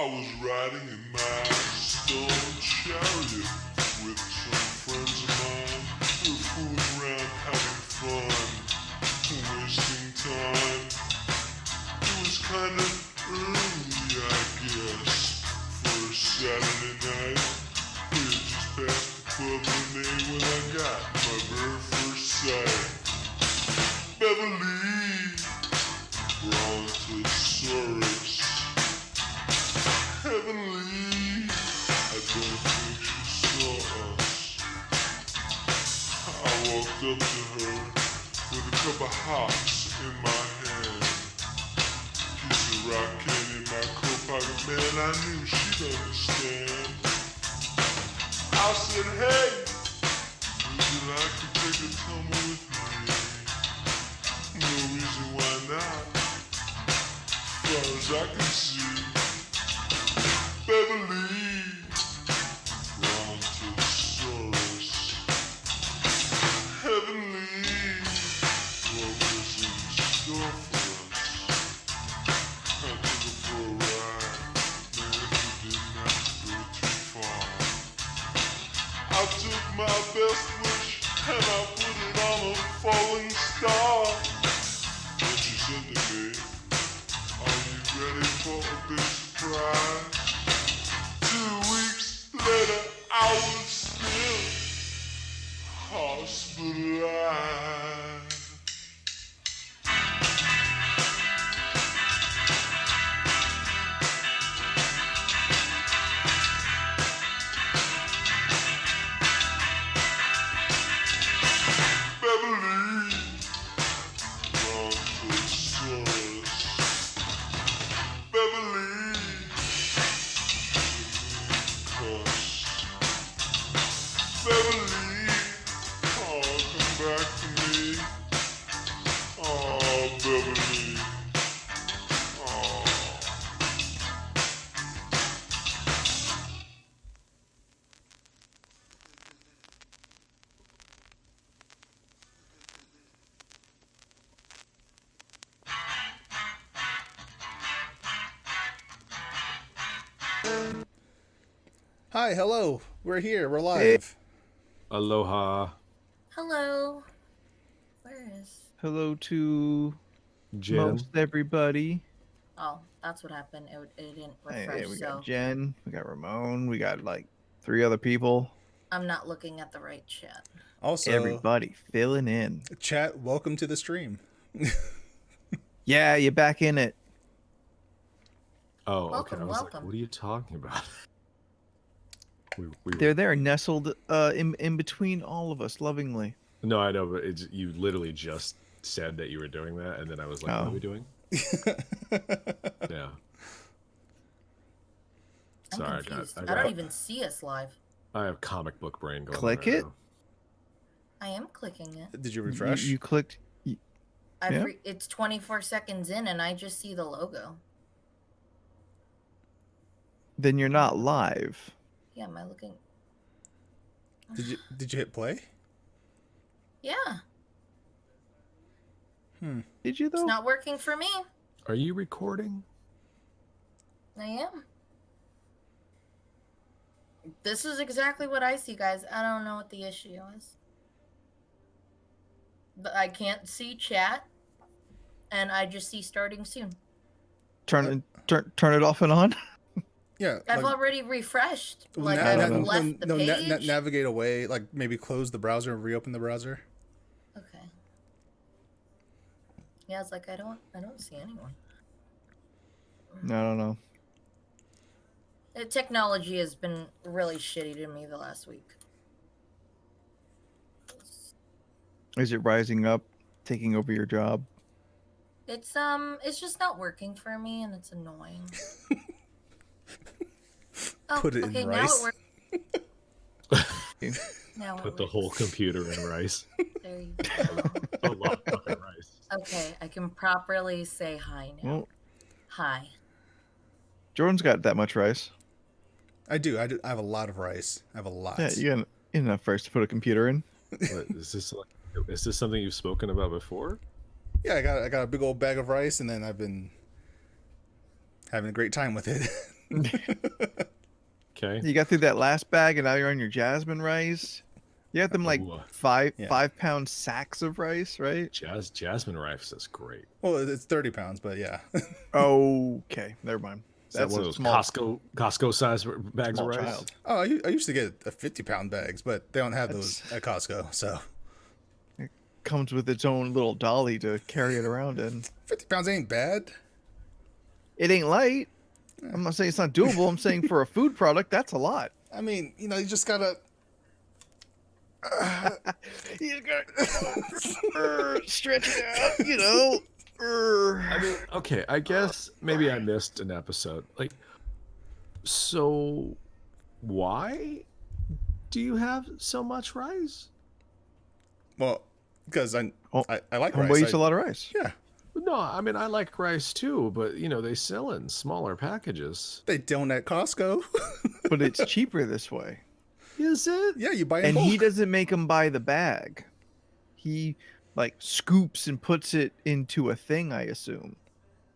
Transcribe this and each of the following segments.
I was riding in my stone chariot with some friends of mine. We were fooling around, having fun, wasting time. It was kind of early, I guess, for a Saturday night. We had just passed the club Renee when I got my very first sight. Beverly Brontosaurus. Heavenly, I don't think she saw us. I walked up to her with a cup of hops in my hand. Piece of rock candy in my coat pocket, man, I knew she'd understand. I said, hey, would you like to take a tumble with me? No reason why not. As far as I can see, Beverly Brontosaurus. Heavenly, what was in store for us? I took her for a ride, man, we didn't have to go too far. I took my best wish and I put it on a falling star. Then she said to me, are you ready for a big surprise? 2 weeks later, I was still hospitalized. Beverly Brontosaurus. Beverly, cuss. Beverly, oh, come back to me. Oh, Beverly. Oh. Hi, hello. We're here. We're live. Aloha, Hello. Where is? Hello to Jen. most everybody. Oh, that's what happened. It didn't Hey, refresh. we So got Jen, we got Ramon, we got like 3 other people. I'm not looking at the right chat. Also, Everybody filling in. chat, welcome to the stream. Yeah, you're back in it. Oh, Welcome, okay. I was like, welcome. what are you talking about? They're there, nestled in between all of us, lovingly. No, I know, but you literally just said that you were doing that, and then I was like, what are we doing? Yeah. I'm Sorry, confused. I I don't even see us live. I have comic book brain going Click on right it. now. I am clicking it. Did you refresh? You clicked. Yeah. It's 24 seconds in, and I just see the logo. Then you're not live. Yeah, am I looking? Did you hit play? Yeah, Did you it's though? not working for me. Are you recording? I am. This is exactly what I see, guys. I don't know what the issue is. But I can't see chat, and I just see starting soon. Turn it off and on. Yeah. I've already refreshed. Like I I've don't know. left the page. Navigate away. Like maybe close the browser and reopen the browser. Okay. Yeah, it's like I don't see anyone. I don't know. Technology has been really shitty to me the last week. Is it rising up, taking over your job? It's just not working for me, and it's annoying. Oh, Put it okay, in now rice. it works. Now Put the whole computer in rice. There you go. A lot of fucking rice. Okay, I can properly say hi now. Well, Hi. Jordan's got that much rice. I do. I have a lot of rice. I have a lot. Yeah, you got enough rice to put a computer in. What, is this something you've spoken about before? Yeah, I got a big old bag of rice, and then I've been having a great time with it. Okay. You got through that last bag, and now you're on your jasmine rice. You got them like Ooh. 5-pound sacks of rice, right? Jasmine rice is great. Well, it's 30 pounds, but yeah. Okay, never mind. Is that one of those Costco size bags of small rice? child. Oh, I used to get a 50-pound bags, but they don't have those at Costco. So Comes with its own little dolly to carry it around in. 50 pounds ain't bad. It ain't light. I'm not saying it's not doable. I'm saying for a food product, that's a lot. I mean, you just gotta. You gotta stretch it out, I mean, okay, I guess maybe I missed an episode. Like, so why do you have so much rice? Well, because I like Homeboy rice. eats a lot of rice. Yeah, No, I mean, I like rice too, but they sell it in smaller packages. they don't at Costco. But it's cheaper this way. Is it? Yeah, you buy it. And in he bulk. doesn't make them buy the bag. He like scoops and puts it into a thing, I assume,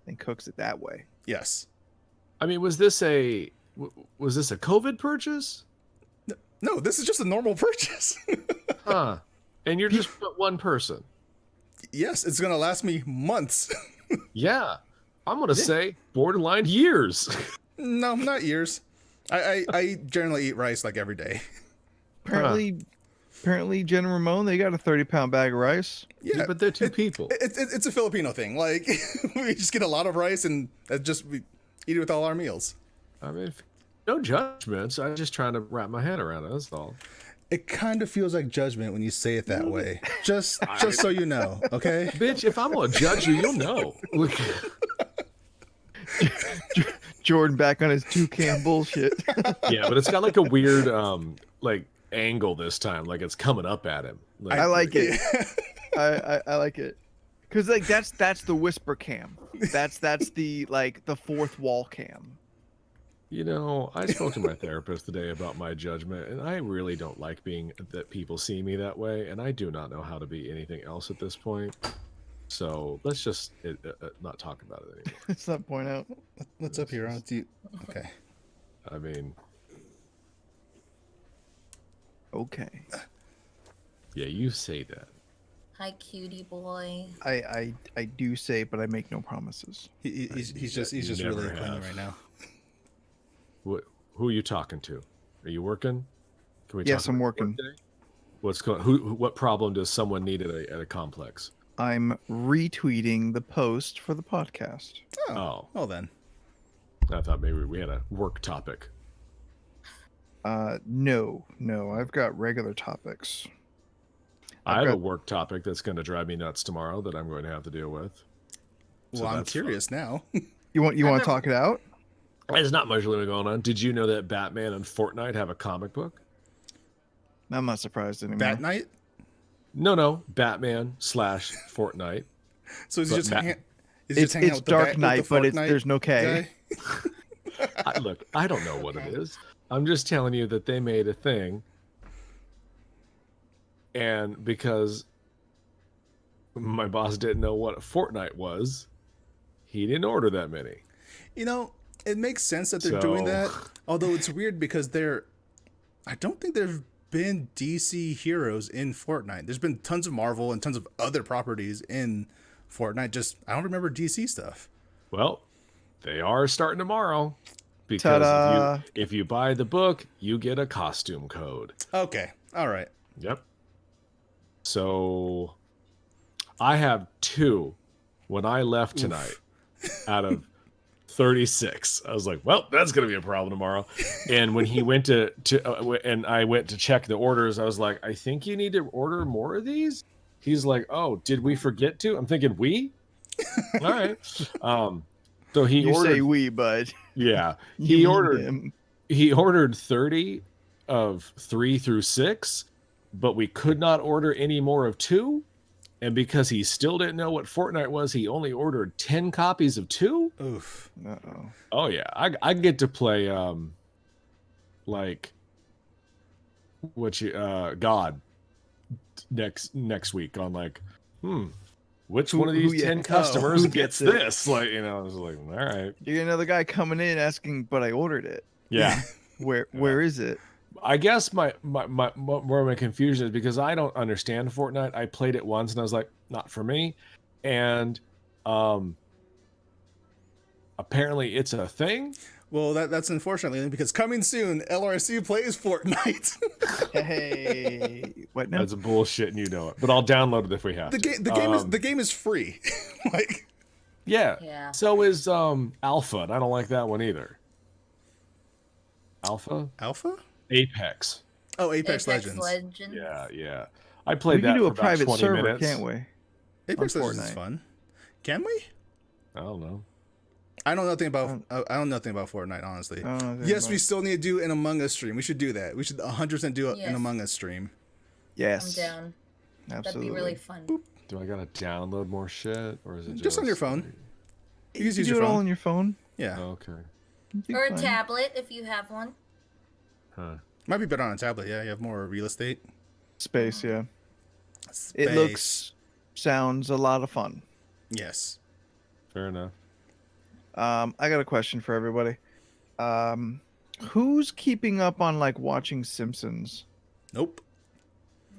and cooks it that way. Yes. I mean, was this a COVID purchase? No, this is just a normal purchase. Huh. And you're just one person. Yes, it's gonna last me months. Yeah. I'm gonna say borderline years. No, not years. I generally eat rice like every day. Apparently, Jen and Ramon, they got a 30-pound bag of rice. Yeah, but they're two people. It's a Filipino thing. Like we just get a lot of rice and we eat it with all our meals. I mean, no judgments. I'm just trying to wrap my head around it. That's all. It kind of feels like judgment when you say it that way. Just so you know, okay? Bitch, if I'm gonna judge you, you'll know. Jordan back on his toucan bullshit. Yeah, but it's got like a weird like angle this time, like it's coming up at him. I like it. I like it. Cause like that's the whisper cam. That's the like the fourth wall cam. I spoke to my therapist today about my judgment, and I really don't like being that people see me that way, and I do not know how to be anything else at this point. So let's just not talk about it anymore. Let's not point out. What's up here? Okay. I mean, Okay. yeah, you say that. Hi, cutie boy. I do say, but I make no promises. He's just never really clingy have. right now. Who are you talking to? Are you working? Can we Yes, talk I'm about working. work day? What problem does someone need at a complex? I'm retweeting the post for the podcast. Oh. Well then. I thought maybe we had a work topic. No, I've got regular topics. I have a work topic that's going to drive me nuts tomorrow that I'm going to have to deal with. Well, I'm curious now. You want to talk it out? There's not much really going on. Did you know that Batman and Fortnite have a comic book? I'm not surprised anymore. Bat Night? No. Batman / Fortnite. So is he But just hanging out It's with the Dark with Knight, the but Fortnite there's no K. guy? Look, I don't know what it is. I'm just telling you that they made a thing. And because my boss didn't know what a Fortnite was, he didn't order that many. It makes sense that they're doing that. Although it's weird because I don't think there've been DC heroes in Fortnite. There's been tons of Marvel and tons of other properties in Fortnite. I don't remember DC stuff. Well, they are starting tomorrow. Because if you buy the book, you get a costume code. Okay. All right. Yep. So I have 2 when I left tonight out of 36. I was like, well, that's going to be a problem tomorrow. And when he went and I went to check the orders, I was like, I think you need to order more of these. He's like, oh, did we forget to? I'm thinking we? All right. So he ordered. You say we, bud. Yeah. He ordered. He ordered 30 of 3 through 6, but we could not order any more of 2. And because he still didn't know what Fortnite was, he only ordered 10 copies of 2. Oof. Uh-oh. Oh yeah, I get to play like God next week on like which Who- one of these who ya- 10 oh, customers who gets gets it? this? Like, you know, I was like, all right. You get another guy coming in asking, but I ordered it. Yeah. Where is it? I guess my where my confusion is because I don't understand Fortnite. I played it once and I was like, not for me. And apparently it's a thing. Well, that's unfortunately because coming soon, LRC plays Fortnite. Hey, what now? That's bullshit and you know it. But I'll download it if we have to. The game is free. Like, Yeah. Yeah. So is Alpha, and I don't like that one either. Alpha? Alpha? Apex. Oh, Apex Apex Legends. Legends. Yeah. I We played can that do for a about private 20 server, minutes. can't we? Apex on Legends is Fortnite. fun. Can we? I don't know. I know nothing about Fortnite, honestly. Yes, we still need to do an Among Us stream. We should do that. We should 100% do an Yes. Among Us stream. Yes. I'm down. Absolutely. That'd be really fun. Do I gotta download more shit, or is it Just on your phone. You can You use do your it all phone. on your phone. Yeah, Okay. It'd be Or a fine. tablet if you have one. Huh. might be better on a tablet. Yeah, you have more real estate. Space, yeah. It Space. looks, sounds a lot of fun. Yes. Fair enough. I got a question for everybody. Who's keeping up on like watching Simpsons? Nope.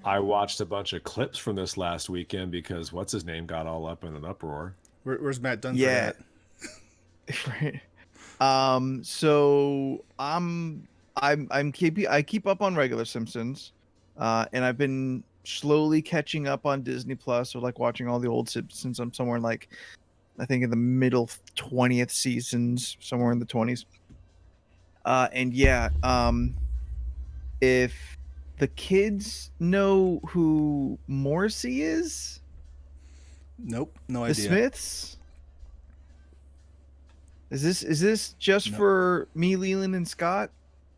I watched a bunch of clips from this last weekend because what's his name got all up in an uproar. Where's Matt Dunn Yeah. for Right. So I keep up on regular Simpsons, and I've been slowly catching up on Disney Plus, or like watching all the old Simpsons. I'm somewhere in like, I think in the middle 20th seasons, somewhere in the 20s. And yeah, if the kids know who Morrissey is, that? Nope. No the idea. Smiths. Is this just No. for me, Leland, and Scott?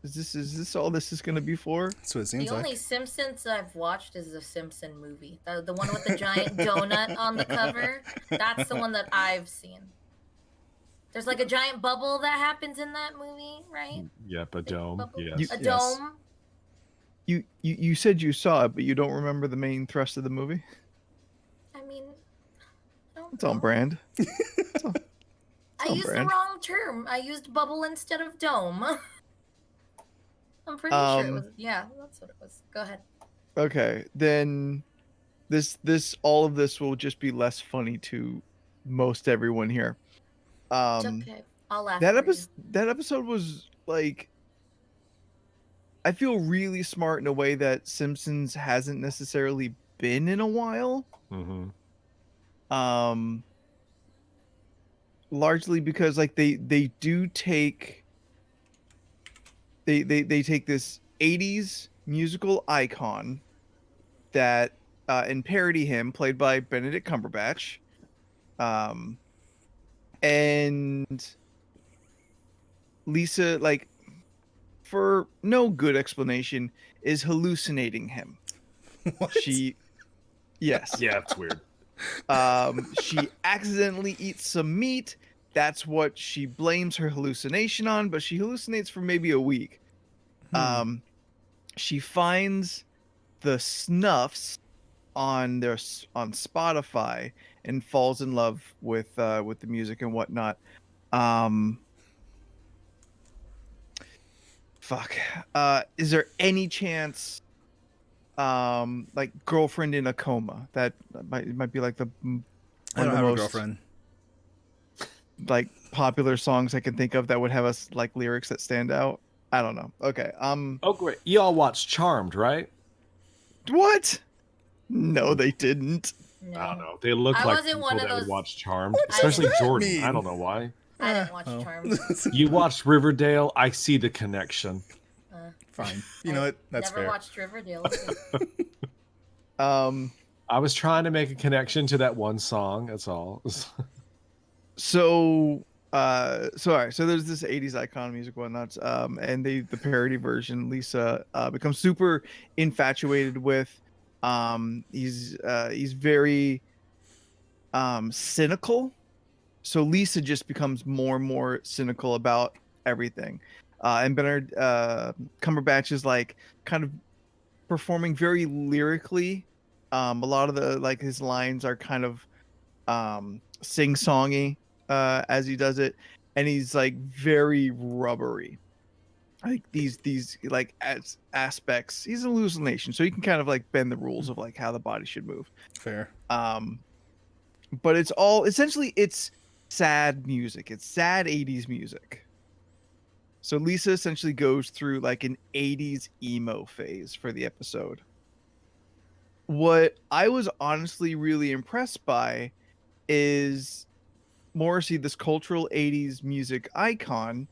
Is this all this is gonna be for? That's what it The seems only like. Simpsons I've watched is the Simpson movie. The one with the giant donut on the cover. That's the one that I've seen. There's like a giant bubble that happens in that movie, right? Yep, a dome. Bubble. Yes. A Yes. dome. You said you saw it, but you don't remember the main thrust of the movie. I mean, I don't It's on know. brand. I on used brand. the wrong term. I used bubble instead of dome. I'm pretty sure it was. Yeah, that's what it was. Go ahead. Okay, then this all of this will just be less funny to most everyone here. It's okay. I'll laugh. That for you. that episode was like, I feel really smart in a way that Simpsons hasn't necessarily been in a while. Mm-hmm. Largely because like they do take they take this 80s musical icon that and parody him, played by Benedict Cumberbatch, and Lisa, like, for no good explanation, is hallucinating him. What? Yes. Yeah, it's weird. She accidentally eats some meat. That's what she blames her hallucination on, but she hallucinates for maybe a week. She finds the snuffs on Spotify and falls in love with the music and whatnot. Fuck. Is there any chance like Girlfriend in a Coma? That might be like the one I of don't the have a most girlfriend. like popular songs I can think of that would have us like lyrics that stand out. I don't know. Okay. Oh, great. Y'all watched Charmed, right? What? No, they didn't. No. I don't know. They look I like wasn't people one of that would those- watch Charmed, What does especially that Jordan. mean? I don't know why. I didn't watch Oh. Charmed. You watched Riverdale. I see the connection. Fine. You know what? That's Never fair. watched Riverdale. I was trying to make a connection to that one song. That's all. So all right, so there's this 80s icon music whatnot, and the parody version Lisa becomes super infatuated with. He's very cynical, so Lisa just becomes more and more cynical about everything, and Benedict Cumberbatch is like kind of performing very lyrically. A lot of the like his lines are kind of sing-songy as he does it, and he's like very rubbery. Like these like aspects. He's an hallucination, so he can kind of like bend the rules of like how the body should move. Fair. But it's all essentially it's sad music. It's sad 80s music. So Lisa essentially goes through like an 80s emo phase for the episode. What I was honestly really impressed by is Morrissey, this cultural 80s music icon,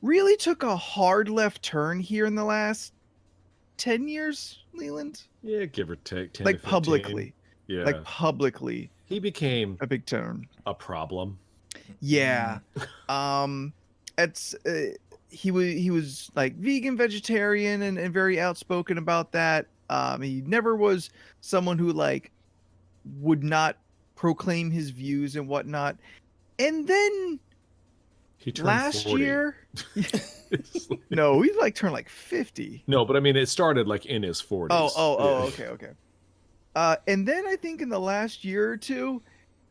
really took a hard left turn here in the last 10 years, Leland. Yeah, give or take 10 Like to 15. publicly. Yeah. Like publicly. He became a big turn. A problem. Yeah. It's he was like vegan, vegetarian, and very outspoken about that. He never was someone who like would not proclaim his views and whatnot. And then he turned last 40. year, no, he like turned like 50. No, but I mean, it started like in his 40s. Okay. And then I think in the last year or two,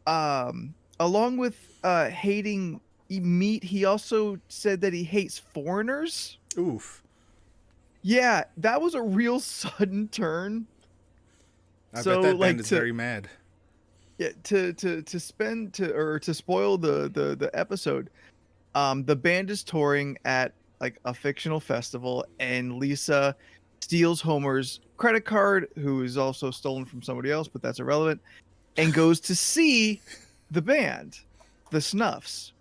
along with hating meat, he also said that he hates foreigners. Oof. Yeah, that was a real sudden turn. I bet that band is very mad. Yeah, to spoil the episode, the band is touring at like a fictional festival, and Lisa steals Homer's credit card, who is also stolen from somebody else, but that's irrelevant, and goes to see the band, the Snuffs,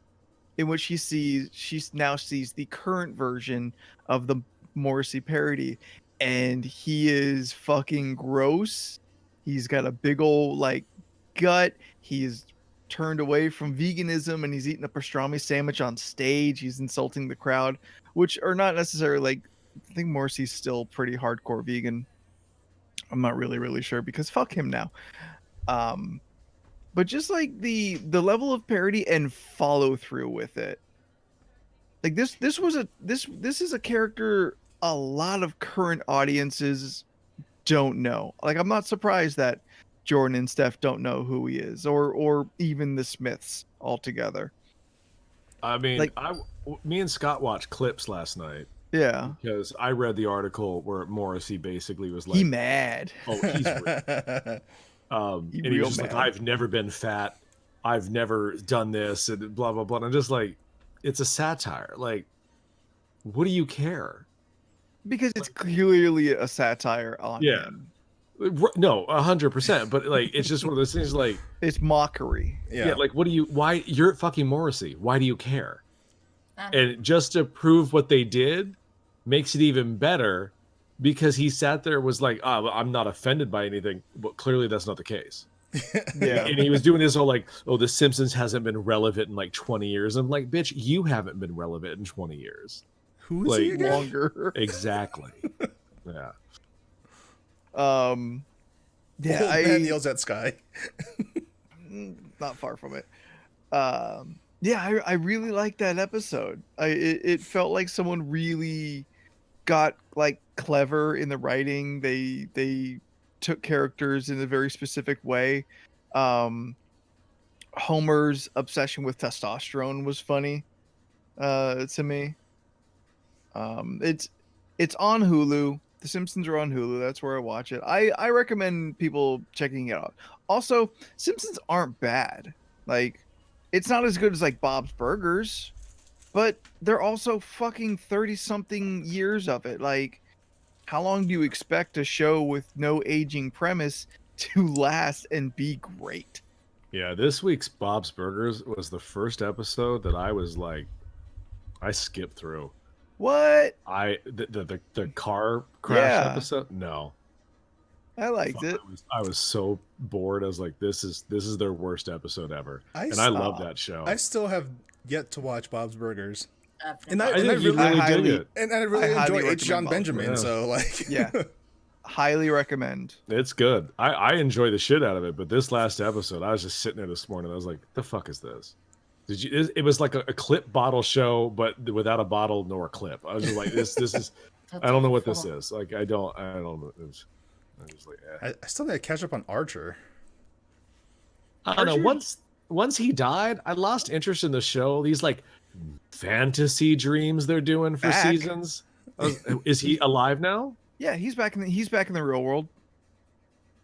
in which she now sees the current version of the Morrissey parody, and he is fucking gross. He's got a big old like gut. He's turned away from veganism, and he's eating a pastrami sandwich on stage. He's insulting the crowd, which are not necessarily like. I think Morrissey's still pretty hardcore vegan. I'm not really sure because fuck him now. But just like the level of parody and follow through with it. Like this is a character a lot of current audiences don't know. Like I'm not surprised that Jordan and Steph don't know who he is, or even the Smiths altogether. I mean, like, me and Scott watched clips last night. Yeah. Because I read the article where Morrissey basically was like, he mad. Oh, he's and he was just mad. like, I've never been fat. I've never done this and blah, blah, blah. And I'm just like, it's a satire. Like, what do you care? Because it's clearly a satire on him. No, 100%. But like, it's just one of those things like. It's mockery. Yeah. Like, why? You're fucking Morrissey. Why do you care? And just to prove what they did makes it even better because he sat there and was like, oh, I'm not offended by anything. But clearly that's not the case. Yeah. And he was doing this whole like, oh, The Simpsons hasn't been relevant in like 20 years. I'm like, bitch, you haven't been relevant in 20 years. Who's like, he again? Longer. Exactly. Yeah. Yeah, old man yells at Sky. Not far from it. Yeah, I really liked that episode. It felt like someone really got like clever in the writing. They took characters in a very specific way. Homer's obsession with testosterone was funny to me. It's on Hulu. The Simpsons are on Hulu. That's where I watch it. I recommend people checking it out. Also, Simpsons aren't bad. Like, it's not as good as like Bob's Burgers, but they're also fucking 30-something years of it. Like, how long do you expect a show with no aging premise to last and be great? Yeah, this week's Bob's Burgers was the first episode that I was like, I skipped through. What? The car crash episode? No. I liked it. I was so bored. I was like, this is their worst episode ever. I love that show. I still have yet to watch Bob's Burgers. And I really dig it. And I really enjoy H. John Benjamin. Yeah. So like, yeah, highly recommend. It's good. I enjoy the shit out of it. But this last episode, I was just sitting there this morning. I was like, the fuck is this? It was like a clip bottle show, but without a bottle nor a clip. I was just like, this is. I don't know what this is. Like, I don't know. I'm just like, I still need to catch up on Archer. I don't know. Archer's- Once he died, I lost interest in the show. These like fantasy dreams they're doing for Back. seasons. Is he alive now? Yeah, he's back in the real world.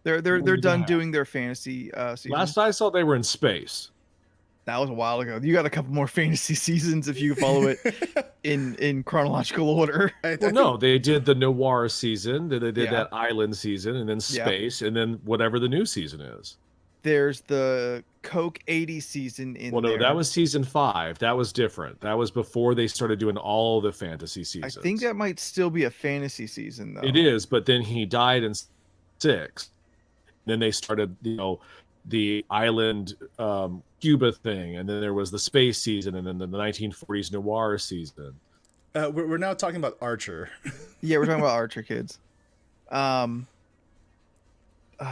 They're When did done that doing their fantasy season. Last I saw, they were in space. That was a while ago. You got a couple more fantasy seasons if you follow it in chronological order. Well, no, they did the noir season, then they did Yeah. that island season, and then space, and then whatever the new season is. There's the Coke 80 season in Well, no, there. that was season 5. That was different. That was before they started doing all the fantasy I seasons. think that might still be a fantasy season though. it is, but then he died in 6. Then they started, the island Cuba thing, and then there was the space season, and then the 1940s noir season. We're now talking about Archer. Yeah, we're talking about Archer kids.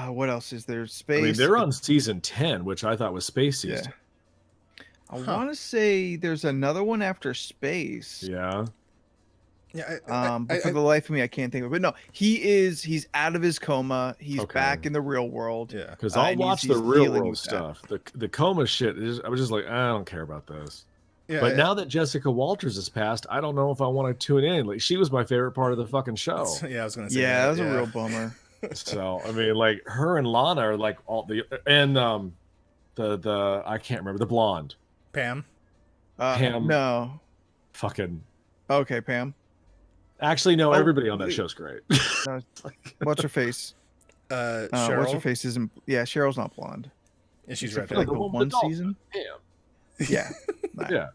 What else is there? Space. I mean, they're on season 10, which I thought was space Yeah. season. I want to say there's another one after space. Yeah. Yeah. But for the life of me, I can't think of it. But no, he's out of his coma. He's Okay. back in the real world. Yeah. Because I'll and watch he's the real dealing world with that. stuff. The coma shit, I was just like, I don't care about this. Yeah. But now that Jessica Walters has passed, I don't know if I want to tune in. Like, she was my favorite part of the fucking show. Yeah, I was gonna say. Yeah, that was yeah. a real bummer. So I mean, like, her and Lana are like all the the I can't remember, the blonde Pam. Pam. No. fucking. Okay, Pam. Actually, no, Oh, everybody on that wait. show's great. No, what's her face? Cheryl. What's her face isn't? Yeah, Cheryl's not blonde. And she's Except red. for, like The the one with one the dolphin. season. Damn. Yeah. Nah. Yeah.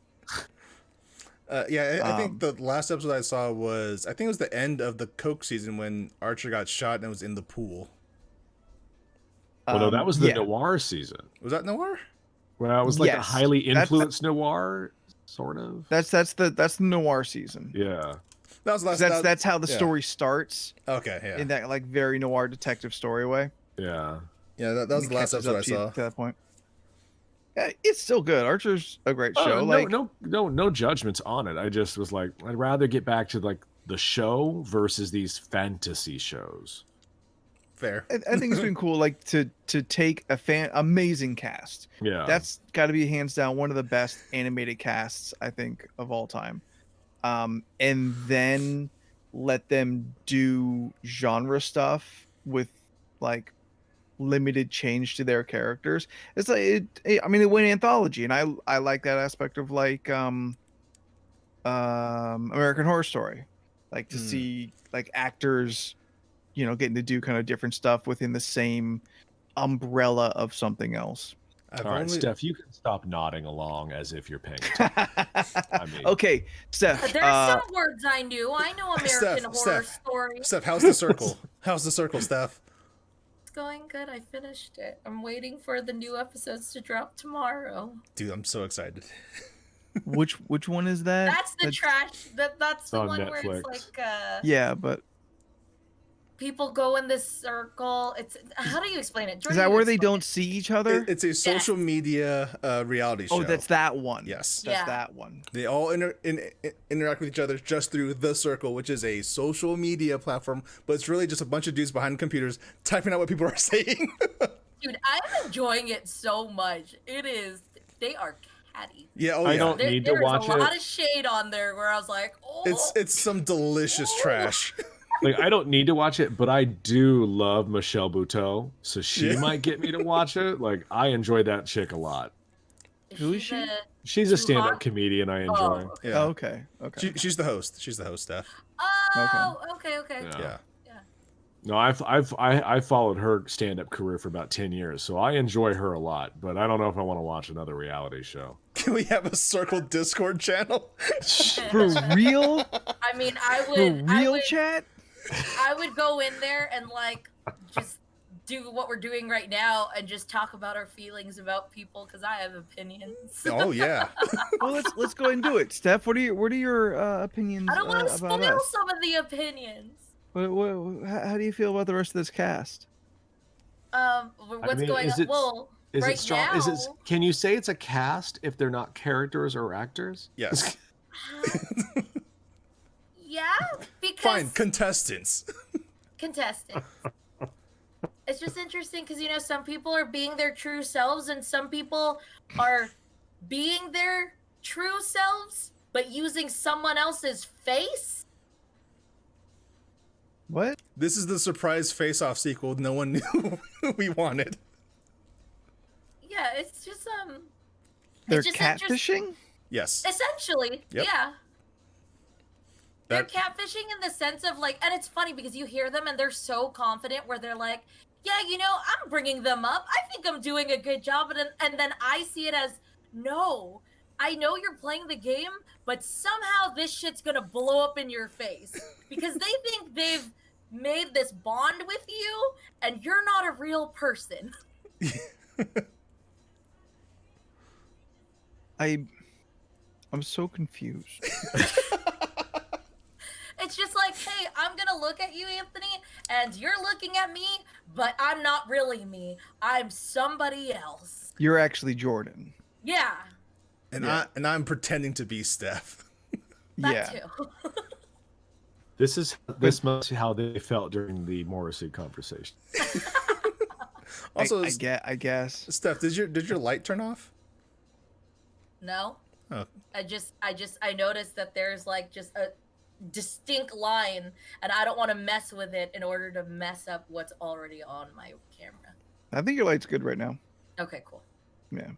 I think the last episode I saw was, I think it was the end of the Coke season when Archer got shot and it was in the pool. Well, no, that was the yeah. noir season. Was that Noir? Well, it was like a Yes, highly that's- influenced noir, sort of. That's the noir season. Yeah. That was the last. 'Cause that's how the yeah. story starts Okay, yeah. in that like very noir detective story way. Yeah. Yeah, that was It the last catches episode I up to you saw. to that point. Yeah, it's still good. Archer's a great show. No judgments on it. I just was like, I'd rather get back to like the show versus these fantasy shows. Fair. I think it's been cool, like to take amazing cast. Yeah. That's got to be hands down one of the best animated casts I think of all time. And then let them do genre stuff with like limited change to their characters. It's like I mean, it went anthology, and I like that aspect of like American Horror Story, like to see like actors, getting to do kind of different stuff within the same umbrella of something else. I've All right, only- Steph, you can stop nodding along as if you're paying attention. I mean, Okay, Steph. There's some words I knew. I know American Horror Steph. Story. Steph, how's the circle? How's the circle, Steph? It's going good. I finished it. I'm waiting for the new episodes to drop tomorrow. Dude, I'm so excited. which one is that? That's the trash. That's the on one where Netflix. it's like Yeah, but people go in this circle. It's how do you explain it? is Jordan, that you where they explain don't it. see each other? It's a social media reality show. Oh, that's that one. Yes. That's Yeah. that one. They all interact with each other just through The Circle, which is a social media platform, but it's really just a bunch of dudes behind computers typing out what people are saying. Dude, I'm enjoying it so much. It is. They are catty. Yeah, oh I yeah. don't need to There's watch a lot it. of shade on there where I was like, oh. It's some delicious trash. Like, I don't need to watch it, but I do love Michelle Buteau, so she Yeah. might get me to watch it. Like, I enjoy that chick a lot. Who is She's she? She's a Too stand-up hot? comedian I enjoy. Oh, Yeah. Oh, okay. Okay. She's the host. She's the host, Steph. oh, okay. Yeah. Yeah. No, I followed her stand-up career for about 10 years, so I enjoy her a lot. But I don't know if I want to watch another reality show. Can we have a Circle Discord channel? For real? I mean, I For would, real chat? I would go in there and like just do what we're doing right now and just talk about our feelings about people because I have opinions. Oh yeah. Well, let's go ahead and do it. Steph, what are your opinions I don't want to about spoil us? some of the opinions. How do you feel about the rest of this cast? What's mean, going is on? it- Well, Is right it strong? now, Is it? Can you say it's a cast if they're not characters or actors? Yes. yeah, because Fine. Contestants. contestants. It's just interesting because, you know, some people are being their true selves and some people are being their true selves, but using someone else's face. What? This is the surprise face-off sequel no one knew we wanted. Yeah, it's just, They're it's just interesting. catfishing? Yes. Essentially, Yep. yeah. They're That- catfishing in the sense of like, and it's funny because you hear them and they're so confident where they're like, yeah, you know, I'm bringing them up. I think I'm doing a good job. And then I see it as, no, I know you're playing the game, but somehow this shit's gonna blow up in your face because they think they've made this bond with you and you're not a real person. I'm so confused. It's just like, hey, I'm gonna look at you, Anthony, and you're looking at me, but I'm not really me. I'm somebody else. You're actually Jordan. Yeah, And Yeah. I'm pretending to be Steph. that Yeah. too. This must be how they felt during the Morrissey conversation. Also, I guess. Steph, did your light turn off? No, Oh, I noticed that there's like just a distinct line, and I don't want to mess with it in order to mess up what's already on my camera. I think your light's good right now. Okay, cool. Yeah.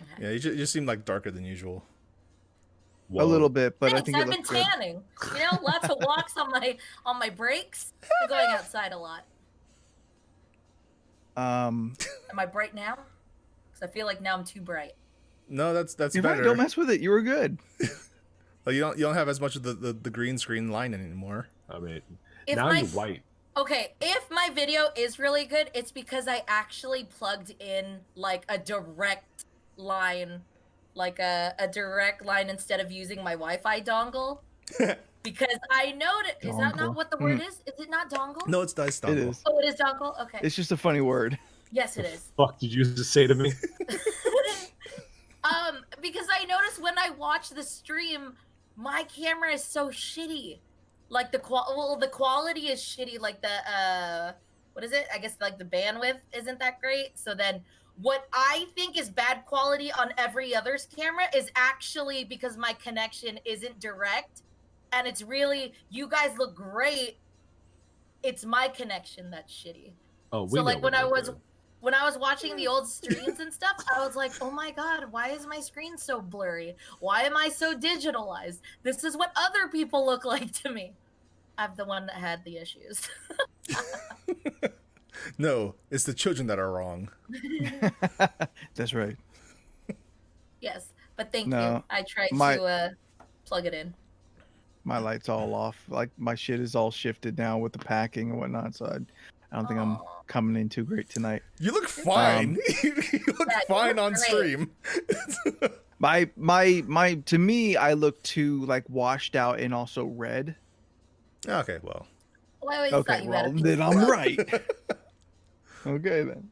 Okay. yeah, you just seem like darker than usual. A little bit, but I Thanks, think it I've been looks good. tanning. You know, lots of walks on my breaks. I'm going outside a lot. Am I bright now? Because I feel like now I'm too bright. No, that's You're better. fine. Don't mess with it. You were good. Like, you don't have as much of the green screen line anymore. I mean, If now my you're white. Okay, if my video is really good, it's because I actually plugged in like a direct line, like a direct line instead of using my Wi-Fi dongle. Because I noticed, is that Dongle. not what the word is? Is it not dongle? No, it's dice It dongle. is. Oh, it is dongle? Okay. It's just a funny word. Yes, it is. Fuck did you just say to me? Because I noticed when I watch the stream, my camera is so shitty. Like the quality is shitty. Like the what is it? I guess like the bandwidth isn't that great. So then what I think is bad quality on every other's camera is actually because my connection isn't direct, and it's really, you guys look great. It's my connection that's shitty. Oh, we So know like when we I look was good. when I was watching the old streams and stuff, I was like, oh my god, why is my screen so blurry? Why am I so digitalized? This is what other people look like to me. I'm the one that had the issues. No, it's the children that are wrong. That's right. Yes, but thank No, you. I tried my- to plug it in. My light's all off. Like my shit is all shifted now with the packing and whatnot. So I don't think I'm Aw. coming in too great tonight. You look fine. you look Yeah, you fine look on great. stream. My to me, I look too like washed out and also red. Okay, well. Well, I always Okay, thought you had well a then pink I'm glove. right. Okay then.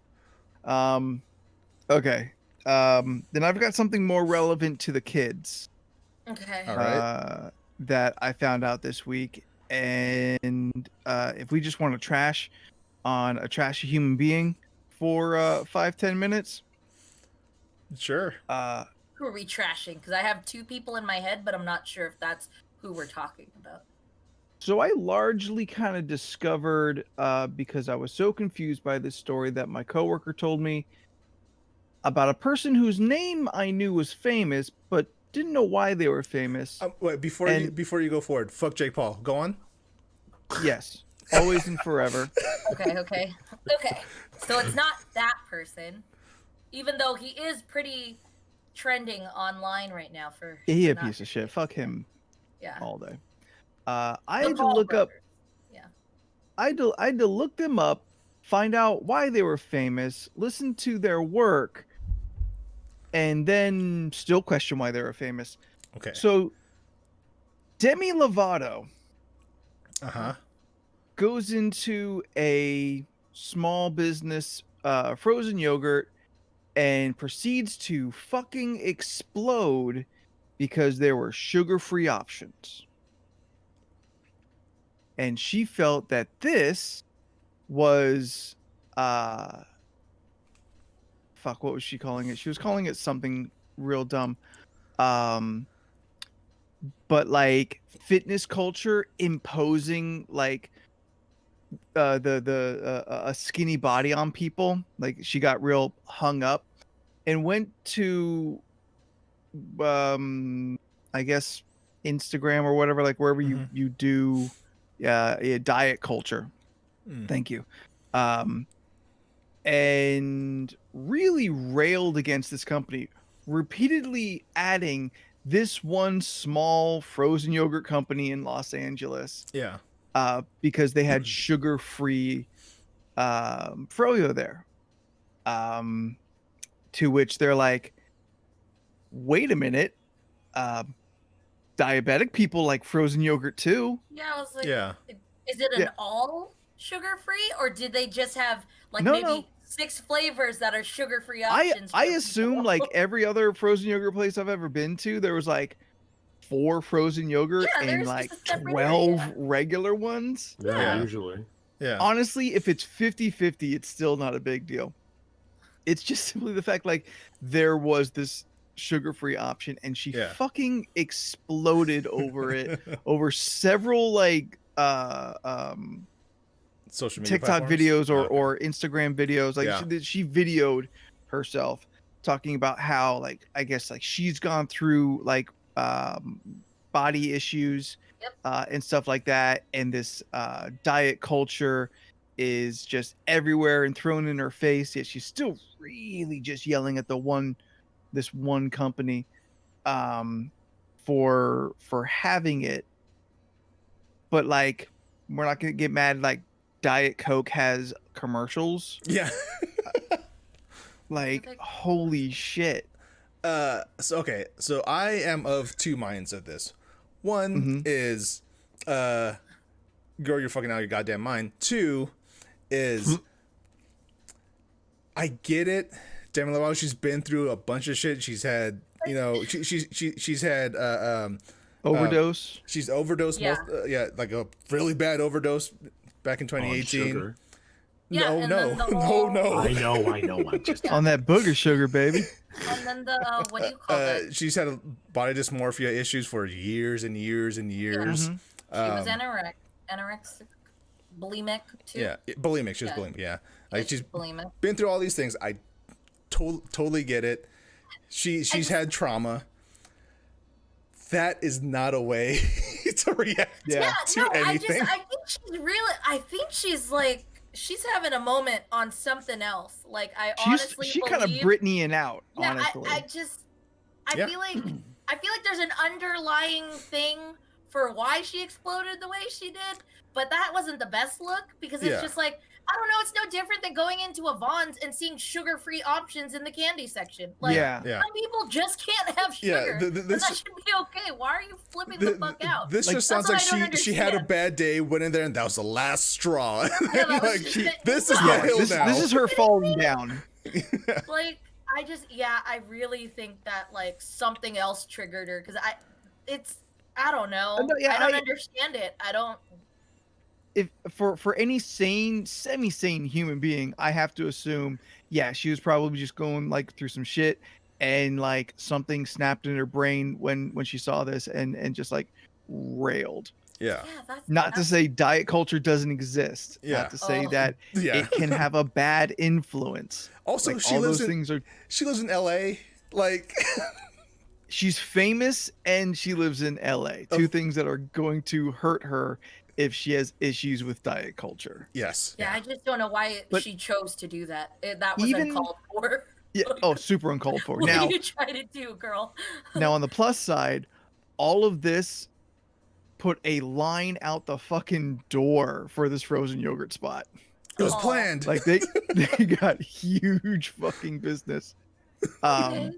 Okay. Then I've got something more relevant to the kids. Okay. All right. That I found out this week, and if we just want to trash on a trashy human being for 5-10 minutes, Sure. Who are we trashing? Because I have two people in my head, but I'm not sure if that's who we're talking about. so I largely kind of discovered because I was so confused by this story that my coworker told me about a person whose name I knew was famous, but didn't know why they were famous. Wait, before you go forward, fuck Jake Paul. Go on. Yes, always and forever. Okay. So it's not that person, even though he is pretty trending online right now for. He a not- piece of shit. Fuck him Yeah. all day. I The had to Paul look up. brothers. Yeah. I had to look them up, find out why they were famous, listen to their work, and then still question why they were famous. Okay. So, Demi Lovato Uh-huh. goes into a small business, frozen yogurt, and proceeds to fucking explode because there were sugar-free options. And she felt that this was fuck, what was she calling it? She was calling it something real dumb. But like fitness culture imposing like a skinny body on people. Like she got real hung up and went to I guess Instagram or whatever, like wherever you do diet culture. Thank you. And really railed against this company, repeatedly adding this one small frozen yogurt company in Los Angeles. Yeah. Because they had sugar-free froyo there. To which they're like, wait a minute, diabetic people like frozen yogurt too. Yeah, I was like, Yeah. is it an all sugar-free, or did they just have like No, maybe no. 6 flavors that are sugar-free options? I for assume people? like every other frozen yogurt place I've ever been to, there was like 4 frozen yogurt Yeah, and there's like just a separate 12 area. regular ones. Yeah, usually. Yeah. Honestly, if it's 50-50, it's still not a big deal. It's just simply the fact like there was this sugar-free option and she fucking exploded over it over several like social media TikTok platforms? videos or, Okay. or Instagram videos. Like she videoed herself talking about how like I guess like she's gone through like body issues and stuff like that, and this diet culture is just everywhere and thrown in her face, yet she's still really just yelling at this one company for having it. But like we're not gonna get mad like Diet Coke has commercials. Yeah. Like holy shit. So I am of two minds of this. One is girl, you're fucking out of your goddamn mind. Two is I get it. Demi Lovato, she's been through a bunch of shit. She's had, you know, she's had Overdose. She's overdosed like a really bad overdose back in 2018. Sugar. Yeah, and then the whole- No. I know. I'm just On that booger sugar, baby. And then the what do you call it? She's had body dysmorphia issues for years and years and years. She was anorexic, bulimic too. Yeah, bulimic. She was bulimic. Yeah, like she's bulimic. been through all these things. I totally get it. She's had trauma. That is not a way to react to anything. I think she's like she's having a moment on something else. Like She kind of Britneying out. Yeah, honestly. I feel like there's an underlying thing for why she exploded the way she did, but that wasn't the best look because it's just like I don't know. It's no different than going into a Vons and seeing sugar-free options in the candy section. Like, some people just can't have sugar. And that should be okay. Why are you flipping the fuck out? This just sounds like she had a bad day, went in there, and that was the last straw. Like, this is the hill now. This is her falling down. Like, I really think that like something else triggered her because I don't know. I don't understand it. I don't. If for any semi-sane human being, I have to assume, she was probably just going like through some shit, and like something snapped in her brain when she saw this, and just like railed. Yeah. Not to say diet culture doesn't exist. Yeah. Not to say that it can have a bad influence. Also, like, she lives in LA. Like. She's famous and she lives in LA. Two things that are going to hurt her if she has issues with diet culture. Yes. Yeah, I just don't know why she chose to do that. That was uncalled for. Yeah. Oh, super uncalled for. What now are you trying to do, girl? Now, on the plus side, all of this put a line out the fucking door for this frozen yogurt spot. It was planned. Like they got huge fucking business. Okay.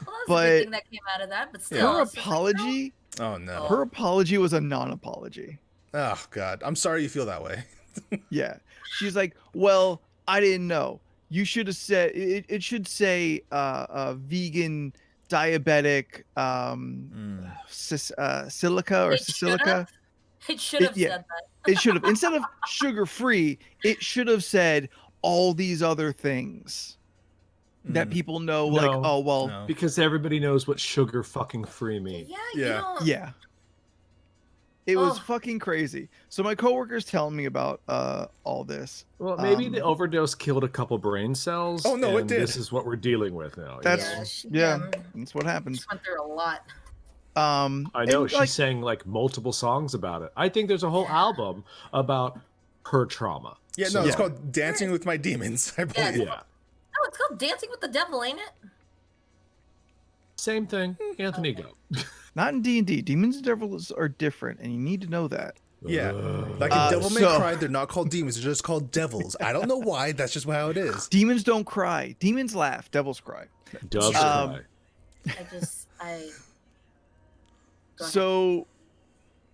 Well, that was a good thing that came out of that, but still. Her apology. Oh no. Her apology was a non-apology. Oh God, I'm sorry you feel that way. Yeah, she's like, well, I didn't know. You should have said it should say vegan, diabetic, silica or silica. It should have said that. It should have, instead of sugar free, it should have said all these other things that people know, like, No. oh well, No. Because everybody knows what sugar fucking free means. Yeah, Yeah. you don't. yeah. It was Oh. fucking crazy. So my coworker's telling me about all this. Well, maybe the overdose killed a couple brain cells. Oh, no, it and did. This is what we're dealing with now. That's Yeah, that's what happens. she went through a lot. I know and, she like, sang like multiple songs about it. I think there's a whole album about her trauma. Yeah, no, it's called Dancing with My Demons, I believe. Yeah. Yeah. Oh, it's called Dancing with the Devil, ain't it? Same thing. Anthony, go. not in D&D. Demons and devils are different, and you need to know that. Yeah. Like in Devil May so- Cry, they're not called demons, they're just called devils. I don't know why, that's just how it is. Demons don't cry. Demons laugh. Devils cry. Doves Um, cry. I. Go ahead.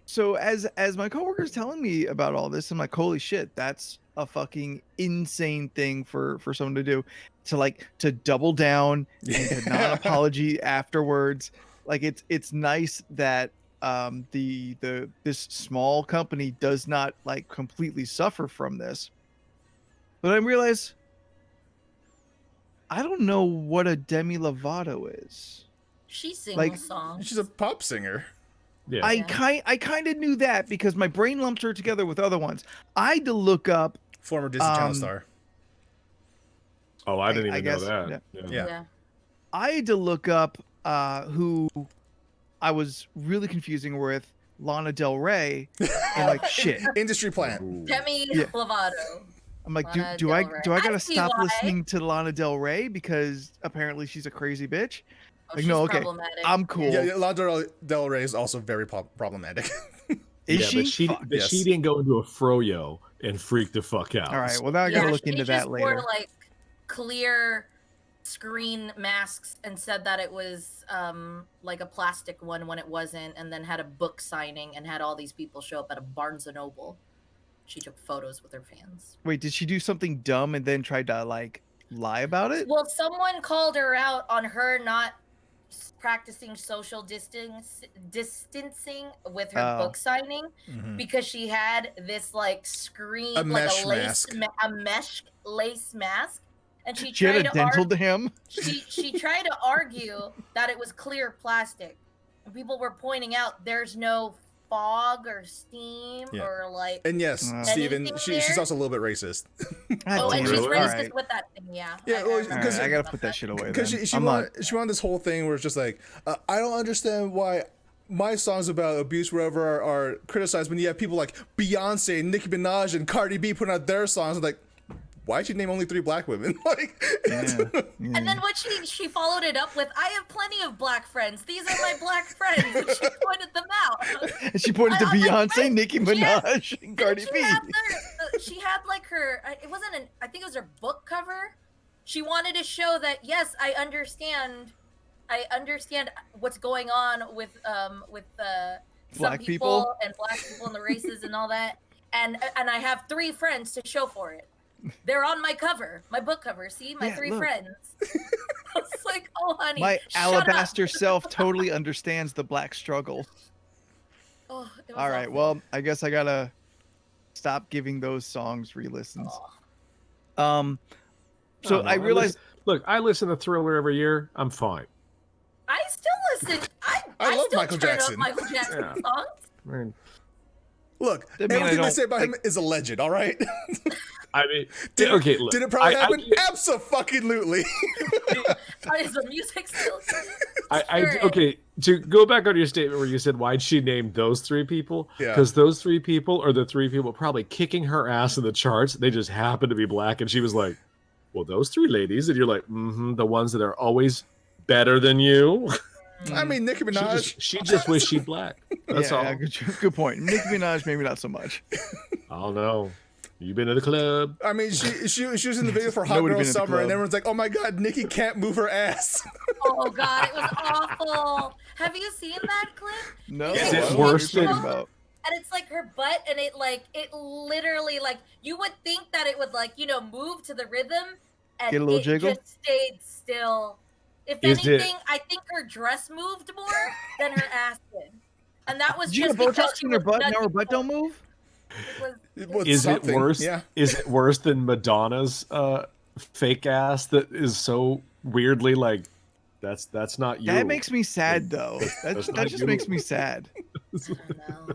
So as my coworker's telling me about all this, I'm like, holy shit, that's a fucking insane thing for someone to do, to double down and to not apology afterwards. Like it's nice that this small company does not like completely suffer from this. But I realize I don't know what a Demi Lovato is. She sings like, songs. She's a pop singer. Yeah. I kind of knew that because my brain lumps her together with other ones. I had to look up. Former Disney Channel star. Oh, I didn't I even know guess, that. Yeah. I had to look up who I was really confusing with Lana Del Rey. I'm like, shit. Industry plant. Demi Yeah. Lovato. I'm like, Lana do I Del Rey. gotta I see stop why. listening to Lana Del Rey because apparently she's a crazy bitch? Oh, Like, she's no, okay, problematic. I'm cool. Yeah, Lana Del Rey is also very problematic. Is Yeah, she? but she, Fuck. but Yes. she didn't go into a froyo and freak the fuck out. All right, well now I gotta look she into just that later. wore like clear screen masks and said that it was like a plastic one when it wasn't, and then had a book signing and had all these people show up at a Barnes and Noble. She took photos with her fans. Wait, did she do something dumb and then tried to like lie about it? Well, someone called her out on her not practicing social distancing with her book signing because she had this like screen, A like mesh a lace, mask. a mesh lace mask, and she She tried had a to dental dam. she tried to argue that it was clear plastic, and people were pointing out there's no fog or steam Yeah. or like. And yes, Steven, Anything she's there? also a little bit racist. Oh, and she's Really? racist Alright. with that thing, yeah. Yeah, well, All right, I gotta put that shit away. Because Then. she I'm not. wanted this whole thing where it's just like, I don't understand why my songs about abuse, whatever, are criticized when you have people like Beyonce, Nicki Minaj, and Cardi B putting out their songs. Like, why'd you name only 3 black women? Like, Yeah. And then what she followed it up with, I have plenty of black friends. These are my black friends. And she pointed them out. And she pointed to I was like, Beyonce, wait, Nicki she had- Minaj, and Cardi she B. had she had like her, it wasn't an, I think it was her book cover. She wanted to show that, yes, I understand what's going on with some Black people people? and black people and the races and all that. And I have 3 friends to show for it. They're on my cover, my book cover. See, my Yeah, 3 look. friends. I was like, oh, honey, My shut up. alabaster self totally understands the black struggle. Oh, it was All right, awful. well, I guess I gotta stop giving those songs re-listens. Oh. So don't know. I realized Look, I listen to Thriller every year. I'm fine. I still listen. I love still Michael turn up Jackson. Michael Jackson Yeah. songs. I mean, look, I mean, I everything they don't- say about him is a legend. All right. okay, look. Did it probably I happen? get- Abso-fucking-lutely. Is the music still? Okay, to go back on your statement where you said why'd she name those 3 people? Yeah. Because those 3 people are the 3 people probably kicking her ass in the charts. They just happen to be black, and she was like, "Well, those 3 ladies," and you're like, the ones that are always better than you. I mean, Nicki Minaj. She just wished she'd black. That's all. yeah, good point. Nicki Minaj, maybe not so much. I don't know. You been to the club? I mean, she was in the video for Hot Nobody Girl been at the Summer, and club. everyone's like, "Oh my God, Nicki can't move her ass." Oh God, it was awful. Have you seen that clip? No, Is I it don't know what worse you're than- talking about. And it's like her butt, and it literally like you would think that it would move to the rhythm, and Get a little it jiggle? just stayed still. If Is it- anything, I think her dress moved more than her ass did, and that was Did you just get because Botox she in her was butt? Now her nudging butt don't move? It was Well, Is it something, worse? yeah. Is it worse than Madonna's fake ass that is so weirdly like that's not you? That makes me sad though. That that's that not just you. makes me sad. I know.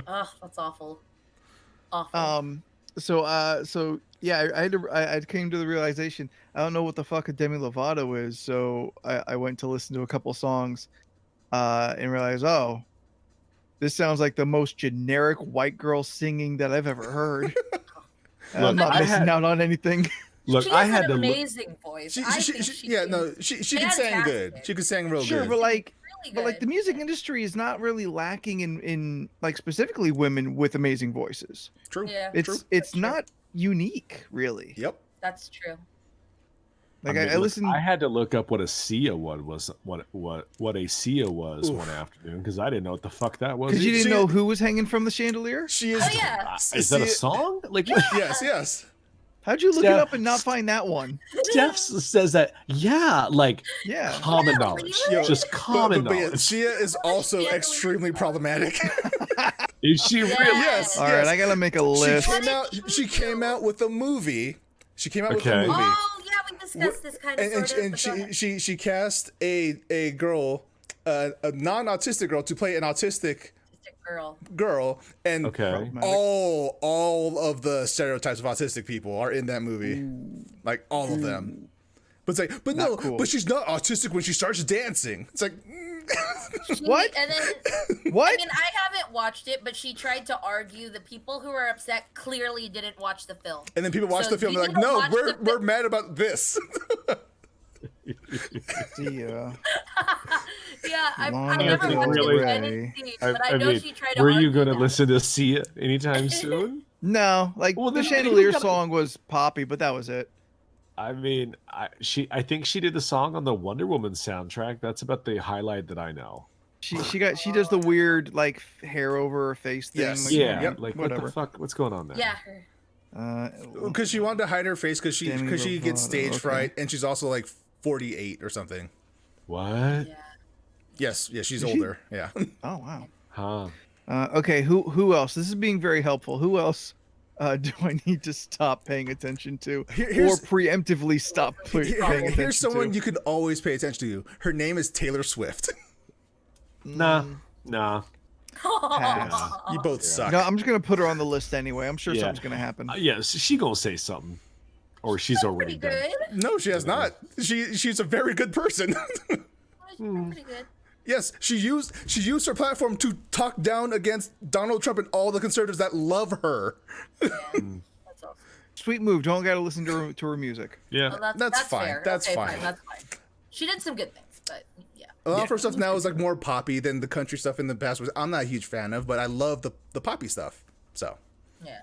Ugh, that's awful. Awful. So yeah, I came to the realization I don't know what the fuck a Demi Lovato is, so I went to listen to a couple songs, and realized, oh, this sounds like the most generic white girl singing that I've ever heard. I'm Look, not I missing had- out on anything. Look, she I has had an to look. amazing voice. I think she yeah, sings no, she can sing good. fantastic. She can sing real Sure, good. but like, really but like good. the music industry is not really lacking in like specifically women with amazing voices. True. Yeah. It's True. it's That's true. not unique, really. Yep. That's true. Like mean, I look, listened. I had to look up what a Sia was what a Sia was Oof. one afternoon because I didn't know what the fuck that was. Because you didn't she- know who was hanging from the chandelier. She is. Oh yeah. Is that a See- song? Like what? Yes, yes. How'd you look it Steph- up and not find that one? Steph says that. Yeah, like Yeah. common Yeah, knowledge, really? just common But yeah, knowledge. Sia is also Yeah. extremely problematic. Is she really? Yes. All right, I gotta make a She list. came out. She came out with a movie. She came out with a Okay. movie. Oh yeah, we discussed this kind of and, sort of. and but go ahead. she cast a girl, a non-autistic girl to play an autistic Just a girl. girl, and Okay. all of the stereotypes of autistic people are in that movie, like all of them. But it's like, but no, cool. but she's not autistic when she starts dancing. It's like, What? And then What? I mean, I haven't watched it, but she tried to argue the people who are upset clearly didn't watch the film. and then people watch So the film. you They're like, don't no, watch we're the we're mad about this. Yeah. Yeah, I Lana never Del watched Rey. it. I didn't see it, but I know mean, she tried to were argue you going to that. listen to Sia anytime soon? No, like Well, the then you chandelier gotta- song was poppy, but that was it. I mean, I think she did the song on the Wonder Woman soundtrack. That's about the highlight that I know. She does the weird like hair over her face thing. Yes. Like, Yeah, Yep. like whatever. what the fuck? What's going on there? Yeah, her. Because she wanted to hide her face because Demi she gets Lovato, stage okay. fright, and she's also like 48 or something. What? Yeah. Yes, yeah, she's Is she? older. Yeah. Oh wow. Huh? Okay, who else? This is being very helpful. Who else do I need to stop paying attention to, or Here's- preemptively stop paying attention Here's someone to? you can always pay attention to. Her name is Taylor Swift. Nah. Pass. You both suck. No, I'm just gonna put her on the list anyway. I'm sure Yeah. something's gonna happen. Yes, she gonna say something, or she's already Pretty done. good. No, she has not. She's a very good person. She's pretty good. Yes, she used her platform to talk down against Donald Trump and all the conservatives that love her. That's awesome. Sweet move. Don't gotta listen to her music. Yeah. Well, That's that's fine. fair. That's Okay, fine. That's fine. She did some good things, but yeah. A lot of her stuff now is like more poppy than the country stuff in the past, which I'm not a huge fan of, but I love the poppy stuff. So Yeah.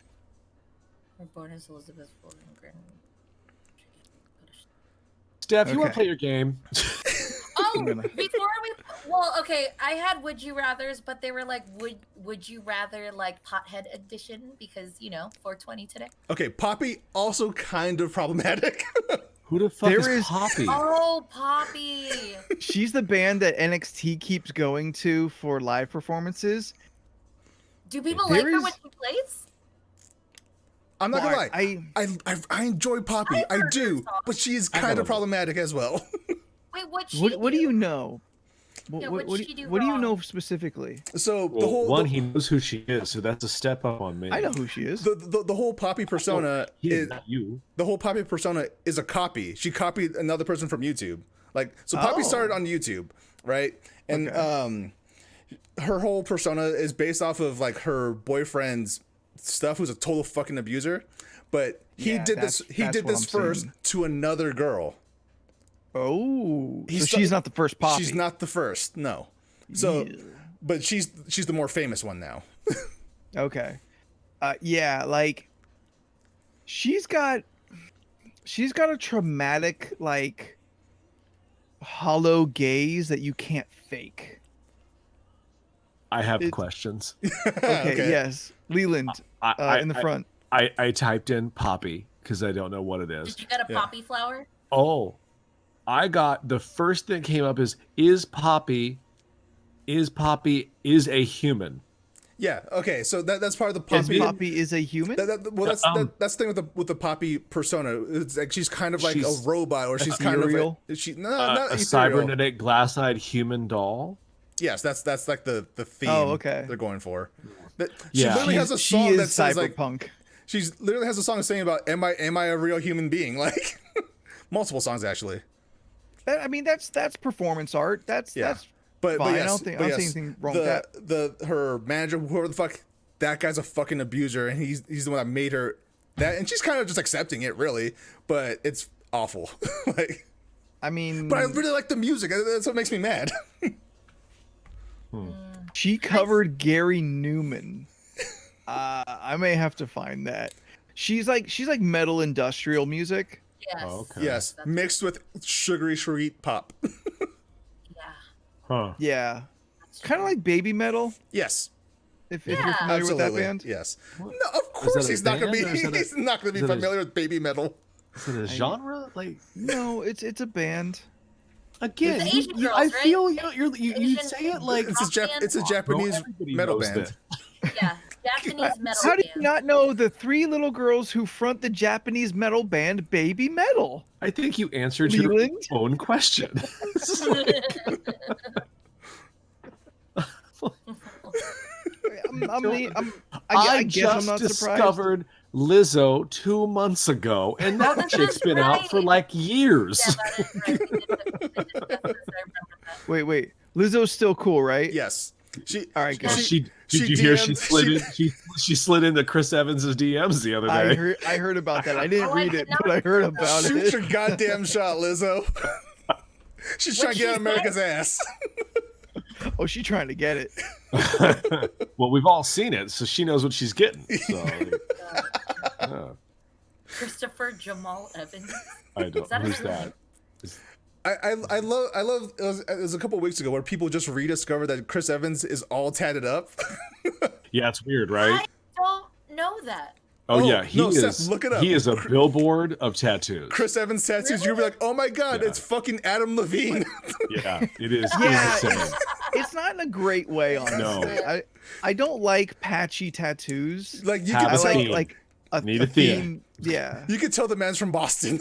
We're born as Elizabeth Warren Grant. Steph, you want to Okay. play your game? Oh, gonna- before we well, okay, I had would you rather's, but they were like would you rather like pothead edition because 420 today. okay, poppy also kind of problematic. Who the fuck There is is- Poppy? Oh, Poppy. She's the band that NXT keeps going to for live performances. Do people There like her is- when she plays? I'm not gonna lie. I I enjoy Poppy. I've I heard her do, songs. but she is I kind gotta of problematic as well. Wait, what what do you know? Yeah, What, what'd she do what do you wrong? know specifically? So Well, the whole one, the, he knows who she is, so that's a step up on me. I know who she is. the whole Poppy persona He is not you. the whole Poppy persona is a copy. She copied another person from YouTube. Like so, Poppy Oh. started on YouTube, right? And her whole persona is based off of like her boyfriend's stuff, who's a total fucking abuser. But he Yeah, did this. that's- He that's did what this I'm first seeing. to another girl. Oh, so He's she's not the first Poppy. She's not the first. No. So, but she's the more famous one now. Okay. Yeah, like she's got a traumatic like hollow gaze that you can't fake. I have It- questions. Okay, yes. Leland in the front. I typed in Poppy because I don't know what it is. Did you get a Yeah. poppy flower? Oh, I got the first thing that came up is Poppy is a human? Yeah. Okay. So that's part of the Because Poppy. Poppy is a human. That's the thing with the Poppy persona. It's like she's kind of like a She's robot, or she's kind ethereal? of not a ethereal. cybernetic glass-eyed human doll. Yes, that's like the theme. Oh, okay. They're going for. But Yeah. she literally has a song she that is says like cyberpunk. she's literally has a song saying about am I a real human being? Like multiple songs actually. I mean, that's performance art. That's But fine. yes, I don't think anything wrong with that. Her manager, whoever the fuck, that guy's a fucking abuser, and he's the one that made her that, and she's kind of just accepting it, really. But it's awful. Like, I mean, but I really like the music. That's what makes me mad. she covered Gary Newman. I may have to find that. She's like metal industrial music. Yes. Oh, okay. Yes, mixed with sugary sweet pop. Yeah. Huh. Yeah, kind of like baby metal. Yes, If you're Yeah. familiar with that band. Yes. No, of course a he's not gonna be. band, or is that a- He's not gonna be is that a- familiar with baby metal. Is it a genre? Like No, it's a band. again, It's Asian girls, I right? feel you Asian- say it like It's a Bro, Japanese everybody metal knows band. Yeah. Japanese metal How do band. you not know the three little girls who front the Japanese metal band Baby Metal? I think you answered your Leland? own question. This is like- I I guess I'm just not surprised. discovered Lizzo 2 months ago, and that That's chick's been out for right. like years. Yeah, that is right. We did discuss this. I remember that. Wait. Lizzo's still cool, right? Yes. She. All right, Well, good. did she you hear she DM'd slid she slid into Chris Evans's DMs the other day? I heard about that. I didn't Oh, I read did it, not but I heard know that. about Shoot it. your goddamn shot, Lizzo. She's trying to get on she America's ass. Oh, she trying to get it. Well, we've all seen it, so she knows what she's getting. So, yeah, Christopher Jamal Evans. I don't. that Who's his that? I love it was a couple of weeks ago where people just rediscovered that Chris Evans is all tatted up. Yeah, it's weird, right? I don't know that. Oh, Oh, yeah, he no, is. Seth, look it up. He is a billboard of tattoos. Chris Evans tattoos, you'll be like, oh my god, Yeah. it's fucking Adam Levine. Yeah, it is. Yeah, insane. It's not in a great way, honestly. No. I don't like patchy tattoos. Like you Have can I a tell, theme. like a Need a theme. Yeah. you can tell the man's from Boston.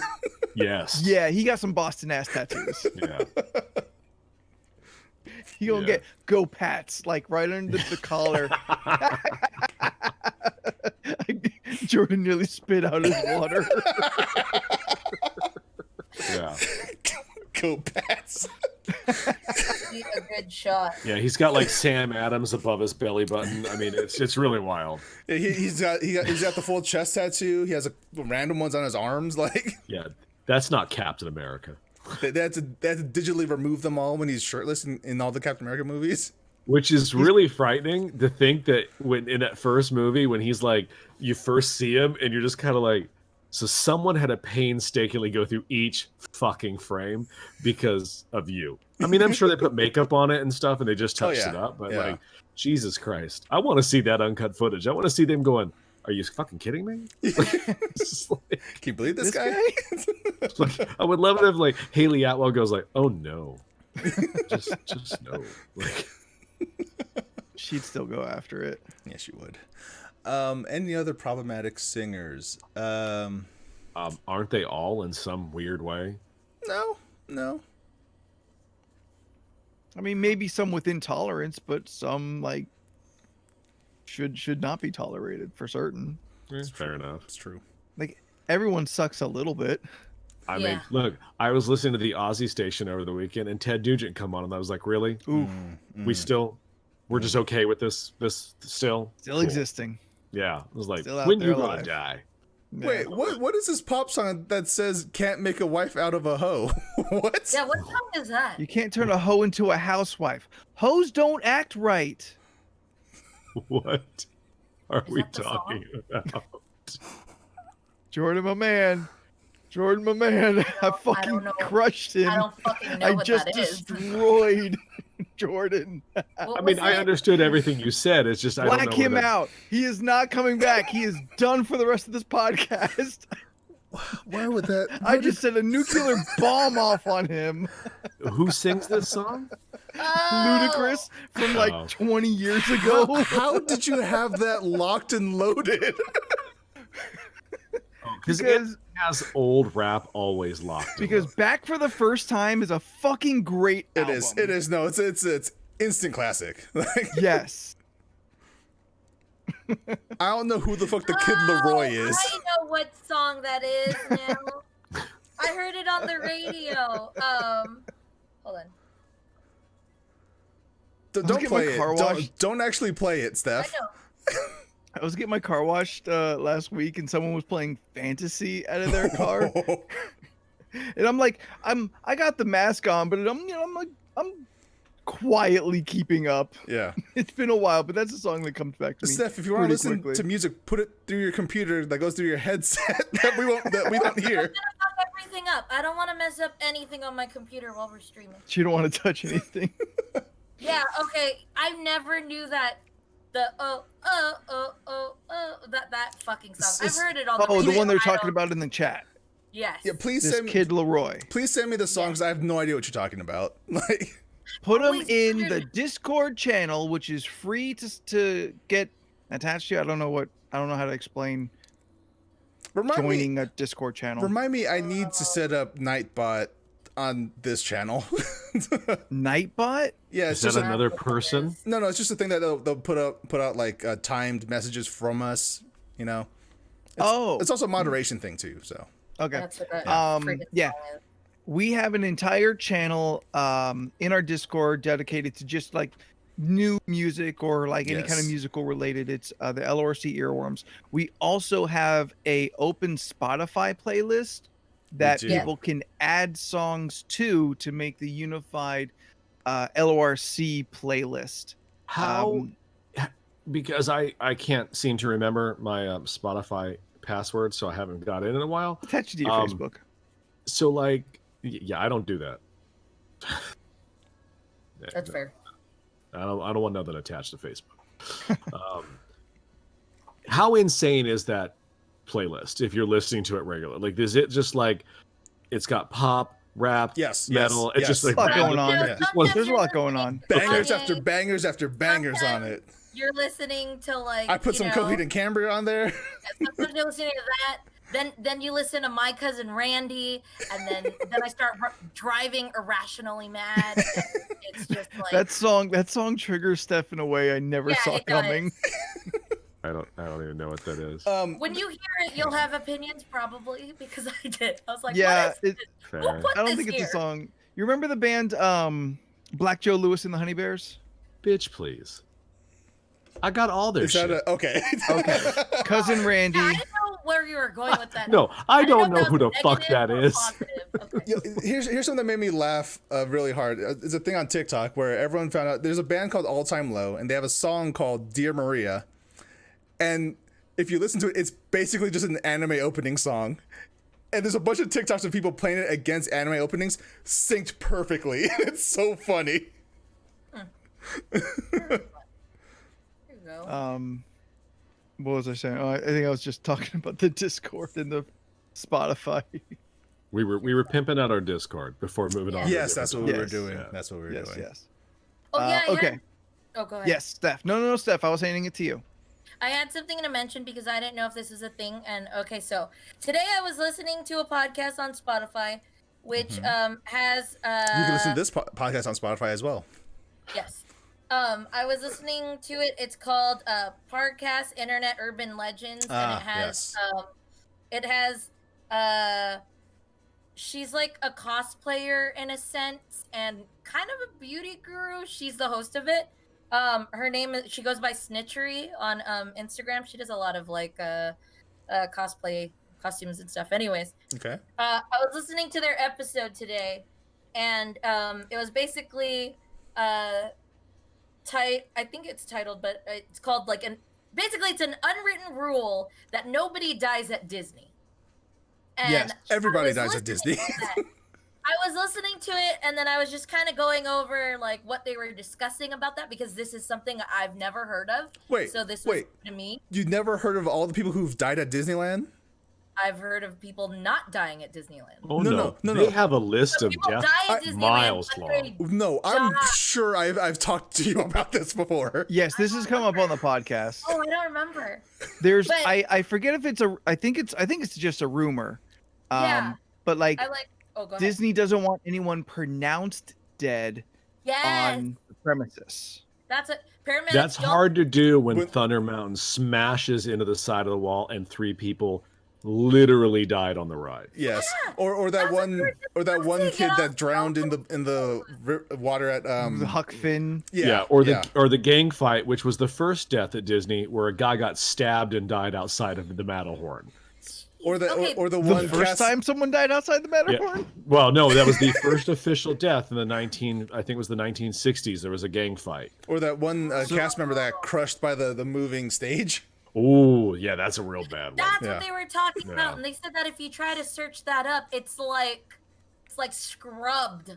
Yes. Yeah, he got some Boston ass tattoos. Yeah. He gonna Yeah. get go Pats like right under the collar. Jordan nearly spit out his water. Yeah. Go Pats. Be a good shot. Yeah. He's got like Sam Adams above his belly button. I mean, it's really wild. Yeah, he's got the full chest tattoo. He has random ones on his arms. Like Yeah. That's not Captain America. they had to digitally remove them all when he's shirtless in all the Captain America movies. Which is really frightening to think that when in that first movie, when he's like, you first see him and you're just kind of like, so someone had to painstakingly go through each fucking frame because of you. I mean, I'm sure they put makeup on it and stuff and they just touched yeah. it up, but Yeah. like, Jesus Christ. I want to see that uncut footage. I want to see them going, are you fucking kidding me? It's just like- Can you believe this, This guy? like, I would love it if like Haley Atwell goes like, oh no. Just no. Like, She'd still go after it. Yes, you would. Any other problematic singers? aren't they all in some weird way? No. I mean, maybe some with intolerance, but some like should not be tolerated for certain. Fair enough. It's true. Like everyone sucks a little bit. I Yeah. mean, look, I was listening to the Aussie station over the weekend, and Ted Nugent come on, and I was like, "Really? Ooh, We're just okay with this still? still Cool. existing. Yeah." I was like, Still out "When there you gonna alive. die?" Wait, what is this pop song that says "Can't make a wife out of a hoe"? What? Yeah, what song is that? You can't turn a hoe into a housewife. Hoes don't act right. What are Is we that the talking about? Jordan, my man. Jordan, my man. I fucking know. crushed him. I don't fucking know I what just that is. destroyed Jordan. What I mean, was I it? understood everything you said. It's just I don't Black know him what that- out. He is not coming back. He is done for the rest of this podcast. Why would that? I just set a nuclear bomb off on him. Who sings this song? Oh, Ludacris from Oh. like 20 years ago. How did you have that locked and loaded? Because it Because has old rap always locked. in. because Back for the First Time is a fucking great It album. is. It is. No, it's instant classic. Like, Yes. I don't know who the fuck the Kid Leroy is. I know what song that is now. I heard it on the radio. Hold on. Don't get play my it. car washed. Don't actually play it, I Steph. know. I was getting my car washed last week, and someone was playing Fantasy out of their car, and I'm like, I got the mask on, but I'm quietly keeping up. Yeah. It's been a while, but that's a song that comes back to me. Steph, if you want to pretty listen quickly. to music, put it through your computer that goes through your headset that we don't hear. I'm gonna fuck everything up. I don't want to mess up anything on my computer while we're streaming. You don't want to touch anything. Yeah, okay. I never knew that the that fucking song. I've heard it on the Oh, the radio, one they're I talking don't- about in the chat. Yes. Yeah, please This send Kid Leroy. please send me the songs. I have no idea what you're talking about. Like, Put them Always in wondered- the Discord channel, which is free to get attached to. I don't know how to explain joining a Discord channel. Remind me, I need to set up Nightbot on this channel. Nightbot? Yeah, it's Is that just a, another person? no, it's just a thing that they'll put out like timed messages from us. You know, it's also a moderation thing too. So Okay. That's what that freaking Yeah. song is. We have an entire channel in our Discord dedicated to just like new music or like any kind of Yes. musical related. It's the LoRC Earworms. We also have a open Spotify playlist that do. people can add songs to make the unified LoRC playlist. How? Because I can't seem to remember my Spotify password, so I haven't got in a while. Attach it to your Facebook. So like, yeah, I don't do that. That's fair. I don't want nothing attached to Facebook. How insane is that playlist if you're listening to it regularly? Like, is it just like it's got pop, rap, Yes, metal? yes, It's just yes. like A lot going on. Yeah. Sometimes There's a you're lot going listening- on. bangers Okay. after bangers after bangers on it. You're listening to like. I put some Coheed and Cambria on there. Sometimes you're listening to that. Then you listen to My Cousin Randy, and then I start driving irrationally mad. It's just like That song triggers Steph in a way I never Yeah, saw it does. coming. I don't even know what that is. when you hear it, you'll have opinions probably because I did. I was like, Yeah, what is this? Fair. Who put I don't this think it's here? a song. You remember the band Black Joe Lewis and the Honey Bears? Bitch, please. I got all their Is that shit. okay? Okay. Cousin Randy. Yeah, I didn't know where you were going with that. No, I didn't don't know if who the was fuck that negative or is. positive. Okay. Yeah, here's something that made me laugh really hard. It's a thing on TikTok where everyone found out there's a band called All Time Low, and they have a song called Dear Maria. And if you listen to it, it's basically just an anime opening song. And there's a bunch of TikToks of people playing it against anime openings, synced perfectly. It's so funny. Here you go. What was I saying? Oh, I think I was just talking about the Discord and the Spotify. We were pimping out our Discord before moving on. to Yes, different that's what we were Yes. doing. Yeah. That's what we were Yes, doing. yes. Oh yeah. I okay. had- Oh, go ahead. Yes, Steph. No, Steph. I was handing it to you. I had something to mention because I didn't know if this is a thing. And okay, so today I was listening to a podcast on Spotify, which has You can listen to this podcast on Spotify as well. yes. I was listening to it. It's called Podcast Internet Urban Legends, and it has it has she's like a cosplayer in a sense and kind of a beauty guru. She's the host of it. Her name is, she goes by Snitchery on Instagram. She does a lot of like cosplay costumes and stuff. Anyways, Okay. I was listening to their episode today, and it was basically I think it's titled, but it's called like basically it's an unwritten rule that nobody dies at Disney. And Yes, everybody I was dies at listening Disney. to that. I was listening to it, and then I was just kind of going over like what they were discussing about that because this is something I've never heard of. Wait, so this was wait. to me. You never heard of all the people who've died at Disneyland? I've heard of people not dying at Disneyland. Oh No. They have a list of People death die at Disneyland, miles but long. they No, I'm die. sure I've talked to you about this before. Yes, this has come up on the podcast. Oh, I don't remember. There's But- I forget if it's I think it's just a rumor. Yeah. But like I like. Oh, go ahead. Disney doesn't want anyone pronounced dead Yes, on the premises. that's a paramedics. That's don't- hard to do when When- Thunder Mountain smashes into the side of the wall and 3 people literally died on the ride. Yes, Yeah, or that that's what one we're or that one discussing, kid you that know? drowned in the water at the Huck Finn. Or the gang fight, which was the first death at Disney, where a guy got stabbed and died outside of the Matterhorn. or the Okay, or the The one first time someone died outside the Matterhorn. Well, no, that was the first official death in the I think it was the 1960s. There was a gang fight. or that one cast member that got crushed by the moving stage. Oh, yeah, that's a real bad one. That's Yeah. what they were talking Yeah. about, and they said that if you try to search that up, it's like scrubbed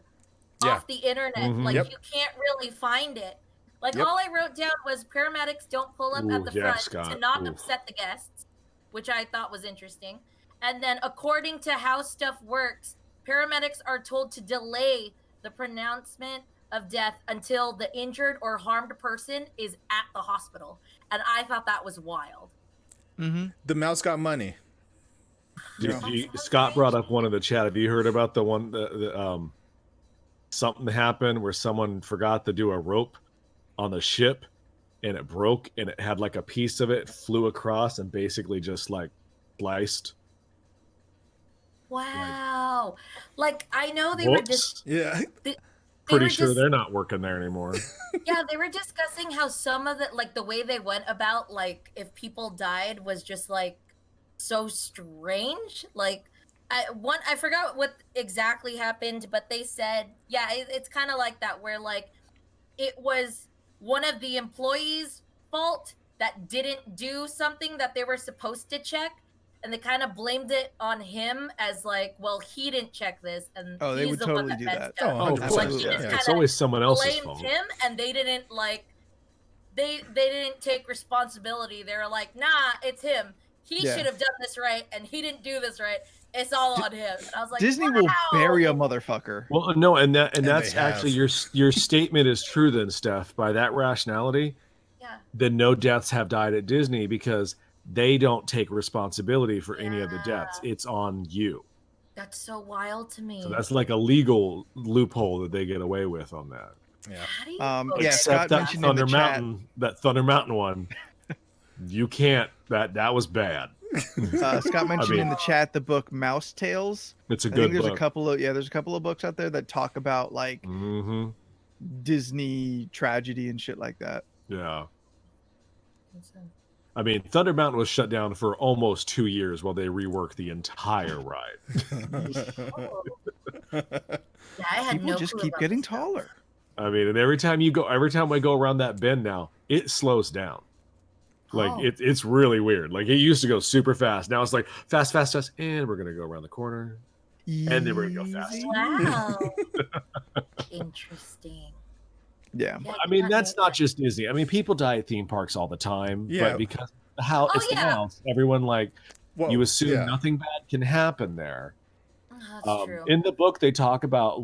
Yeah. off the internet. Mhm. Like Yep. you can't really find it. Like Yep. all I wrote down was paramedics don't pull up at Ooh, the yeah, front to Scott. not Oof. upset the guests, which I thought was interesting. And then according to how stuff works, paramedics are told to delay the pronouncement of death until the injured or harmed person is at the hospital. And I thought that was wild. Mm-hmm. The mouse got money. Scott brought up one in the chat. Have you heard about the one something happened where someone forgot to do a rope on the ship and it broke and it had like a piece of it flew across and basically just like sliced? Wow. Like I know they were Whoops. just Yeah, Pretty sure they're not working there anymore. yeah, they were discussing how some of the like the way they went about like if people died was just like so strange. Like I forgot what exactly happened, but they said yeah, it's kind of like that where like it was one of the employees' fault that didn't do something that they were supposed to check. And they kind of blamed it on him as like, well, he didn't check this, and Oh, they he's would the totally one that do messed that. up. Oh, Oh, of Like, course. he Absolutely. just Yeah. kinda It's always someone else's blamed fault. him, and they didn't like they didn't take responsibility. They were like, nah, it's him. He Yeah. should have done this right, and he didn't do this right. It's all on him. And I was like, Disney will wow. bury a motherfucker. Well, no, and that's they have. actually your statement is true then, Steph. By that rationality, Yeah. then no deaths have died at Disney because they don't take responsibility for any of the deaths. Yeah. It's on you. That's so wild to me. So that's like a legal loophole that they get away with on that. yeah. How do you Yeah, okay. Scott Except that mentioned in the Thunder chat- Mountain, that Thunder Mountain one, you can't. That was bad. Scott mentioned in mean- the chat the book Mouse Tales. It's a I good think there's book. a couple of there's a couple of books out there that talk about like Mm-hmm. Disney tragedy and shit like that. Yeah. I mean, Thunder Mountain was shut down for almost 2 years while they reworked the entire ride. Yeah, I had People no just clue keep about getting this stuff. taller. I mean, and every time I go around that bend now, it slows down. Like Oh. it's really weird. Like it used to go super fast. Now it's like fast, fast, fast, and we're gonna go around the corner. And then we're gonna go fast. Easy. Wow. Interesting. Yeah. Yeah, I mean, did that's know not that. just Disney. I mean, people die at theme parks all the time. Yeah. But because how Oh, it's the yeah. house, everyone like Well, you assume yeah. nothing bad can happen there. Oh, that's true. In the book, they talk about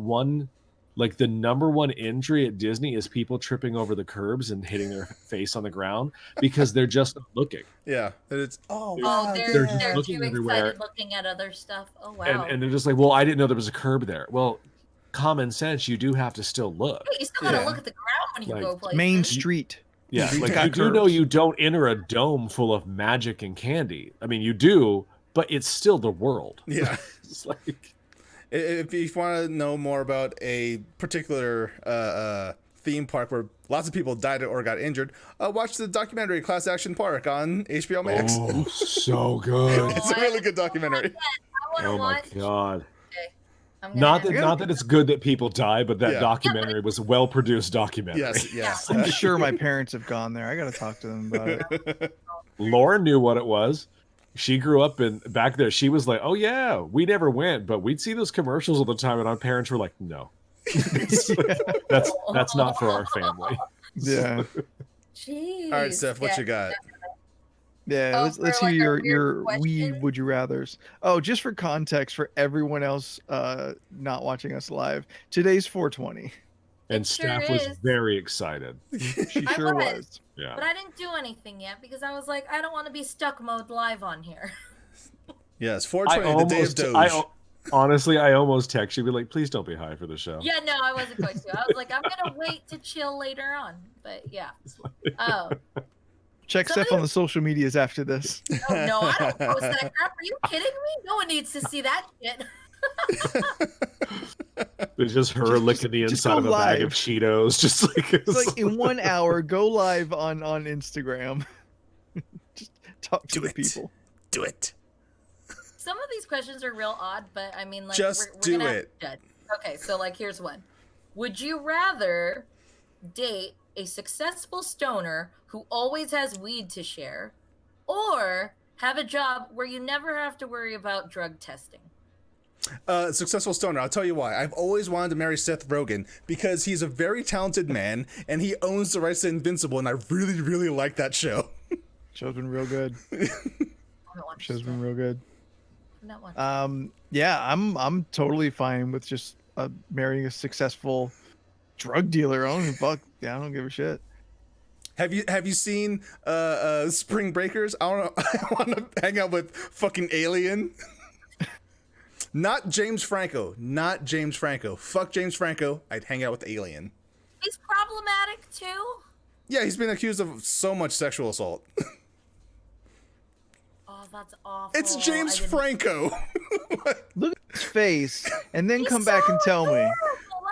the number one injury at Disney is people tripping over the curbs and hitting their face on the ground because they're just not looking. Yeah, and it's Oh, wow, they're just yeah. looking too everywhere. excited looking at other stuff. Oh wow. And they're just like, well, I didn't know there was a curb there. Well, common sense, you do have to still look. Hey, you still gotta Yeah. look at the ground when you Like, go places. Main Street. Yeah, Streets like got you do know curbs. you don't enter a dome full of magic and candy. I mean, you do, but it's still the world. Yeah. It's like, If you want to know more about a particular theme park where lots of people died or got injured, watch the documentary Class Action Park on HBO Max. oh, so good. It's a really good documentary. I wanna Oh my watch. god. I'm gonna Not have to- that it's good that people die, but that Yeah. documentary was a well-produced documentary. Yes, yes. I'm sure my parents have gone there. I gotta talk to them about it. Lauren knew what it was. She grew up back there. She was like, "Oh yeah, we never went, but we'd see those commercials all the time." And our parents were like, "No, that's not for our family." Yeah. Jeez. All right, Steph, what Yeah. you got? Yeah, Oh, let's for, hear like, a your weird your question? weed would you rather's. Oh, just for context for everyone else not watching us live. Today's 420. And It sure Steph was is. very excited. She I sure was. was. Yeah. But I didn't do anything yet because I was like, I don't want to be stuck mode live on here. Yes, I 420, the day of Doge. honestly, I almost text you, be like, please don't be high for the show. Yeah, no, I wasn't going to. I was like, I'm gonna wait to chill later on. But yeah. Oh. Check Somebody- Steph on the social medias after this. Oh no, I don't post that crap. Are you kidding me? No one needs to see that shit. It's just her licking the just inside go of a bag of live. Cheetos, just like It's like in 1 hour, go live on Instagram. Just talk to Do the it. people. Do it. Some of these questions are real odd, but I mean, like, Just we're do gonna have it. to judge. Okay, so like, here's one. Would you rather date a successful stoner who always has weed to share, or have a job where you never have to worry about drug testing? Successful stoner. I'll tell you why. I've always wanted to marry Seth Rogen because he's a very talented man and he owns the rights to Invincible, and I really, really like that show. Show's been real good. I haven't watched Show's it. been real good. I'm not watching. Yeah, I'm totally fine with just marrying a successful drug dealer. I don't give a fuck. Yeah, I don't give a shit. Have you seen Spring Breakers? I don't know. I want to hang out with fucking Alien. Not James Franco. Not James Franco. Fuck James Franco. I'd hang out with Alien. He's problematic too. Yeah, he's been accused of so much sexual assault. Oh, that's awful. It's James I didn't- Franco. Look at his face, and then He's come back so and tell me. adorable.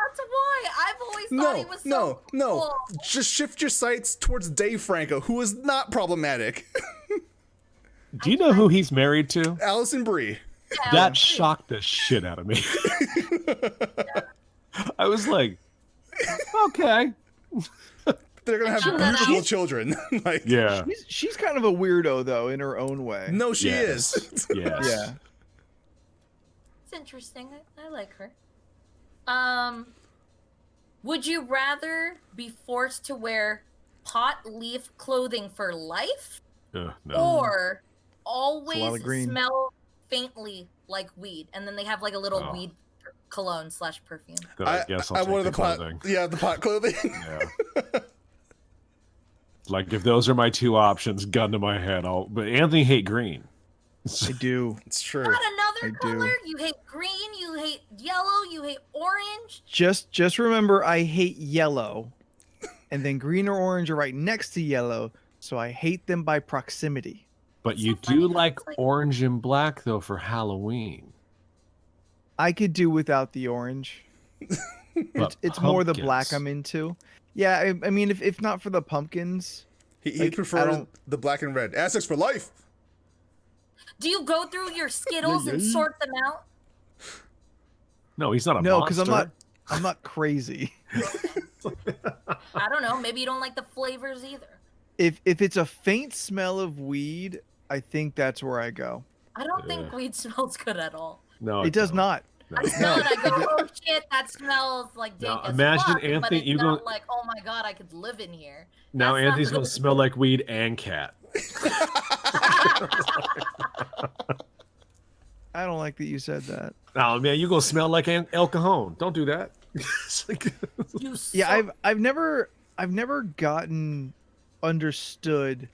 That's why I've always thought he was so no. cool. Just shift your sights towards Dave Franco, who is not problematic. Do you know who he's married to? Allison Brie. Yeah, That shocked the shit out of me. I was like, okay. They're gonna have found that beautiful out. children. Like, Yeah. She's kind of a weirdo though in her own way. no, she Yes. is. Yes. Yeah. It's interesting. I like her. Would you rather be forced to wear pot leaf clothing for life, No. or of always green. smell faintly like weed? And then they have like a little Oh. weed cologne / perfume. Then I guess I'll take wanted the pot. clothing. Yeah, the pot clothing. Yeah. Like if those are my two options, gun to my head, but Anthony hate green. I do. It's true. Not another I do. color. You hate green. You hate yellow. You hate orange. Just remember, I hate yellow, and then green or orange are right next to yellow, so I hate them by proximity. But you so funny do how like it's like- orange and black though for Halloween. I could do without the orange. But It's more the pumpkins- black I'm into. Yeah, I mean, if not for the pumpkins, He Like, I preferred don't- the black and red. Aztecs for life. Do you go through your Skittles and sort them out? No, he's not a no, monster. because I'm not crazy. I don't know. Maybe you don't like the flavors either. If it's a faint smell of weed, I think that's where I go. I don't think weed smells good at all. No, It does don't. not. No. I smell it. I go, oh shit, that smells like dank Now, as imagine fuck. But Anthony, it's you not go- like, oh my god, I could live in here. Now That's not Anthony's gonna good. smell like weed and cat. I don't like that you said that. Oh man, you gonna smell like El Cajon. Don't do that. It's like- You Yeah, so- I've never gotten understood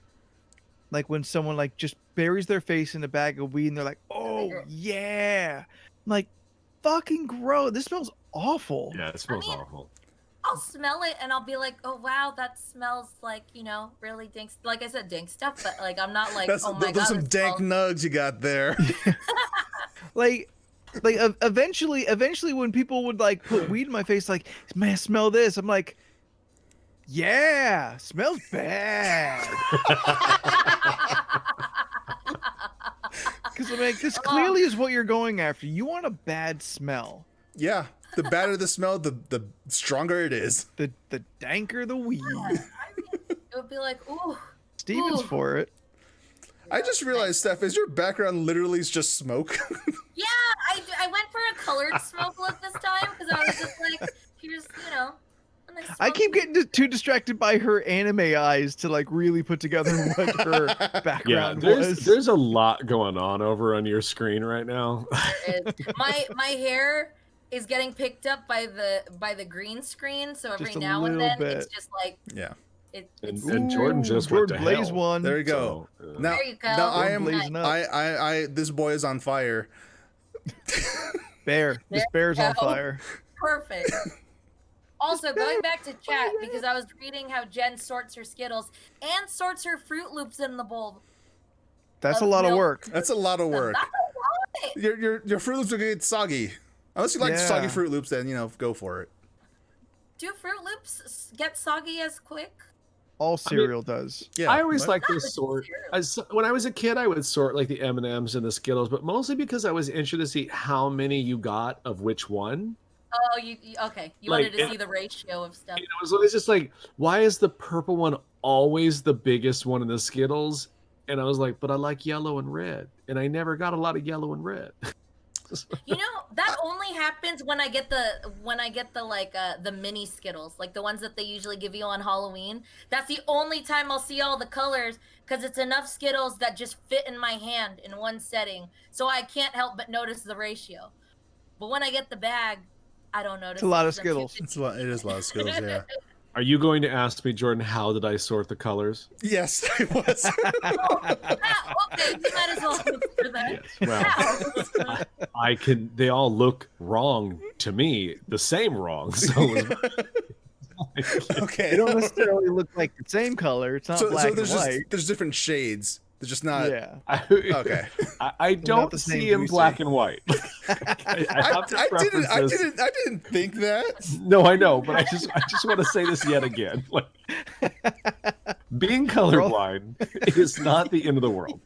like when someone like just buries their face in a bag of weed and they're like, "Oh yeah." I'm like, fucking gross. This smells awful. yeah, it smells mean, awful. I'll smell it and I'll be like, oh wow, that smells like, really dank. Like I said, dank stuff. But like, I'm not like, That's oh my those god, some it dank smells- nugs you got there. Like eventually when people would like put weed in my face, like, man, smell this. I'm like, yeah, smells bad. Because I'm like, this clearly is what you're going after. You want a bad smell. Yeah, the badder the smell, the stronger it is. The danker the weed. I mean, it would be like, ooh. Steven's Ooh. for it. I just realized, Steph, is your background literally just smoke? Yeah, I went for a colored smoke look this time because I was just like, here's, a nice I keep getting too distracted by her anime eyes to like really put together what her Yeah, background there's was. a lot going on over on your screen right now. My hair is getting picked up by the green screen, so every Just a now and little then bit. it's just like Yeah. And Jordan just went to Blaze hell. one. There you go. So, Now, There you go. now I Jordan am. blazing up. I. This boy is on fire. Bear. This There bear's you on go. fire. Perfect. Also, going back to chat, because I was reading how Jen sorts her Skittles and sorts her Fruit Loops in the bowl. That's a Of lot of milk. work. That's a lot of work. That's a lot. Your Fruit Loops are gonna get soggy. Unless you like Yeah. soggy Fruit Loops, then go for it. Do Fruit Loops get soggy as quick? All cereal does. Yeah. I always but- like to Not with sort. cereal. When I was a kid, I would sort like the M&Ms and the Skittles, but mostly because I was interested to see how many you got of which one. Oh, okay. You Like, wanted to see the ratio of stuff. You know, so it's just like, why is the purple one always the biggest one in the Skittles? And I was like, but I like yellow and red, and I never got a lot of yellow and red. You know, that only happens when I get the mini Skittles, like the ones that they usually give you on Halloween. That's the only time I'll see all the colors, because it's enough Skittles that just fit in my hand in one setting, so I can't help but notice the ratio. But when I get the bag, I don't notice. It's a lot of because I'm too Skittles. It is a lot of Skittles. Yeah. Are you going to ask me, Jordan, how did I sort the colors? Yes, I was. Okay, you might as well answer that. Yes, well, How? I can. They all look wrong to me, the same wrong. So Okay. They don't necessarily look like the same color. It's not black and there's white. there's different shades. They're just not. Yeah. Okay. I don't the same see him Lucy. black and white. I have to preference this. I didn't think that. No, I know, but I just want to say this yet again. Like, being colorblind is not the end of the world,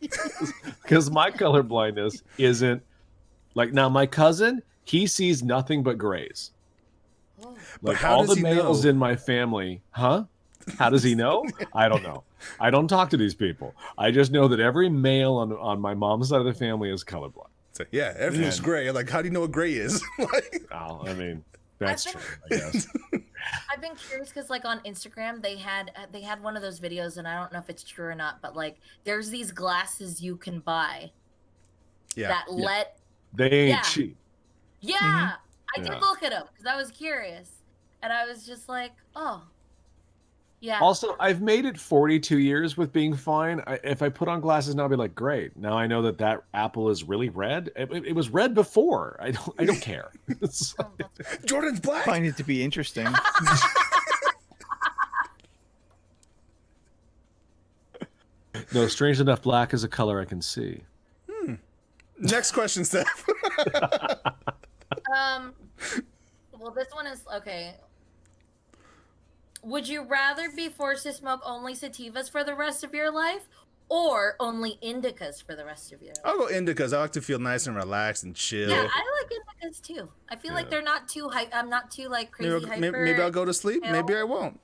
because my colorblindness isn't like, now my cousin, he sees nothing but grays. Like how all does the he males know? in my family, huh? How does he know? I don't know. I don't talk to these people. I just know that every male on my mom's side of the family is colorblind. So, yeah, everything's And- gray. Like, how do you know what gray is? Like, Oh, I mean, that's I true, think- I guess. I've been curious because, like, on Instagram, they had one of those videos, and I don't know if it's true or not, but like, there's these glasses you can buy yeah. that let. They ain't Yeah. cheap. Yeah, I Yeah. did look at them because I was curious, and I was just like, oh, yeah. Also, I've made it 42 years with being fine. If I put on glasses now, I'll be like, great. Now I know that apple is really red. It was red before. I don't care. It's Oh, that's right. Jordan's black. Find it to be interesting. no, strange enough, black is a color I can see. Next question, Steph. Well, this one is okay. Would you rather be forced to smoke only sativas for the rest of your life, or only indicas for the rest of your life? I'll go indicas. I like to feel nice and relaxed and chill. Yeah, I like indicas too. I feel like they're not too hype. I'm not too like crazy hyper. Maybe I'll go to sleep. chill. Maybe I won't.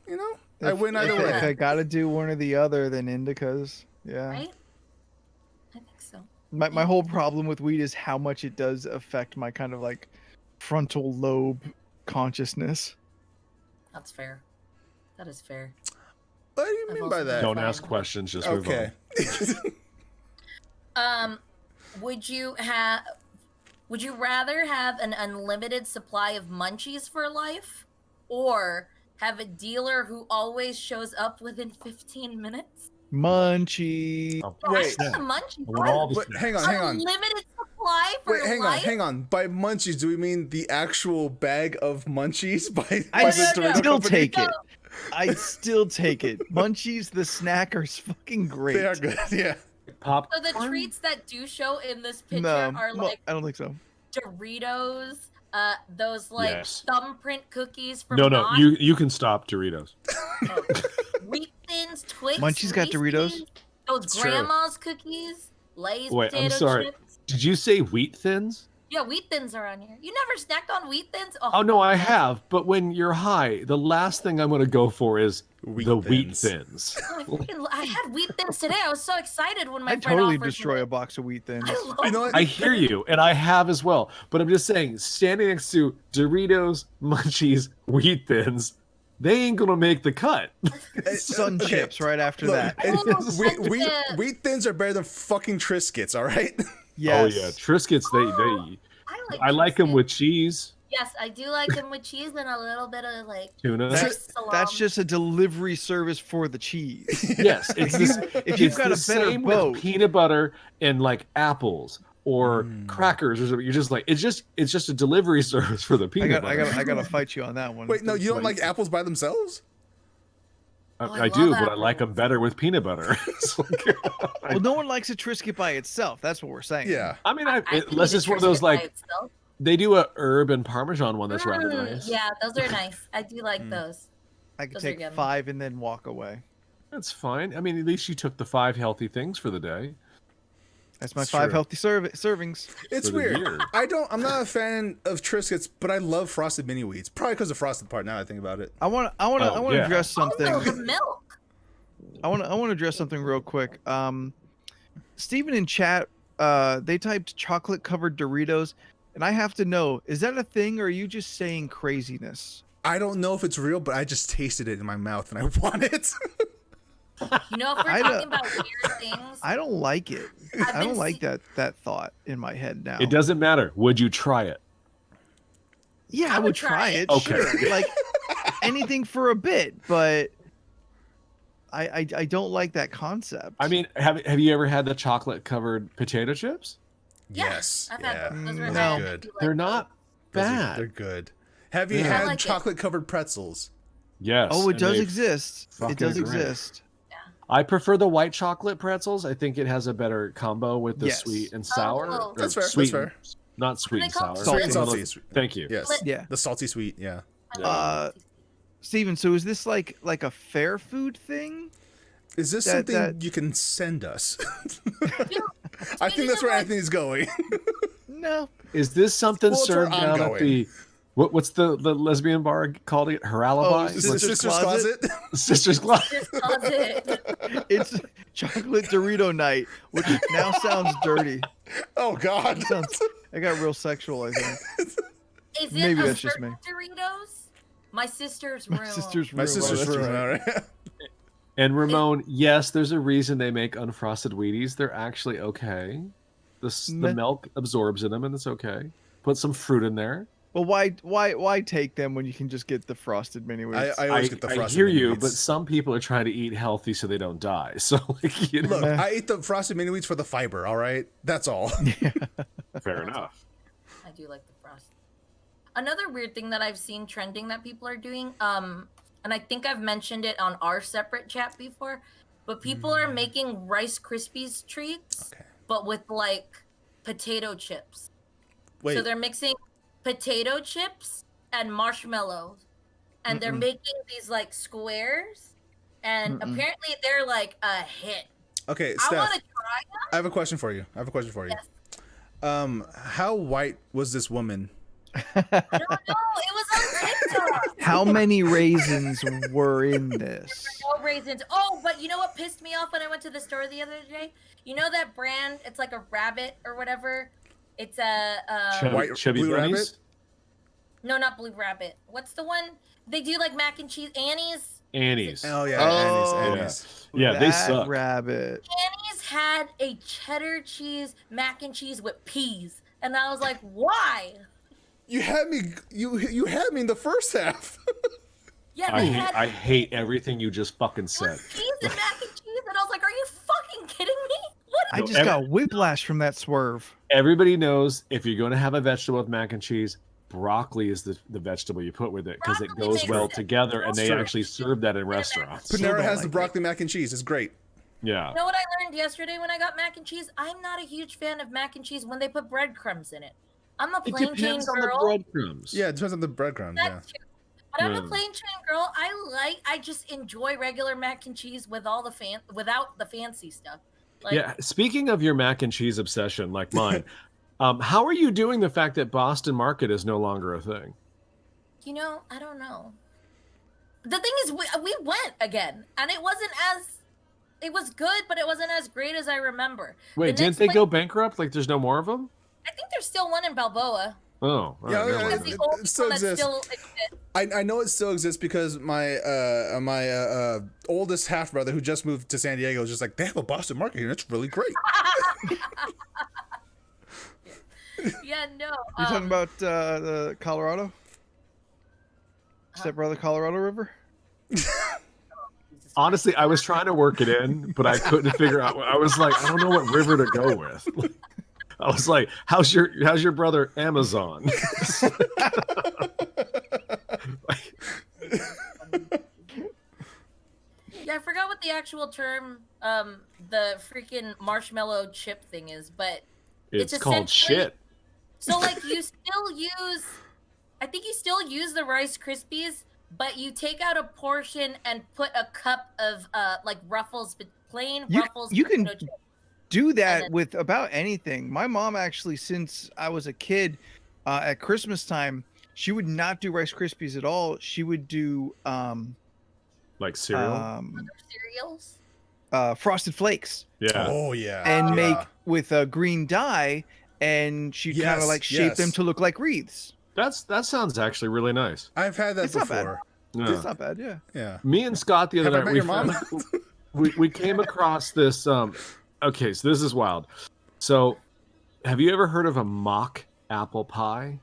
I win either If way. I gotta do one or the other, then indicas. Yeah. Right? I think so. My whole problem with weed is how much it does affect my kind of like frontal lobe consciousness. That's fair. That is fair. What do you I've mean also by that? Don't fine. ask questions, just move on. Okay. Would you rather have an unlimited supply of munchies for life, or have a dealer who always shows up within 15 minutes? Munchie. Oh, Bro, I Wait. think the munchies. I want all the Wait, snacks. hang on. Unlimited supply for Wait, life? hang on. By munchies, do we mean the actual bag of munchies? By I the Dorito still company? take it. I still take it. Munchies, the snack, are fucking great. They are good. Yeah. Pop. So the treats that do show in this picture No, are well, like I don't think so. Doritos, those like Yes. thumbprint cookies from No, Knott's, you can stop Doritos. Wheat Thins, Twix. Munchies got Doritos? Reese's, those It's true. grandma's cookies, Lay's Wait, potato I'm sorry. chips. Did you say Wheat Thins? Yeah, Wheat Thins are on here. You never snacked on Wheat Thins? Oh no, I have. But when you're high, the last thing I'm going to go for is Wheat the Wheat Thins. Thins. I had Wheat Thins today. I was so excited when my I'd friend totally offered destroy me. a box of Wheat Thins. I love You know what? I hear you, and I have as well. But I'm just saying, standing next to Doritos, Munchies, Wheat Thins, they ain't gonna make the cut. Sun Okay, chips right after look, that. Wheat Thins are better than fucking Triscuits, all right? Yes. Oh yeah, Triscuits. I like them Triscuits. with cheese, Yes, I do like them with cheese and a little bit of like tuna. That's salami. just a delivery service for the cheese. Yes, it's this. If you've it's got the a better same boat, with peanut butter and like apples or crackers or something. You're just like it's just a delivery service for the I peanut butter. gotta fight you on that one. Wait, no, you don't like apples by themselves? I I do, love but I like them apples. better with peanut butter. It's like, Well, no one likes a Triscuit by itself. That's what we're saying. Yeah. I mean, I can unless eat a it's one of those Triscuit by like itself. they do a herb and parmesan one that's rather nice. Yeah, those are nice. I do like those. I could Those are take good. 5 and then walk away. That's fine. I mean, at least you took the 5 healthy things for the day. That's my It's 5 true. healthy servings. It's For the weird. year. I'm not a fan of Triscuits, but I love frosted mini wheats. Probably because of frosted part. Now I think about it. I want to yeah. address something. Oh, the milk. I want to address something real quick. Steven in chat, they typed chocolate covered Doritos, and I have to know, is that a thing or are you just saying craziness? I don't know if it's real, but I just tasted it in my mouth and I want it. You know, if we're I talking don't- about weird things, I don't like it. I've I don't been like see- that thought in my head now. It doesn't matter. Would you try it? Yeah, I I would would try try it. it. Okay. Sure. Like anything for a bit, but I don't like that concept. I mean, have you ever had the chocolate covered potato chips? Yeah, Yes. I've Yeah. had those. Were No. good. Good. They're not Those are- bad. They're good. Have you Yeah. had I like it. chocolate covered pretzels? Yes. oh, it and does they exist. It fucking does great. exist. I prefer the white chocolate pretzels. I think it has a better combo with the Yes. sweet and sour. Oh. or That's fair, that's Sweet, fair. Not sweet they and called? sour. Salty. Sweet and One of salty. those- Thank you. Yes. Yeah. The salty sweet. Yeah. I Yeah. love it. Steven, so is this like a fair food thing? Is this That- something that- you can send us? You know, I think speaking that's of, where like, Anthony's going. No. Is this something Well, it's where served I'm down at going. the what's the lesbian bar called it? Her alibi? Oh, It's Sister's like Sister's Closet? Closet. Sister's Closet. Just closet. It's chocolate Dorito night, which now sounds dirty. Oh God. I got real sexual, I think. Is it Maybe a that's just certain me. Doritos? My sister's room. My sister's room. My Oh, sister's that's room. right. All right. And Ramon, yes, there's a reason they make unfrosted Wheaties. They're actually okay. The Meh. milk absorbs in them, and it's okay. Put some fruit in there. Well, why take them when you can just get the frosted mini wheats? I always get the frosted. hear mini you, wheats. but some people are trying to eat healthy so they don't die. So, like, you know, Look, Meh. I eat the frosted mini wheats for the fiber. All right, that's all. fair enough. I do like the frost. Another weird thing that I've seen trending that people are doing, and I think I've mentioned it on our separate chat before, but people are making Rice Krispies treats, Okay. but with like potato chips. Wait, So they're mixing potato chips and marshmallows, and they're making these like squares, and apparently they're like a hit. okay, I Steph. want to try them. I have a question for you. Yes. How white was this woman? I don't know. It was on TikTok. How many raisins were in this? No raisins. Oh, but you know what pissed me off when I went to the store the other day? You know that brand? It's like a rabbit or whatever. It's a White- Chubby Blue bunnies? Rabbit? no, not Blue Rabbit. What's the one they do like mac and cheese? Annie's. Annie's. Oh yeah, Oh. Annie's. Yeah, they That suck. rabbit. Annie's had a cheddar cheese mac and cheese with peas, and I was like, why? You had me. You had me in the first half. Yeah, I they hate, had I hate everything you just fucking it said. was peas and mac and cheese, and I was like, are you fucking kidding me? What? I No, just got whiplash from that swerve. Everybody knows if you're going to have a vegetable with mac and cheese, broccoli is the vegetable you put with it because it Broccoli goes makes well sense. together, and they True. actually serve that in restaurants. Panera don't has like the it. broccoli mac and cheese. It's great. Yeah. You know what I learned yesterday when I got mac and cheese? I'm not a huge fan of mac and cheese when they put breadcrumbs in it. I'm a It plain Jane depends on the girl. breadcrumbs. Yeah, it depends on the breadcrumbs. Yeah. That's true. But I'm a Yeah. plain Jane girl. I just enjoy regular mac and cheese with all the without the fancy stuff. Like, Yeah. Speaking of your mac and cheese obsession, like mine, how are you doing the fact that Boston Market is no longer a thing? you know, I don't know. The thing is, we went again, and it wasn't as. It was good, but it wasn't as great as I remember. Wait, The didn't next they place- go bankrupt? Like, there's no more of them? I think there's still one in Balboa. Oh, all right, never mind. That's the only it still one that exists. still exists. I know it still exists because my oldest half brother who just moved to San Diego is just like, they have a Boston market here. It's really great. Yeah, no. You're talking about the Colorado? Step Brother Colorado River? Honestly, I was trying to work it in, but I couldn't figure out. I was like, I don't know what river to go with. I was like, how's your brother Amazon? Yeah, I forgot what the actual term, the freaking marshmallow chip thing is, but It's called essentially- shit. So like you still use, I think you still use the Rice Krispies, but you take out a portion and put a cup of like Ruffles, plain Ruffles. You can potato chips. do that then- with about anything. My mom actually, since I was a kid, at Christmas time, she would not do Rice Krispies at all. She would do Like cereal. Other cereals. Frosted Flakes Yeah. Oh yeah. and yeah. make with a green dye, and she'd kind of Yes, like shape them yes. to look like wreaths. That sounds actually really nice. I've had that It's not bad. before. Yeah. It's not bad, yeah. Yeah. Me and Scott the other Have I night met your mom? we came across this okay, so this is wild. So have you ever heard of a mock apple pie?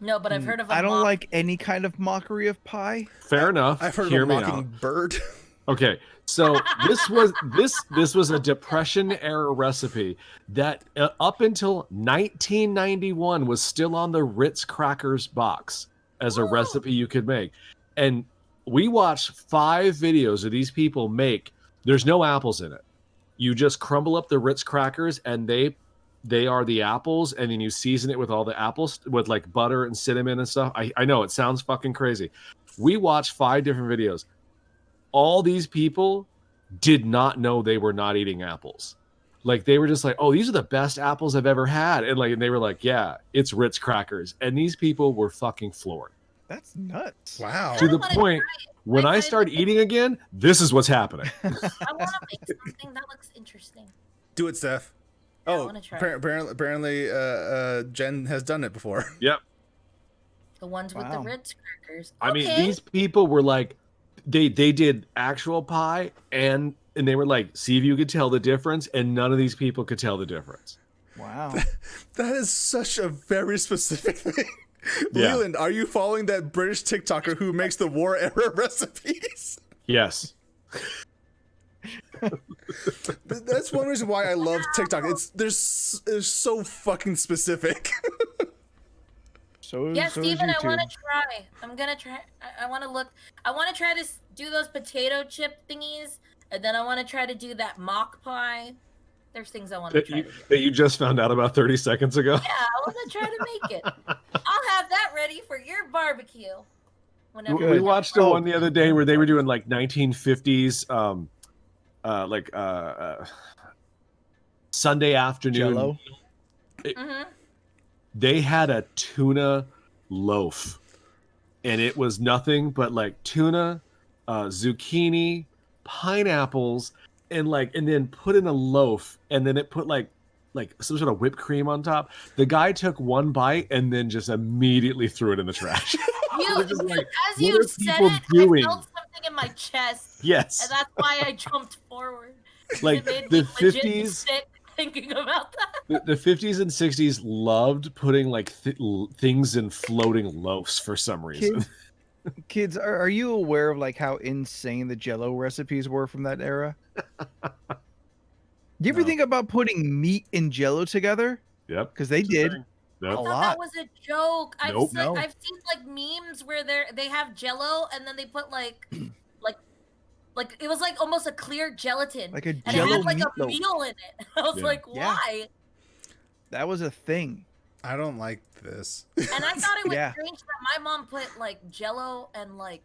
No, but I've heard of a I don't mock- like any kind of mockery of pie. Fair enough. I've heard Hear of a me out. mockingbird. Okay, so this was a Depression era recipe that up until 1991 was still on the Ritz crackers box as a recipe you could make. And we watched 5 videos of these people make. There's no apples in it. You just crumble up the Ritz crackers and they are the apples, and then you season it with all the apples with like butter and cinnamon and stuff. I know it sounds fucking crazy. We watched 5 different videos. All these people did not know they were not eating apples. Like they were just like, oh, these are the best apples I've ever had. And they were like, yeah, it's Ritz crackers. And these people were fucking floored. That's nuts. Wow. To the wanna point when I start eating again, this is what's happening. I want to make something that looks interesting. Do it, Steph. Yeah, I Oh, wanna try. apparently, Jen has done it before. Yep. The ones with the Wow. Ritz crackers. I mean, Okay. these people were like, they did actual pie and they were like, see if you could tell the difference. And none of these people could tell the difference. Wow. That is such a very specific thing. Yeah. Leland, are you following that British TikToker who makes the war era recipes? Yes. That's one reason why I love TikTok. It's so fucking specific. So Yeah, so Steven, is I want YouTube. to try. I'm gonna try. I want to look. I want to try to do those potato chip thingies, and then I want to try to do that mock pie. There's things I want to That try you, to do. that you just found out about 30 seconds ago. Yeah, I want to try to make it. I'll have that ready for your barbecue. Whenever We we watched Oh. one the other day where they were doing like 1950s, Sunday afternoon. Jello. Mhm. They had a tuna loaf, and it was nothing but like tuna, zucchini, pineapples, and then put in a loaf, and then it put like some sort of whipped cream on top. The guy took one bite and then just immediately threw it in the trash. You, Just like, as what you are said people it, doing? I felt something in my chest, Yes, and that's why I jumped forward. like It made the me legit 50s. sick thinking about that. The 50s and 60s loved putting like things in floating loaves for some reason. Kids, are you aware of like how insane the Jello recipes were from that era? You ever No. think about putting meat and Jello together? Yep. Because they did. Yep. I A thought lot. that was a joke. Nope. No. I've seen like memes where they have Jello and then they put like it was like almost a clear gelatin, Like a and it Jello had like a meatloaf. meal in it. I was Yeah. like, Yeah. why? That was a thing. I don't like this. And I thought it was Yeah. strange that my mom put like Jello and like.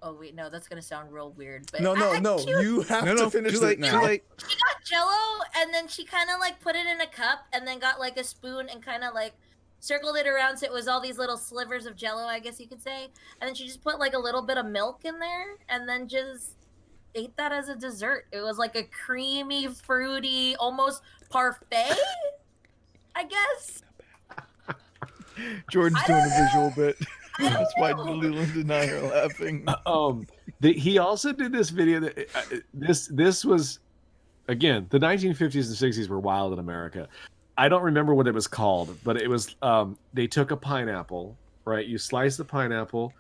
Oh wait, no, that's gonna sound real weird. But No, I- no. she You have No, to no, finish too it late, now. too late. She got Jello and then she kind of like put it in a cup and then got like a spoon and kind of like circled it around so it was all these little slivers of Jello, I guess you could say. And then she just put like a little bit of milk in there and then just ate that as a dessert. It was like a creamy, fruity, almost parfait. I guess. Jordan's I doing don't a visual bit. I don't That's why know. Leland and I are laughing. He also did this video that this was, again, the 1950s and 60s were wild in America. I don't remember what it was called, but it was they took a pineapple, right? You slice the pineapple,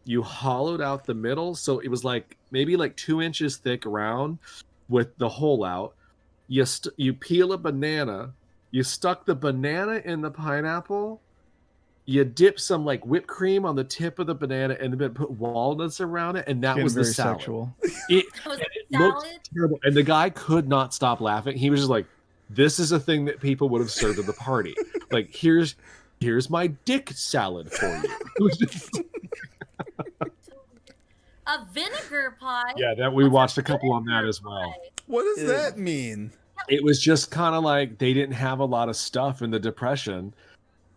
you hollowed out the middle, so it was like maybe like 2 inches thick around with the hole out. You peel a banana, you stuck the banana in the pineapple, you dip some like whipped cream on the tip of the banana, and then put walnuts around it, and that Getting was the very salad. sexual. It Was and it it looked salad? terrible, and the guy could not stop laughing. He was just like, "This is a thing that people would have served at the party. Like, here's my dick salad for you." It was just- A vinegar pie? yeah, that we What's watched a couple on that vinegar as well. pie? What does Ew. that mean? It was just kind of like they didn't have a lot of stuff in the Depression,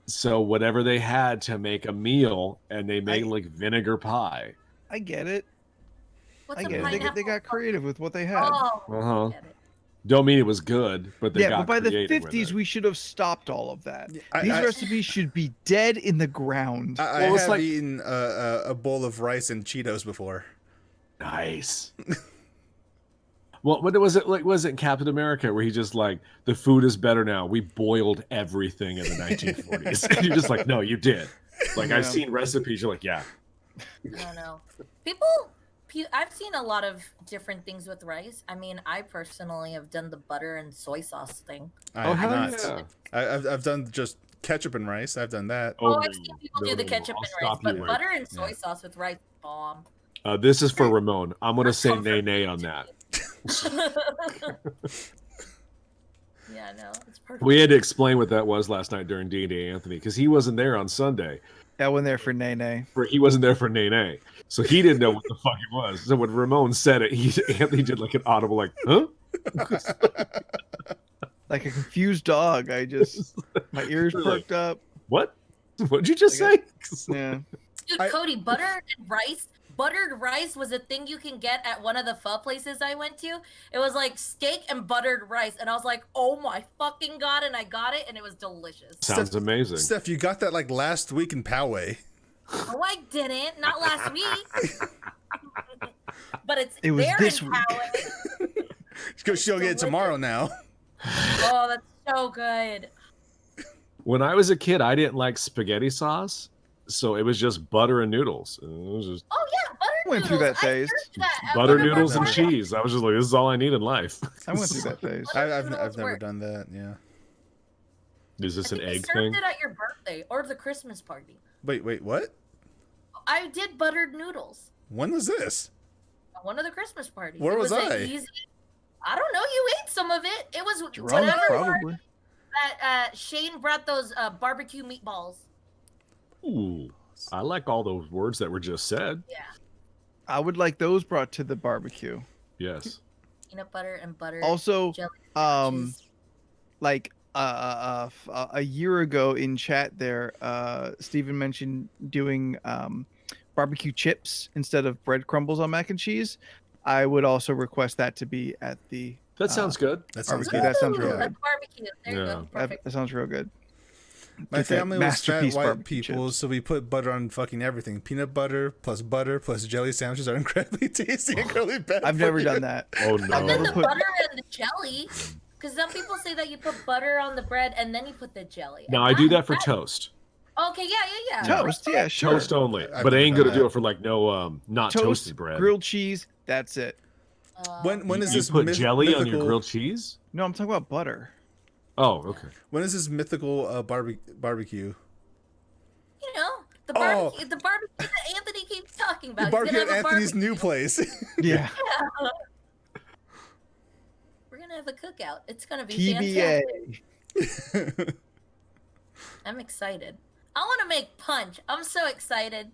so whatever they had to make a meal, and they made like vinegar pie. I get it. What's I a get it. They pineapple? got creative with what they had. Oh, Uh-huh. I get it. Don't mean it was good, but they Yeah, got but by the creative with 50s, it. we should have stopped all of that. I- These I- recipes should be dead in the ground. I Well, it's have like- eaten a bowl of rice and Cheetos before. Nice. Well, what was it like? Was it Captain America where he just like, the food is better now? We boiled everything in the 1940s. And you're just like, no, you did. Like, Yeah. I've seen recipes. You're like, yeah. I don't know. I've seen a lot of different things with rice. I mean, I personally have done the butter and soy sauce thing. I Oh, have hell not. yeah. I've done just ketchup and rice. I've done that. Oh, no, I've seen people no, do the no, ketchup I'll and rice, stop you but right butter and soy Yeah. sauce with rice, bomb. This is for Ramon. I'm going to say Comfort nay on that. Yeah, no, it's perfect. We had to explain what that was last night during D&D Anthony, because he wasn't there on Sunday. I went there for Nene. He wasn't there for nay. So he didn't know what the fuck it was. So when Ramon said it, Anthony did like an audible, like, huh? Like a confused dog. My ears perked up. What? What'd you just say? Yeah. Dude, I- Cody, butter and rice. Buttered rice was a thing you can get at one of the pho places I went to. It was like steak and buttered rice, and I was like, "Oh my fucking god!" And I got it, and it was delicious. Sounds amazing. Steph, you got that like last week in Poway. No, I didn't. Not last week. But It was there this in week. Poway. Because she'll get it tomorrow now. Oh, that's so good. When I was a kid, I didn't like spaghetti sauce, so it was just butter and noodles. And it was just Oh yeah, butter Went noodles. through that I phase. searched that at butter one of our noodles and parties. cheese. I was just like, this is all I need in life. I went through that phase. I've Noodles never work. done that. Yeah. Is this I an think they egg served thing? it at your birthday or the Christmas party. Wait, what? I did buttered noodles When was this? at one of the Christmas parties. Where It was an I? Easy... I don't know. You ate some of it. It was Drunk, whatever probably. that Shane brought those barbecue meatballs. Ooh, I like all those words that were just said. Yeah, I would like those brought to the barbecue. Yes. peanut butter and butter. Also, jelly um, sandwiches. like a year ago in chat there, Steven mentioned doing barbecue chips instead of bread crumbles on mac and cheese. I would also request that to be at the That sounds good. That sounds Barbecue, good. that sounds real Ooh, good. that's barbecue. There you Yeah. go. Perfect. That sounds real good. My Get that family was fat masterpiece white barbecue people, chips. so we put butter on fucking everything. Peanut butter plus jelly sandwiches are incredibly tasty and incredibly bad. I've for never you. done that. Oh And no. then never the put- butter and the jelly. Because some people say that you put butter on the bread and then you put the jelly. No, And I do that for toast. Okay, yeah. Toast, yeah, sure. Toast only. I've But I never ain't done gonna do that. it for like no not Toast, toasted bread. grilled cheese. That's it. When is you this put jelly on your mythical- grilled cheese? No, I'm talking about butter. Oh, okay. When is this mythical barbecue? You know, the Oh. barbecue, the barbecue that Anthony keeps talking about. The He's barbecue gonna at have a Anthony's barbecue. new place. Yeah. We're gonna have a cookout. It's gonna be TBA. fantastic. I'm excited. I want to make punch. I'm so excited.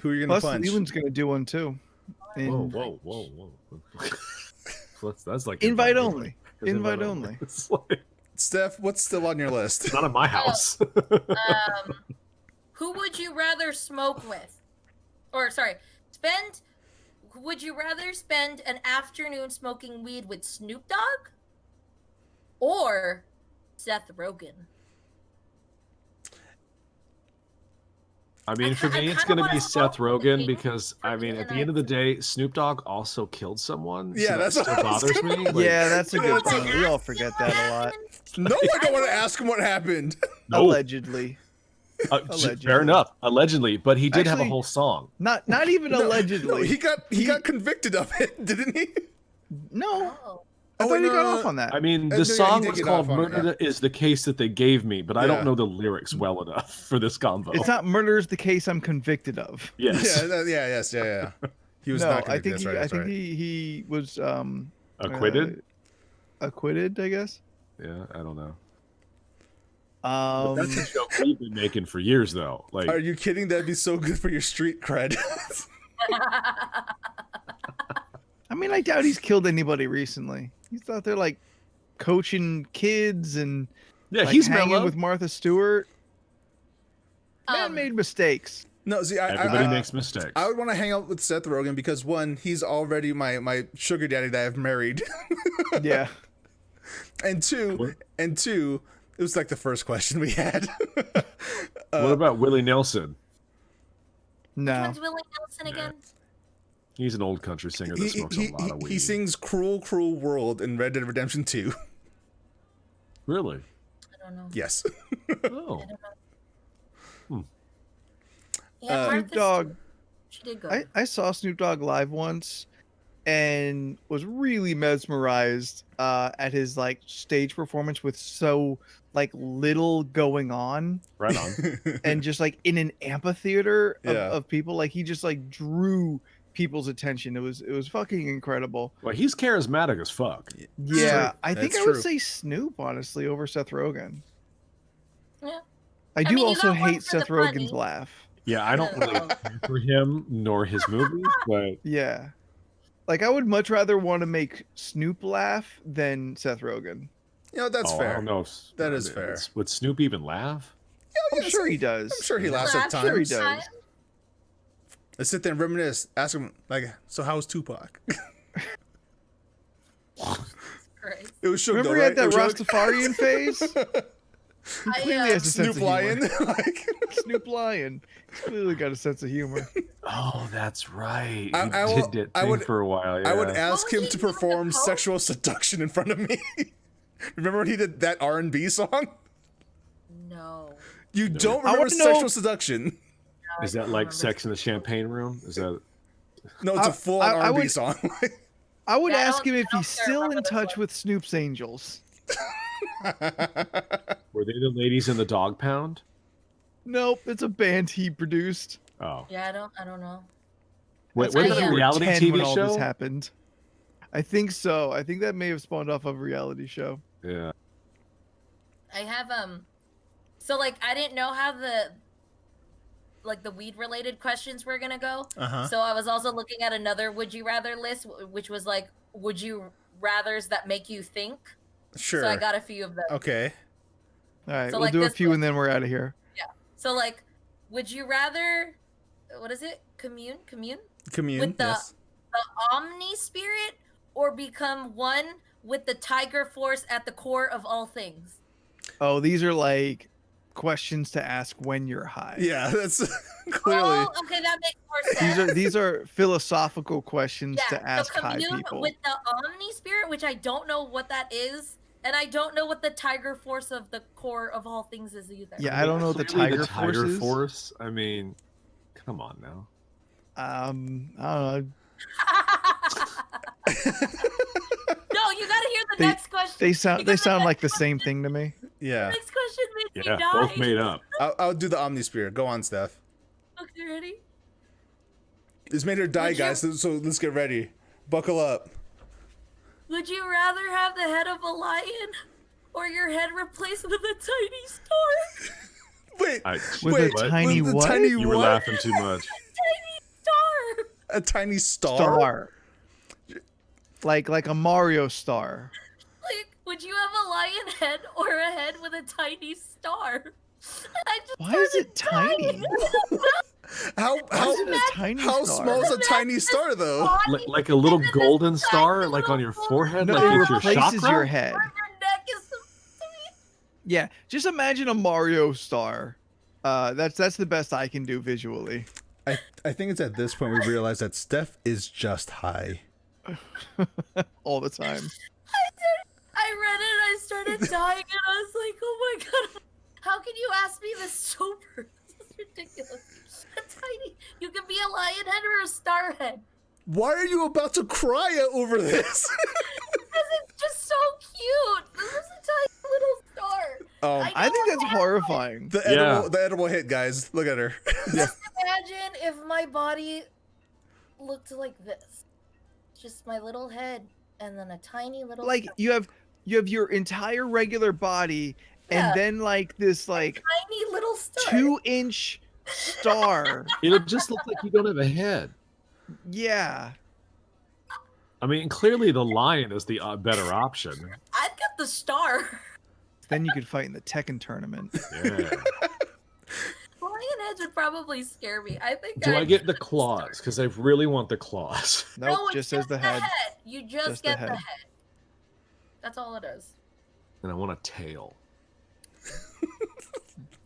Who are you gonna Plus, punch? Leland's gonna do one too. Whoa. That's like Invite only. That's Invite only. It's like, Steph, what's still on your list? not at my house. Who would you rather smoke with? Or sorry, would you rather spend an afternoon smoking weed with Snoop Dogg? Or Seth Rogen. I mean, for me, it's kinda going to be wanna Seth vote for the Rogen king because, I for mean, me, at the and end of the day, Snoop Dogg also killed someone. Yeah, so that's that what still I was bothers me. Like, Yeah, that's a good That's a- point. We all forget that a lot. No, I don't want to I- ask him what happened. no, Allegedly. fair allegedly. enough, allegedly, but he did have a Actually- whole song. Not even allegedly. No, he got convicted of it, didn't he? No. Oh. I thought he got off on that. I mean, no, the yeah, he song did was get called off on it, "Murder is the Case That They Gave Me," but I Yeah. don't know the lyrics well enough for this combo. It's not murder is the case I'm convicted of. Yes. Yeah. He was No, not I convicted. think That's he, right. I That's think right. he was Acquitted? acquitted, I guess. Yeah, I don't know. But that's a joke we've been making for years, though. Like, Are you kidding? That'd be so good for your street cred. I mean, I doubt he's killed anybody recently. He's out there like coaching kids and yeah, like, he's hanging mellow. with Martha Stewart. Man made mistakes. No, see, Everybody I makes mistakes. I would want to hang out with Seth Rogen because one, he's already my sugar daddy that I've married, Yeah. and two, it was like the first question we had. What about Willie Nelson? No. Which one's Willie Nelson again? He's an old country singer that he, smokes he, a lot of weed. he sings "Cruel, Cruel World" in Red Dead Redemption 2. Really? I don't know. Yes. Oh. I don't know. Yeah, Snoop Martha Dogg. Stewart, she did good. I saw Snoop Dogg live once and was really mesmerized at his like stage performance with so like little going on Right on. and just like in an amphitheater Yeah. of people, like he just like drew people's attention. It was fucking incredible. Well, he's charismatic as fuck. Yeah, true. I think That's I would true. say Snoop honestly over Seth Rogen. Yeah. I do mean, you also got one hate for the Seth Rogen's funny. laugh. Yeah, I don't really care for him nor his movies, but Yeah. Like I would much rather want to make Snoop laugh than Seth Rogen. You know, that's I fair. don't know if That is fair. Would Snoop even laugh? I'm yes, sure he does. I'm sure he laughs I'm at sure he times. does. Let's sit there and reminisce. Ask him, like, so how's Tupac? Christ. It was Suge, Remember though, he right? had that It was Suge? Rastafarian phase? He clearly has a sense Snoop of Lion. humor. Like, Snoop Lion. He's clearly got a sense of humor. Oh, that's right. He I did will- that I thing would- for a while. Yeah. I would ask would him he to do with the perform Pope? sexual seduction in front of me. Remember when he did that R&B song? No. You don't I remember wanna know- sexual seduction? Is that like Sex in the Champagne Room? Is that? No, it's a full-on I R&B would- song. I would Yeah, I ask don't- him if I don't he's care still remember in this touch one. with Snoop's Angels. Were they the ladies in the Dog Pound? Nope, it's a band he produced. Oh, Yeah, I don't know. wait, That's was how it a you were reality 10 TV when all this show? happened. I think so. I think that may have spawned off of a reality show. Yeah. I have so like I didn't know how the weed related questions were gonna go. Uh-huh. So I was also looking at another would you rather list, which was like would you rathers that make you think. Sure. So I got a few of them. Okay. All right, So, we'll like, do a this few one. and then we're out of here. So like, would you rather, what is it? Commune Commune. With the- Yes. the Omni Spirit, or become one with the Tiger Force at the core of all things? Oh, these are like questions to ask when you're high. Yeah, that's clearly. Oh, okay, that makes more sense. These are philosophical questions Yeah, to ask so high commune people. with the Omni Spirit, which I don't know what that is, and I don't know what the Tiger Force of the core of all things is either. Yeah, I don't know what the Clearly Tiger Force is. Force. I mean, come on now. I don't know. No, you gotta hear the They- next question. They sound because the like the next same thing to me. Yeah. Next question made Yeah, me die. both made up. I'll do the Omnisphere. Go on, Steph. Okay, ready? This made her die, Would you- guys. So let's get ready. Buckle up. Would you rather have the head of a lion or your head replaced with a tiny star? Wait. With wait, a tiny with the what? Tiny You were what? laughing too much. Tiny star. A tiny star. Star. Like a Mario star. Like, would you have a lion head or a head with a tiny star? I just Why is started it tiny? dying. How Why is it a tiny how star? small is a tiny star though? Body, Like a little and then the golden tiny star, like little on your ball forehead, No, like it it's your replaces chakra. your head. on your neck is Yeah, just imagine a Mario star. That's the best I can do visually. I think it's at this point we realize that Steph is just high. All the time. I read it, I started dying, and I was like, oh my god, how can you ask me this sober? This is ridiculous. A tiny, you can be a lion head or a star head. Why are you about to cry over this? Because it's just so cute. This is a tiny little star. I think that's horrifying. The edible hit, guys. Look at her. Just imagine if my body looked like this. Just my little head and then a tiny little Like star. you have your entire regular body Yeah. and then like this like Tiny little star. 2-inch star. It'll just look like you don't have a head. Yeah. I mean, clearly the lion is the better option. I've got the star. Then you could fight in the Tekken tournament. Yeah. Lion heads would probably scare me. I think. Do I get the claws? Because I really want the claws. Nope, No, it's just as the head. You just the get the head. head. That's all it is. And I want a tail.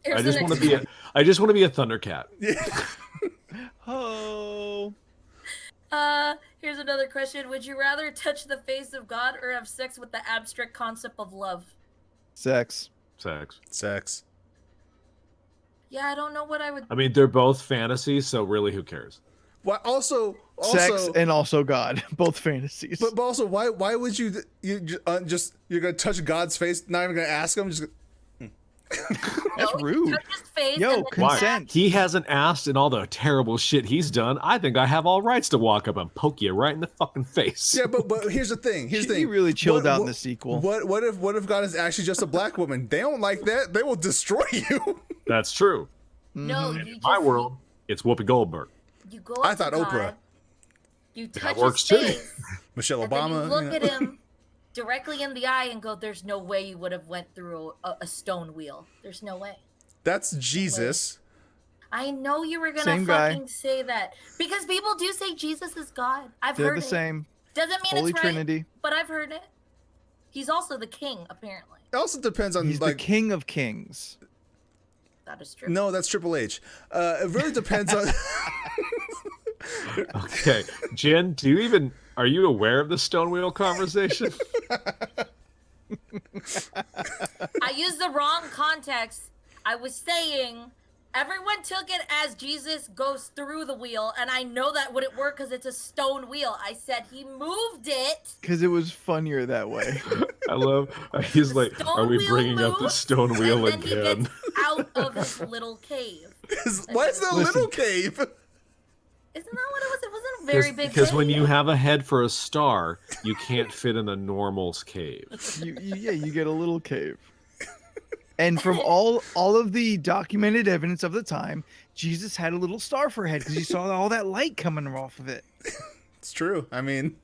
Here's I the just want to next be I just want to be a Thundercat. Oh. Here's another question. Would you rather touch the face of God or have sex with the abstract concept of love? Sex. Sex. Yeah, I don't know what I would. I mean, they're both fantasies, so really, who cares? Why? Also, Sex and also God. Both fantasies. but also, why would you just you're gonna touch God's face? Not even gonna ask him. Just That's rude. Touch his face Yo, and then Why? consent. He hasn't asked, and all the terrible shit he's done. I think I have all rights to walk up and poke you right in the fucking face. yeah, but here's the thing. Here's the He thing. really chilled out in the sequel. What if God is actually just a black woman? They don't like that. They will destroy you. That's true. No, Mm-hmm. you In just, my world, it's Whoopi Goldberg. You go I up to thought God, Oprah. You touch works his too. face, Michelle and then Obama. you look you know. at him directly in the eye and go, "There's no way you would have went through a stone wheel. There's no way." That's Jesus. I know you were gonna Same guy. fucking say that because people do say Jesus is God. I've They're heard the it. same. Doesn't mean Holy it's right, Trinity. but I've heard it. He's also the king, apparently. It also depends on He's the like. king of kings. That is true. No, that's Triple H. It really depends on. Okay, Jen, are you aware of the stone wheel conversation? I used the wrong context. I was saying everyone took it as Jesus goes through the wheel, and I know that wouldn't work because it's a stone wheel. I said he moved it. Because it was funnier that way. I love. He's like, Stone are we wheel bringing up the moves, stone wheel and then he again? gets out of his little cave. Why is there a little cave? Isn't that what it was? It wasn't a very big Because cave. when you have a head for a star, you can't fit in a normal's cave. You get a little cave. And from all of the documented evidence of the time, Jesus had a little star for a head because he saw all that light coming off of it. It's true. I mean,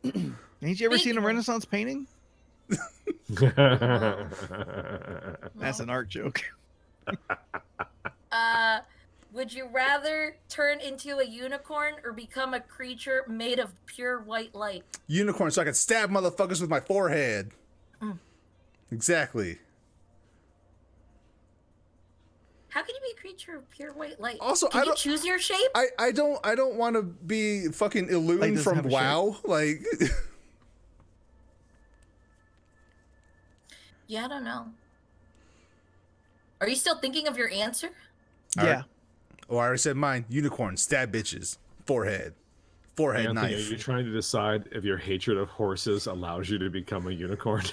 Ain't you ever seen a Speaking- Renaissance painting? That's That's an art joke. Would you rather turn into a unicorn or become a creature made of pure white light? unicorn, so I can stab motherfuckers with my forehead. Exactly. How can you be a creature of pure white light? Also, can I you don't- choose your shape? I don't want to be fucking Illumined Like, doesn't from have a shape. WoW. Like, Yeah, I don't know. Are you still thinking of your answer? Yeah. oh, I already said mine. Unicorn, stab bitches, forehead Anthony, knife. are you trying to decide if your hatred of horses allows you to become a unicorn?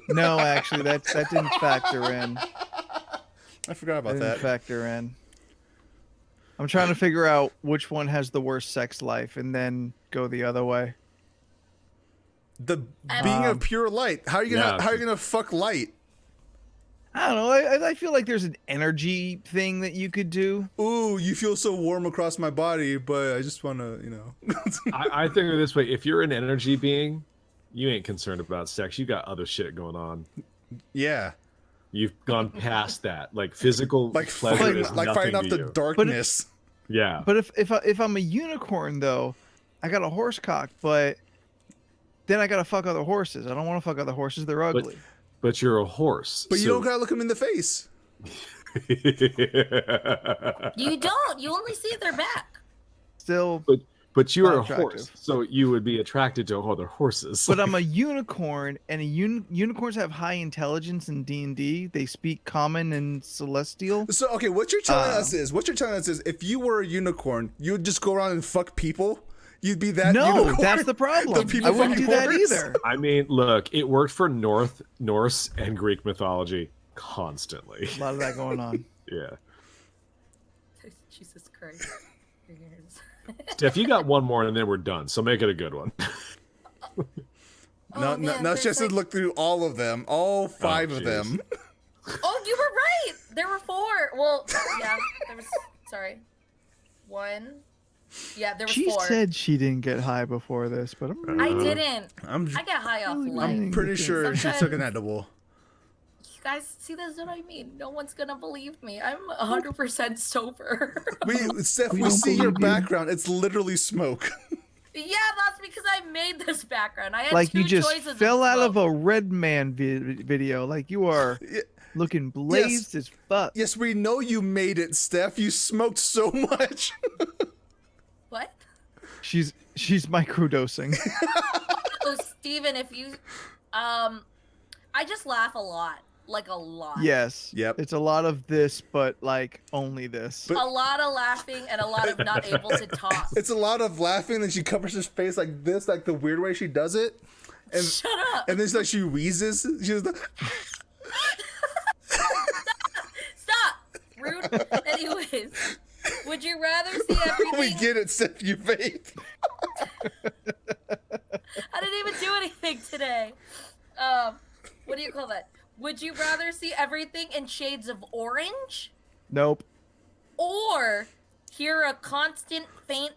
No, actually, that didn't factor in. I forgot about That that. didn't factor in. I'm trying to figure out which one has the worst sex life and then go the other way. The being of pure light. How are you gonna Yeah. how are you gonna fuck light? I don't know. I feel like there's an energy thing that you could do. Ooh, you feel so warm across my body, but I just want to, you know. I think of it this way: if you're an energy being, you ain't concerned about sex. You got other shit going on. Yeah, You've gone past that. Like physical like pleasure fighting, is like nothing fighting off to the you. darkness. Yeah. But if I'm a unicorn though, I got a horse cock, but then I gotta fuck other horses. I don't want to fuck other horses. They're ugly. But you're a horse. But you don't gotta look them in the face. You don't. You only see their back. Still, but you're Not a horse, attractive. so you would be attracted to other horses. but I'm a unicorn, and unicorns have high intelligence in D&D. They speak common and celestial. So okay, what you're telling us is if you were a unicorn, you would just go around and fuck people. You'd be that No, unicorn. that's the problem. people I wouldn't do fucking that horse? either. I mean, look, it worked for Norse and Greek mythology constantly. A lot of that going on. Yeah. Jesus Christ. Steph, you got one more and then we're done, so make it a good one. No, there's just to look through all of them, all 5 of jeez. them. Oh, you were right. There were 4. Well, yeah. There was. Sorry. 1. Yeah, there was She 4. said she didn't get high before this, but I didn't. I'm I got high off life. I'm pretty sure she took an Sometimes- edible. You guys, see, that's what I mean. No one's gonna believe me. I'm 100% sober. Steph, We we don't see your believe you. background. It's literally smoke. Yeah, that's because I made this background. I had like 2 you just choices fell out of smoke. a Red Man video. Like you are looking blazed as fuck. Yes, we know you made it, Steph. You smoked so much. What? She's microdosing. Oh, Steven, if you, I just laugh a lot, like a lot. Yes. Yep. It's a lot of this, but like only this. But- A lot of laughing and a lot of not able to talk. It's a lot of laughing, and she covers her face like this, like the weird way she does it. And Shut up. and then it's like she wheezes. She's like, Stop. Rude. Anyways, would you rather see everything? we get it, Steph. You vape. I didn't even do anything today. What do you call that? Would you rather see everything in shades of orange Nope. or hear a constant faint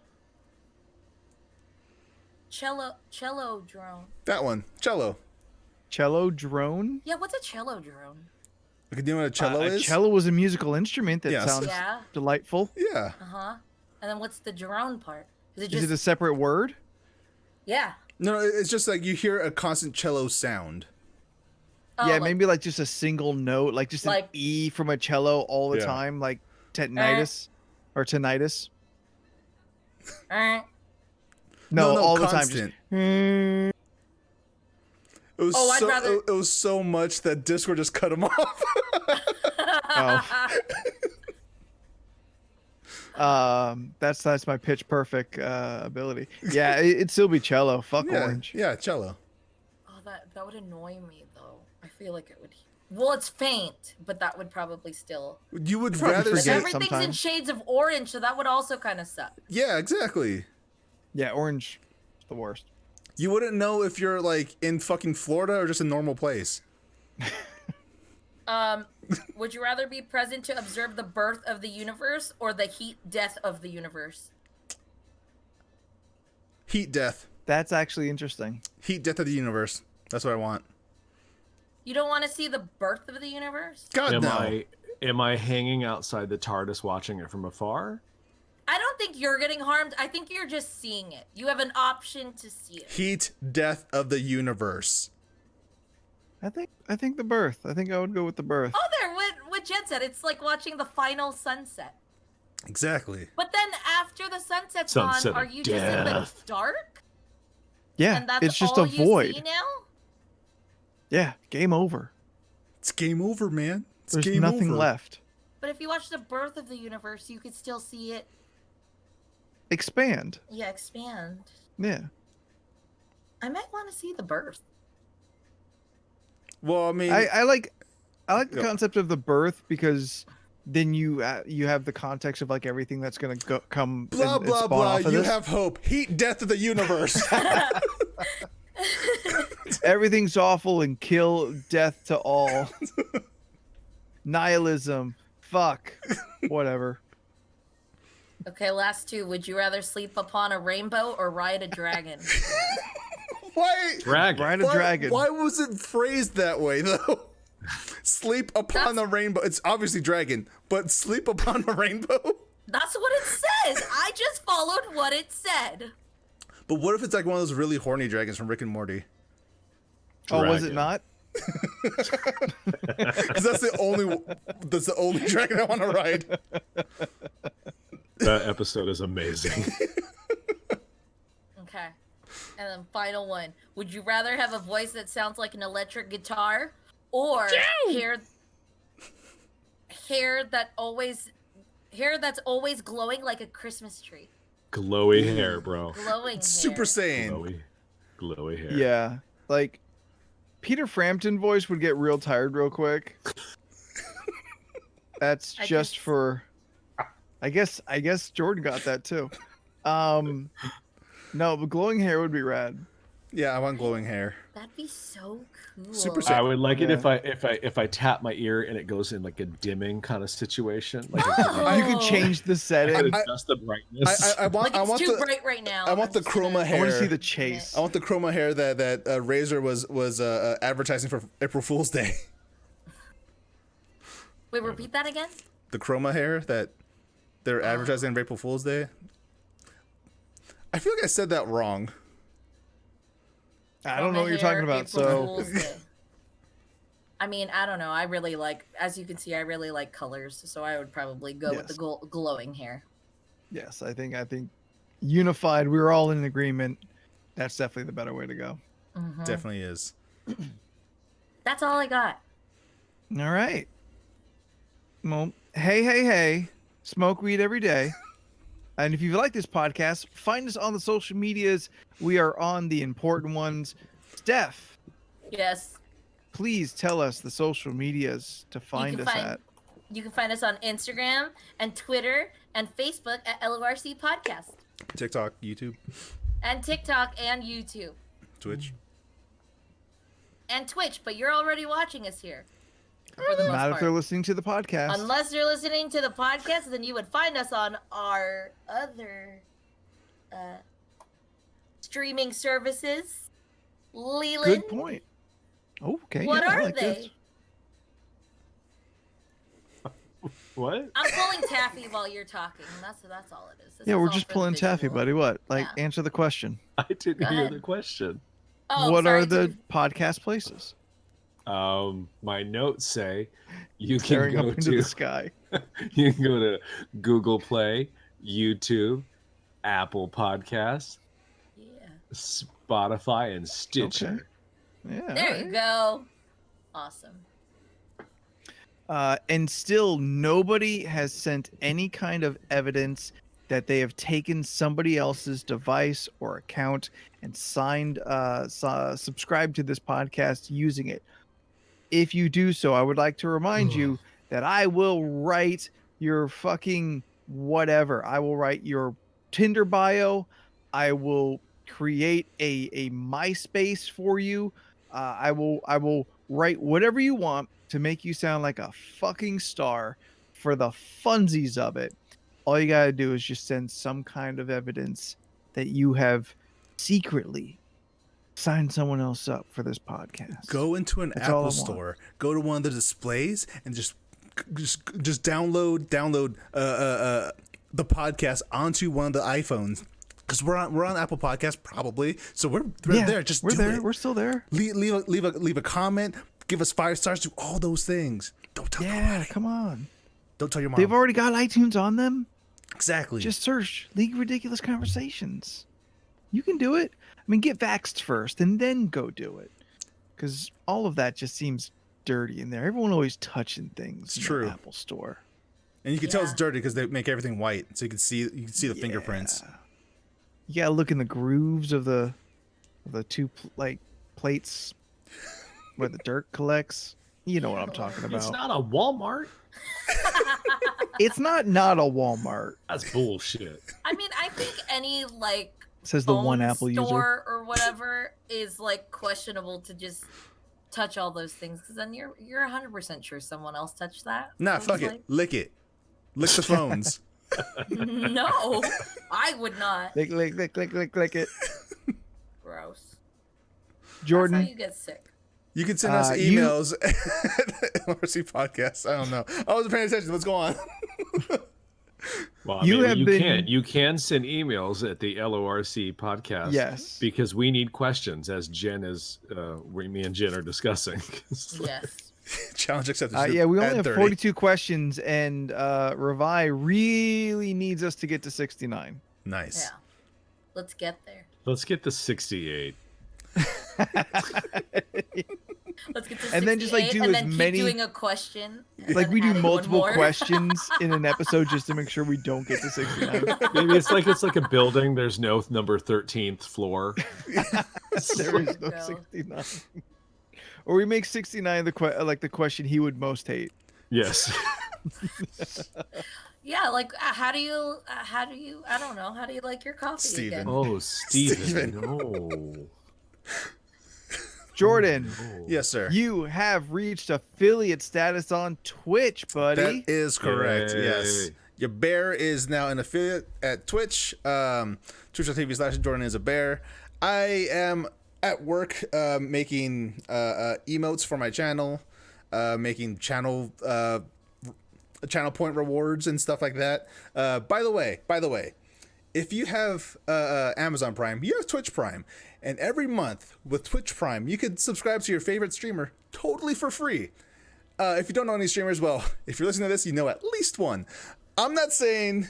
cello drone? That one, cello. Cello drone? Yeah, what's a cello drone? Okay, do you know what a cello A is? cello was a musical instrument that Yes. sounds Yeah. delightful. Yeah. Uh-huh. And then what's the drone part? Is it Is just it a separate word? yeah. No, it's just like you hear a constant cello sound. Oh, yeah, like- maybe like just a single note, like just Like- an E from a cello all the Yeah. time, like tinnitus or tinnitus. eh. No, all constant. the time. It was Oh, I'd so rather- it was so much that Discord just cut him off. That's my pitch perfect ability. Yeah, it'd still be cello. Fuck yeah, orange. yeah, cello. Oh, that would annoy me though. I feel like it would. Well, it's faint, but that would probably still. You would Probably rather But forget see. it everything's in sometimes. shades of orange, so that would also kind of suck. Yeah, exactly. Yeah, orange is the worst. You wouldn't know if you're like in fucking Florida or just a normal place. Would you rather be present to observe the birth of the universe or the heat death of the universe? Heat death. That's actually interesting. Heat death of the universe. That's what I want. You don't want to see the birth of the universe? God no. Am I hanging outside the TARDIS watching it from afar? I don't think you're getting harmed. I think you're just seeing it. You have an option to see it. Heat death of the universe. I think the birth. I think I would go with the birth. Oh, there, what Jen said. It's like watching the final sunset. Exactly. But then after the sunset's Sunset on, are of you just in the death. dark? Yeah, And that's it's just all a you void. see now? Yeah, game over. It's game over, man. It's There's game nothing over. left. But if you watch the birth of the universe, you could still see it, Expand. expand. Yeah. I might want to see the birth. Well, I mean, I like the Yeah. concept of the birth because then you have the context of like everything that's gonna come blah and blah spawn blah. off of You this. have hope. Heat death of the universe. Everything's awful and kill death to all. Nihilism. Fuck. Whatever. Okay, last two. Would you rather sleep upon a rainbow or ride a dragon? Why? Dragon. Ride a dragon. Why was it phrased that way though? Sleep upon the rainbow. It's obviously dragon, but sleep upon a rainbow. That's what it says. I just followed what it said. But what if it's like one of those really horny dragons from Rick and Morty? Oh, was it Dragon. not? Because that's the only dragon I want to ride. That episode is amazing. Okay. And then final one. Would you rather have a voice that sounds like an electric guitar or hair that's always glowing like a Christmas tree? Glowy hair, bro. Glowing Super hair. Saiyan. Glowy hair. Yeah, like Peter Frampton voice would get real tired real quick. That's just for. I guess Jordan got that too. No, but glowing hair would be rad. Yeah, I want glowing hair. That'd be so cool. Super I would like it Yeah. if I tap my ear and it goes in like a dimming kind of situation. Like Oh. You could change the setting. adjust the brightness. I want Like it's too the bright right now. I want the I'm just gonna- chroma I hair. want to see the chase. I want the chroma hair that Razer was advertising for April Fool's Day. Wait, repeat that again? The chroma hair that they're advertising for April Fool's Day. I feel like I said that wrong. I don't know what you're talking about. April So Fool's Day. I mean, I don't know. I really like, as you can see, I really like colors, so I would probably go with the Yes. glowing hair. yes, I think unified. We're all in agreement. That's definitely the better way to go. Mhm. Definitely is. That's all I got. All right. Well, hey, smoke weed every day. And if you like this podcast, find us on the social medias. We are on the important ones. Steph, Yes. please tell us the social medias to find us at. You can find us on Instagram and Twitter and Facebook at LoRC Podcast TikTok, YouTube, and TikTok and YouTube Twitch. and Twitch. But you're already watching us here for the most Not if part. they're listening to the podcast. Unless you're listening to the podcast, then you would find us on our other streaming services. Leland, Good point. Okay. what yeah, I are like they? this. What? I'm pulling taffy while you're talking. That's all it is. This Yeah, is we're all just for the pulling taffy, visual. buddy. What? Like, Yeah. answer the question. I didn't Go hear ahead. the question. Oh, What sorry, are the dude. podcast places? My notes say you can Staring up go into to the sky. you can go to Google Play, YouTube, Apple Podcasts, Yeah. Spotify, and Stitcher. Yeah. There alright. you go. Awesome. And still, nobody has sent any kind of evidence that they have taken somebody else's device or account and subscribed to this podcast using it. If you do so, I would like to remind you that I will write your fucking whatever. I will write your Tinder bio. I will create a MySpace for you. I will write whatever you want to make you sound like a fucking star for the funsies of it. All you gotta do is just send some kind of evidence that you have secretly signed someone else up for this podcast. Go into an That's all I Apple want. store. Go to one of the displays and just download the podcast onto one of the iPhones. Because we're on Apple Podcasts probably, so we're there. Just we're do there. it. We're still there. Leave a comment. Give us 5 stars. Do all those things. Don't tell Yeah, nobody. come on. Don't tell your mom. They've already got iTunes on them. Exactly. Just search League of Ridiculous Conversations. You can do it. I mean, get vaxxed first and then go do it. Because all of that just seems dirty in there. Everyone always touching things It's in true. the Apple store. and you can tell it's Yeah. dirty because they make everything white, so you can see the fingerprints. Yeah. You gotta look in the grooves of the two plates where the dirt collects. You know what I'm talking about. It's not a Walmart. It's not a Walmart. That's bullshit. I mean, I think any like Says the one phone Apple user. store or whatever is like questionable to just touch all those things because then you're 100% sure someone else touched that. Nah, So fuck it's it. Lick it. Lick the phones. like, no, I would not. Lick it. Gross. That's Jordan, how you get sick. You can send us You- emails at LRC Podcast. I don't know. I wasn't paying attention. What's going on? Well, I You mean, have you been- can send emails at the LORC podcast. Yes. Because we need questions, as Jen is, me and Jen are discussing. Yes. Challenge accepted. Yeah, we only Add have 30. 42 questions, and Revi really needs us to get to 69. Nice. Yeah. Let's get there. Let's get to 68. Let's get to 68, And then just, like, do and as then keep many- doing a question. and Like then we do adding one multiple more. questions in an episode just to make sure we don't get to 69. Maybe it's like a building. There's no number 13th floor. There is no Go. 69. Or we make 69 the question he would most hate. Yes. Yeah, like how do you I don't know, how do you like your coffee Steven. again? Oh, Steven. Steven. No. Jordan, No. Yes, sir. you have reached affiliate status on Twitch, buddy. That is correct. Yay. Yes. Your bear is now an affiliate at Twitch. Twitch.tv/Jordan is a bear. I am at work making emotes for my channel, making channel point rewards and stuff like that. By the way, if you have Amazon Prime, you have Twitch Prime. And every month with Twitch Prime, you can subscribe to your favorite streamer totally for free. If you don't know any streamers, well, if you're listening to this, you know at least one. I'm not saying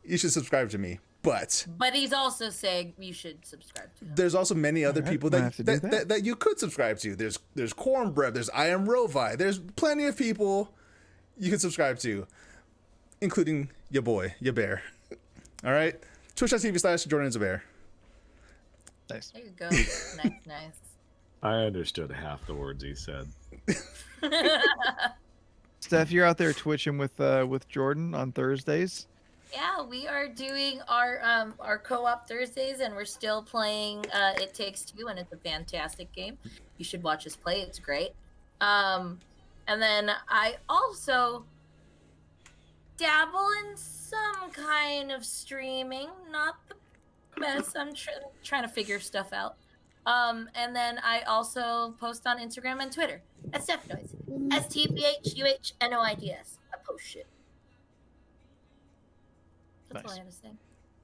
you should subscribe to me, but But he's also saying you should subscribe to him. there's also many other Alright, people might that have to do that, that. that you could subscribe to. There's Cornbread, there's I Am Rovi, there's plenty of people you can subscribe to, including your boy, your bear. All right? Twitch.tv/Jordan is a bear. Nice. There you go. Nice. I understood half the words he said. Steph, you're out there twitching with Jordan on Thursdays. Yeah, we are doing our co-op Thursdays, and we're still playing It Takes Two, and it's a fantastic game. You should watch us play; it's great. And then I also dabble in some kind of streaming, not the best. I'm trying to figure stuff out. And then I also post on Instagram and Twitter at StephNoids, STPHUHNOIDS. I post shit. That's all I Nice. have to say.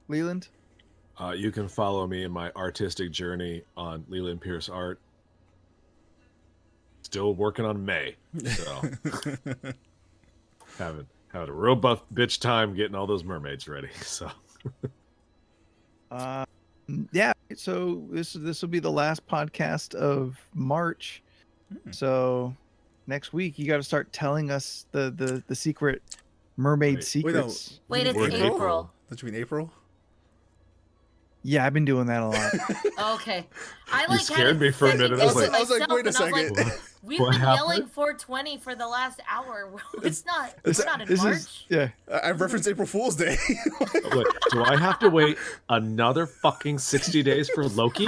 Leland? You can follow me in my artistic journey on Leland Pierce Art. Still working on May, so having a real buff bitch time getting all those mermaids ready. So Yeah, so this will be the last podcast of March. So next week you got to start telling us the secret mermaid Wait. secrets. Wait, it's We're in April. Don't you mean April? Yeah, I've been doing that a lot. Okay. I You like scared me for a minute. I was like- I was like, wait a second. We've What been happened? yelling 420 for the last hour. It's not. This- We're not in this March. is yeah. I referenced April Fool's Day. Wait, do I have to wait another fucking 60 days for Loki?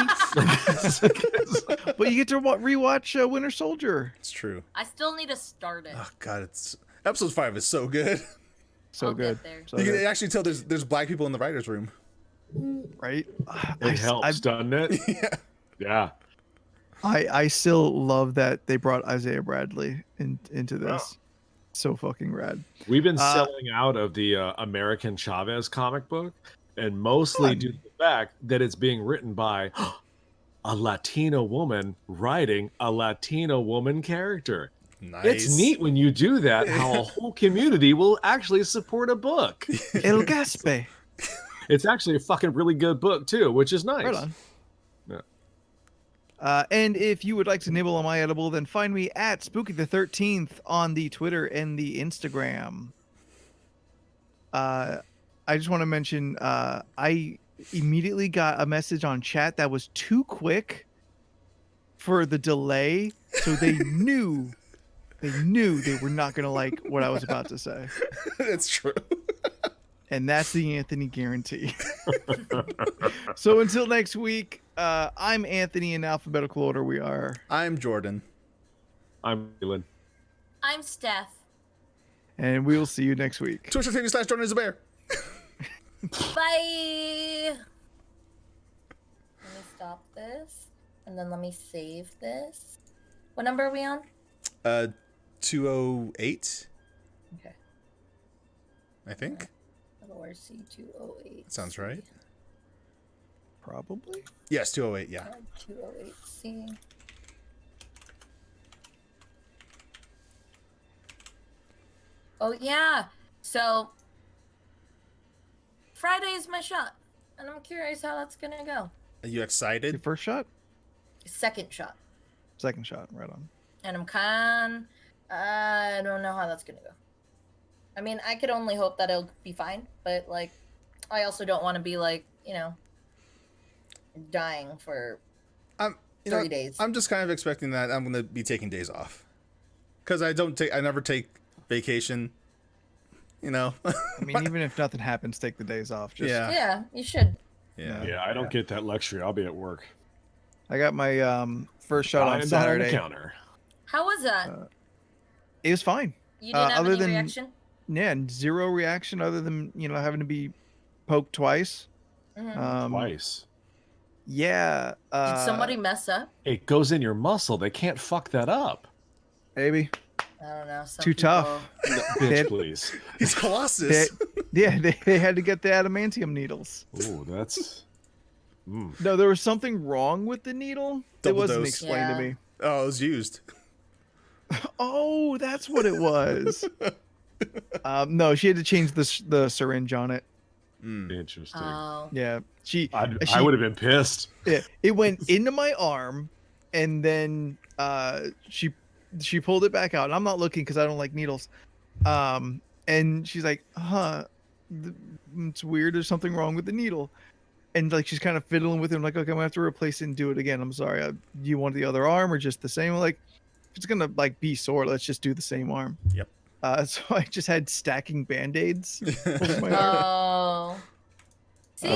But you get to rewatch Winter Soldier. It's true. I still need to start it. Oh God, it's episode 5 is so good. So I'll good. get there. So You can good. actually tell there's black people in the writers' room. Right? It helps, doesn't it? Yeah. I still love that they brought Isaiah Bradley into this. So fucking rad. We've been selling out of the American Chavez comic book, and mostly due to the fact that it's being written by a Latino woman writing a Latino woman character. Nice. It's neat when you do that, how a whole community will actually support a book. El Gaspe. It's actually a fucking really good book, too, which is nice. Right on. Yeah. And if you would like to nibble on my edible, then find me at Spooky the 13th on the Twitter and the Instagram. I just want to mention I immediately got a message on chat that was too quick for the delay, so they knew they were not going to like what I was about to say. It's true. And that's the Anthony guarantee. So until next week, I'm Anthony in alphabetical order. We are. I'm Jordan. I'm feeling. I'm Steph. And we will see you next week. Twitch.tv/Jordan is a bear. Bye. Let me stop this, and then let me save this. What number are we on? 208, Okay. I think. LoRC 208. Sounds right. Probably. Yes, 208. Yeah. 208C. Oh yeah. So Friday is my shot, and I'm curious how that's gonna go. Are you Your excited? first shot, Second shot, second shot, right on. and I don't know how that's gonna go. I mean, I could only hope that it'll be fine, but like, I also don't want to be like, dying for I'm 3 days. I'm just kind of expecting that I'm gonna be taking days off, because I never take vacation. I mean, even if nothing happens, take the days off. Just, Yeah. Yeah, you should. Yeah. Yeah, I don't get that luxury. I'll be at work. I got my first shot on Lying behind the Saturday. counter. How was that? It was fine. You didn't have other any than- reaction? Yeah, and zero reaction other than having to be poked twice. Mhm. Twice. Yeah. Did somebody mess up? It goes in your muscle. They can't fuck that up. Maybe. I don't know. Some Too tough. No, They- bitch, please. He's Colossus. They had to get the adamantium needles. Ooh, that's. No, there was something wrong with the needle. Double it wasn't dose. explained to Yeah. me. Oh, it was used. Oh, that's what it was. No, she had to change the syringe on it. Interesting. Oh. Yeah, I would have been pissed. Yeah, it went into my arm, and then she pulled it back out. And I'm not looking because I don't like needles. And she's like, it's weird. There's something wrong with the needle. And like she's kind of fiddling with it. I'm like, okay, I'm gonna have to replace it and do it again. I'm sorry. Do you want the other arm or just the same? I'm like, if it's gonna like be sore, let's just do the same arm. Yep. So I just had stacking band-aids over my arm. Oh. See,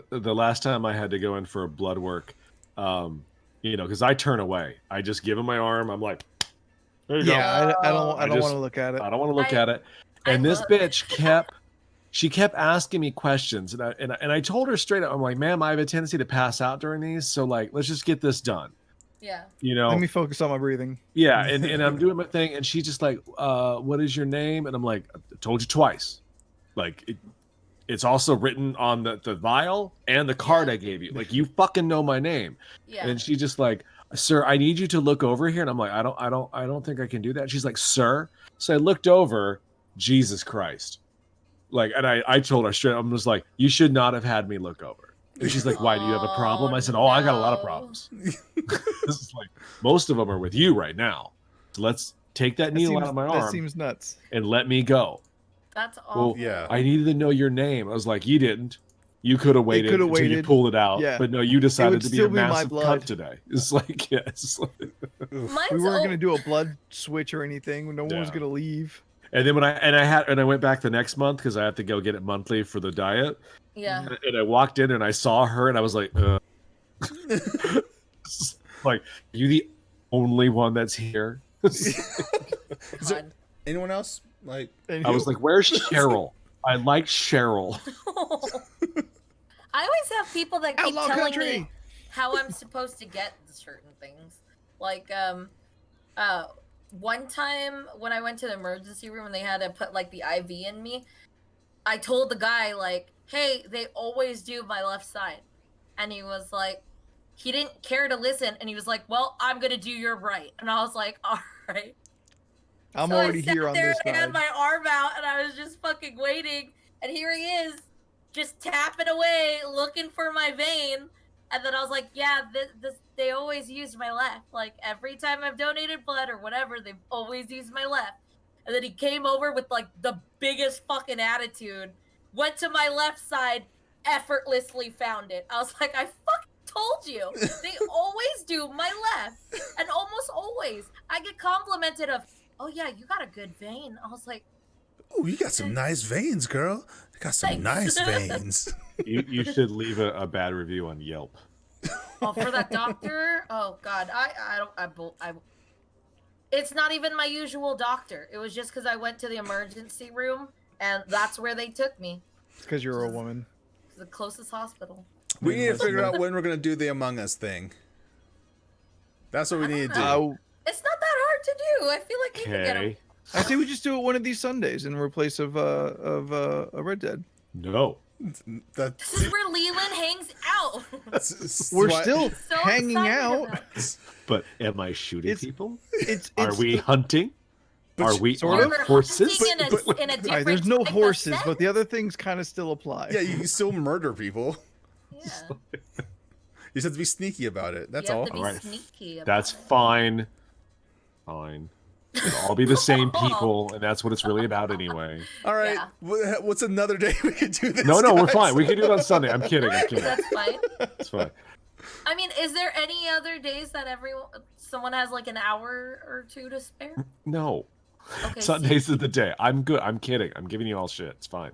The last time I had to go in for a blood work, because I turn away. I just give him my arm. I'm like, there you Yeah, I don't I want just- to look at it. go. I don't want to look I- at it. I And this love- bitch kept asking me questions, and I told her straight up, I'm like, ma'am, I have a tendency to pass out during these, so like, let's just get this done. yeah. Let me focus on my breathing. Yeah, and I'm doing my thing, and she's just like, what is your name? And I'm like, I told you twice. Like, it's also written on the vial and the card I gave you. Like, you fucking know my name. Yeah. And she just like, sir, I need you to look over here. And I'm like, I don't think I can do that. She's like, sir. So I looked over, Jesus Christ. Like, and I told her straight, I'm just like, you should not have had me look over. And she's like, why, do you have a problem? I said, I got a lot of no. problems. This is like, most of them are with you right now. So let's take that needle out of my That arm seems nuts. and let me go. That's awful. Well, yeah. I needed to know your name. I was like, you didn't. You could have waited coulda until you waited. pulled it out. Yeah. But no, you decided would to be still a be my massive blood. cunt today. It's like, yeah. It's like... Mine's We weren't al- gonna do a blood switch or anything. No one was Yeah. gonna leave. And then when I went back the next month because I have to go get it monthly for the diet. Yeah. And I walked in and I saw her and I was like, like, you the only one that's here. God. Anyone else? Like, And I was like, where's Cheryl? I like Cheryl. I always have people that keep Outlaw telling country. me how I'm supposed to get certain things. Like, one time when I went to the emergency room and they had to put like the IV in me, I told the guy like, "Hey, they always do my left side," and he was like, he didn't care to listen, and he was like, "Well, I'm gonna do your right," and I was like, "All right." I'm So already I sat here on there this and I had side. my arm out, and I was just fucking waiting. And here he is, just tapping away, looking for my vein. And then I was like, "Yeah, this they always used my left. Like every time I've donated blood or whatever, they've always used my left." And then he came over with like the biggest fucking attitude, went to my left side, effortlessly found it. I was like, "I fucking told you, they always do my left, and almost always I get complimented of." "Oh yeah, you got a good vein." I was like, oh, you got some nice veins, girl. You got some Thanks. nice veins. You should leave a bad review on Yelp. "Oh, for that doctor? Oh God, I it's not even my usual doctor. It was just because I went to the emergency room, and that's where they took me. It's because you're a woman. It's the closest hospital." We need to figure out when we're gonna do the Among Us thing. That's what we need to do. Oh, It's not that hard to do. I feel like you can get Okay. them. I say we just do it one of these Sundays in replace of Red Dead. No. That's, This is where Leland hangs out. We're why- still So hanging excited out. about it. But am I shooting It's- people? It's Are we hunting? Are we sort on of. We're horses? hunting in a All different right, there's no type of horses, but the sense. other things kind of still apply. yeah, you can still murder people. Yeah. You just have to be sneaky about it. That's you all. have to be Alright. sneaky about That's it. fine. Fine. It'll all be the same people, and that's what it's really about anyway. All right. Yeah. What's another day we could do this? No, we're guys? fine. We can do it on Sunday. I'm kidding. That's fine. It's fine. I mean, is there any other days that someone has like an hour or two to spare? No. Okay. Sundays is the day. I'm good. I'm kidding. I'm giving you all shit. It's fine.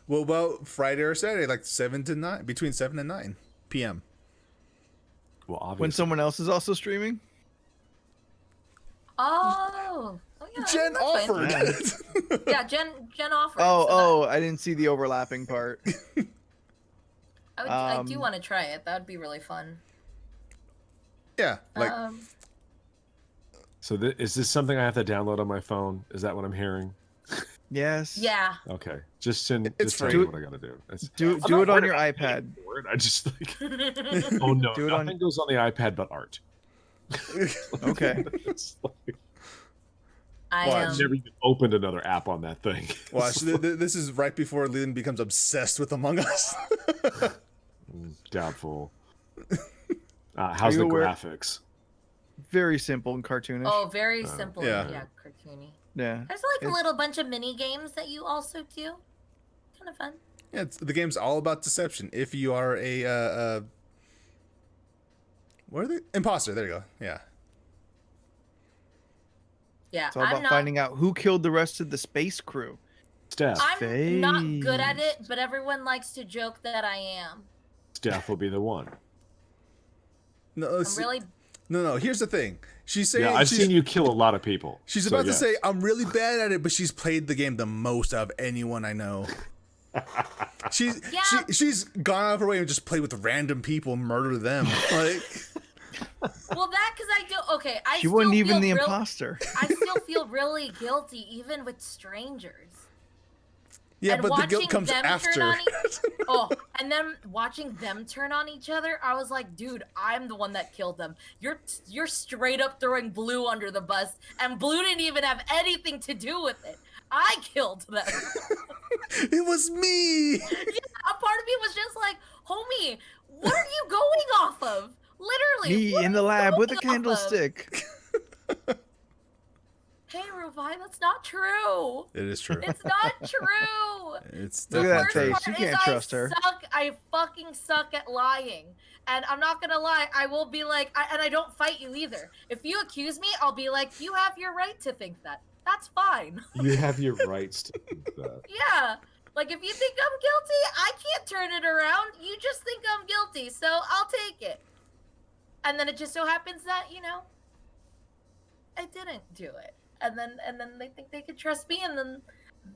Well, Friday or Saturday, like 7 to 9, between 7 and 9 p.m. Well, obviously. When someone else is also streaming. Oh. Yeah, Jen that's fine. offered. Yeah, Jen offered. Oh, I didn't see the overlapping part. I do want to try it. That would be really fun. Yeah, like So is this something I have to download on my phone? Is that what I'm hearing? Yes. Yeah. Okay. Just send. It's just tell free. me what I gotta do. Do I'm it not on worried your about iPad. paying for it. I just like. Oh no! Do it on- Nothing goes on the iPad but art. Okay. It's like, I I've never even opened another app on that thing. watch. This is right before Leland becomes obsessed with Among Us. Doubtful. How's you the aware- graphics? Very simple and cartoonish. Oh, very simple. yeah. Yeah, cartoony. Yeah. There's like a little bunch of mini games that you also do. Kind of fun. Yeah, the game's all about deception. If you are a what are they? Imposter. There you go. Yeah. Yeah, It's all about finding out who killed the rest of the space crew. Steph. I'm not good at it, but everyone likes to joke that I am. Steph will be the one. No, I'm really. no. Here's the thing. She's saying Yeah, I've she's, seen you kill a lot of people. She's so about to yes. say I'm really bad at it, but she's played the game the most out of anyone I know. She's Yeah. she's gone out of her way and just played with random people and murder them. Like Well, that because I do. Okay, I. She still wasn't even feel the real- imposter. I still feel really guilty, even with strangers. yeah, And but the guilt watching comes them after. turn on and then watching them turn on each other, I was like, dude, I'm the one that killed them. You're straight up throwing Blue under the bus, and Blue didn't even have anything to do with it. I killed them. It was me. A part of me was just like, homie, what are you going off of? Literally. Me what in are the you lab with a going off of? candlestick. Hey, Ruvi, that's not true. It is true. It's not true. It's Look at that definitely true. face. You can't trust her. I fucking suck at lying. And I'm not gonna lie, I will be like, and I don't fight you either. If you accuse me, I'll be like, you have your right to think that. That's fine. You have your rights to do that. Yeah. Like, if you think I'm guilty, I can't turn it around. You just think I'm guilty, so I'll take it. And then it just so happens that, I didn't do it. And then they think they could trust me, and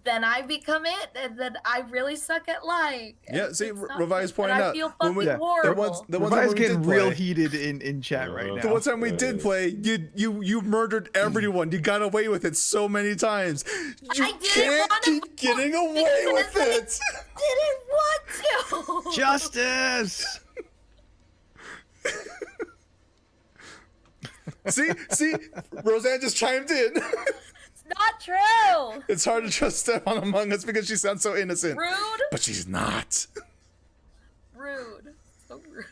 then I become it, and then I really suck at lying. Yeah, see, It's not Revi's good, pointing and I out feel when fucking we- horrible. the one time Revi's we getting did real play- heated in chat right The now. one time we did play, you murdered everyone. You got away with it so many times. You I didn't can't wanna keep getting away with it. Didn't want to. Justice. See, Roseanne just chimed in. It's not true. It's hard to trust Steph on Among Us because she sounds so innocent, Rude. but she's not. Rude. So rude.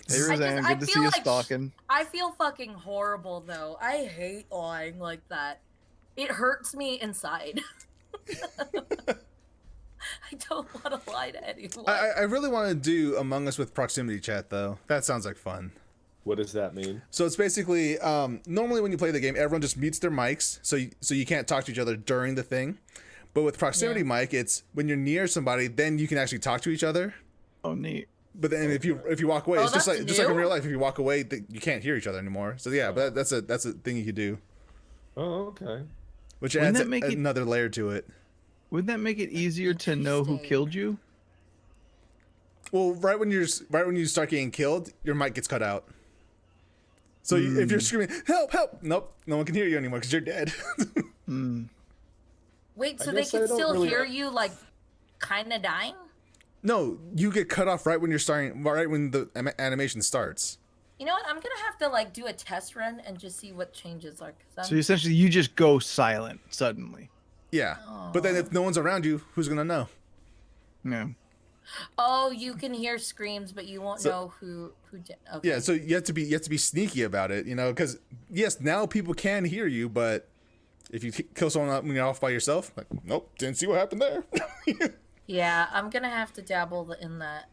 Hey Roseanne, I good to see feel you like stalking. I feel fucking horrible though. I hate lying like that. It hurts me inside. I don't want to lie to anyone. I really want to do Among Us with proximity chat though. That sounds like fun. What does that mean? So it's basically normally when you play the game, everyone just mutes their mics, so you can't talk to each other during the thing. But with proximity mic, it's when you're near somebody, then you can actually talk to each other. Oh, neat. But then if you walk away, Oh, it's just like that's in new? real life. If you walk away, you can't hear each other anymore. So yeah, but that's a thing you could do, Oh, okay. which Wouldn't adds that make it- another layer to it. Wouldn't that make it easier to know who Interesting. killed you? Well, right when you start getting killed, your mic gets cut out. So if you're screaming, help, help, nope, no one can hear you anymore because you're dead. Wait, so I they guess I can don't still really hear have- you, like, kind of dying? No, you get cut off right when you're starting, right when the animation starts. You know what? I'm gonna have to like do a test run and just see what changes are. 'Cause So essentially, you just go silent suddenly. Yeah, but then if no one's around you, who's gonna know? Yeah. Oh, you can hear screams, but you won't So- know who did. Okay. Yeah, so you have to be sneaky about it, you know, because yes, now people can hear you, but if you kill someone when you're off by yourself, like, nope, didn't see what happened there. Yeah, I'm gonna have to dabble in that.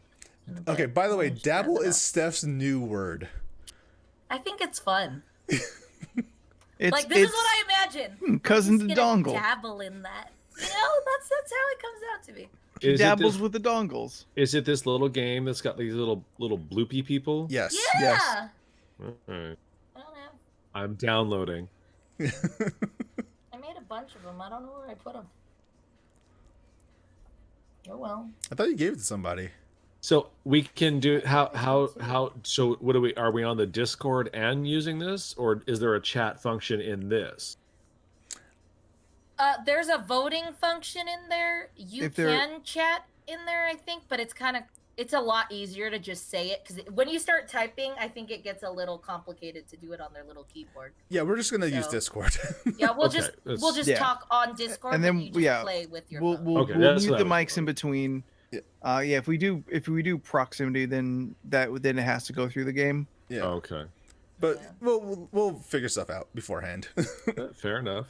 in a bit. Okay, by the way, Let me just try dabble that is out. Steph's new word. I think it's fun. It's Like this is what I imagine. cousin Just to gonna dongle. dabble in that. You know, that's how it comes out to be. She Is it dabbles this- with the dongles. Is it this little game that's got these little bloopy people? Yes. Yeah. Yes. Alright. I don't know. I'm downloading. I made a bunch of them. I don't know where I put them. Oh well. I thought you gave it to somebody. So we can do how so what are we on the Discord and using this, or is there a chat function in this? There's a voting function in there. You If there- can chat in there, I think, but it's a lot easier to just say it because when you start typing, I think it gets a little complicated to do it on their little keyboard. Yeah, we're just gonna use So- Discord. Yeah, we'll Okay, we'll that's- just Yeah. talk on Discord, And and then, you just yeah, play with your We'll phone. we'll, Okay, we'll that's mute what I the was mics in between. Yeah. Yeah. If we do proximity, then it has to go through the game. Yeah, Okay, but Yeah. we'll figure stuff out beforehand. fair enough.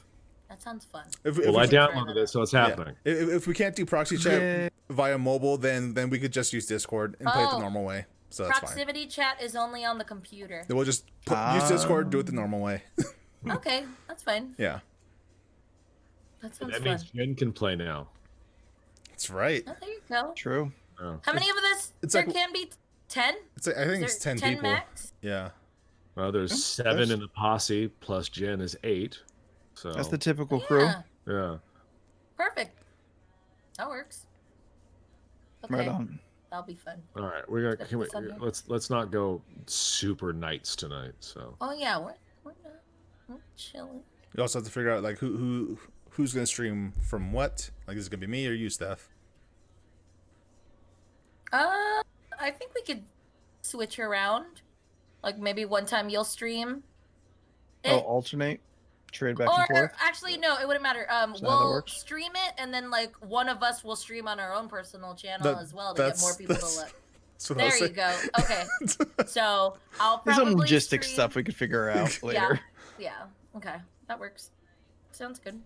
That sounds fun. if, Well, I we, try downloaded that it, so it's yeah. happening. If we can't do proxy chat Yeah. via mobile, then we could just use Discord and play it the Oh. normal way. So that's fine. Proximity chat is only on the computer. Then we'll just use Discord, do it the normal way. Okay, that's fine. Yeah, That sounds That fun. means Jen can play now. that's right. Oh, there you go. True. Oh. How many of this It's there like- can be? 10? It's I think it's 10 people. max? Yeah. Well, there's 7 that's- in the posse plus Jen is 8. So That's the typical crew. Yeah, yeah. perfect. That works. Okay, Right on. that'll be fun. All right, we're gonna That's can we, Sunday. let's not go super nights tonight. So Oh yeah, we're chilling. You also have to figure out like who's gonna stream from what. Like, is it gonna be me or you, Steph? I think we could switch around. Like maybe one time you'll stream. Oh, it, alternate, trade back or and forth. actually no, it wouldn't matter. that how that We'll works? stream it and then like one of us will stream on our own personal channel That- as well to get more people to that's- look. That's what I was There you saying. go. Okay. So I'll There's probably some logistics stream- stuff we could figure out later. Yeah. Okay. That works. Sounds good.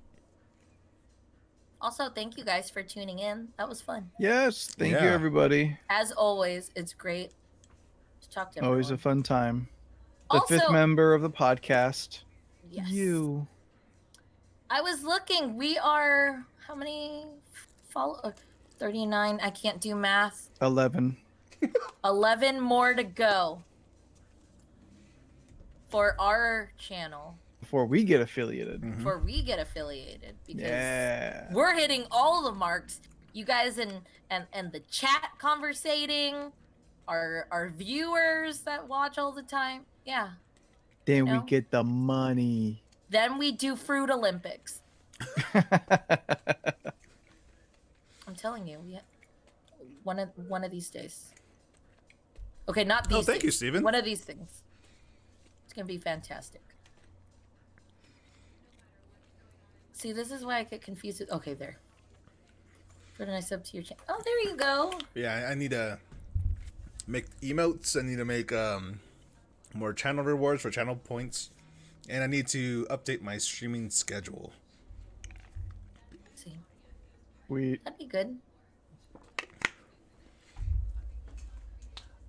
Also, thank you guys for tuning in. That was fun. Yes, thank you Yeah. everybody. As always, it's great to talk to everyone. Always a fun time. The fifth Also- member of the podcast. Yes. You. I was looking. We are how many follow? 39. I can't do math. 11. 11 more to go for our channel Before we get affiliated. before we get affiliated because Yeah. we're hitting all the marks. You guys and the chat conversating, our viewers that watch all the time. Yeah. Then No. we get the money. Then we do Fruit Olympics. I'm telling you, one of these days. Okay, not these. Oh, thank you, days. Steven. One of these things. It's gonna be fantastic. See, this is why I get confused with. Okay, there. What did I sub to your channel? Oh, there you go. Yeah, I need to make emotes. I need to make more channel rewards for channel points, and I need to update my streaming schedule. See, We that'd be good.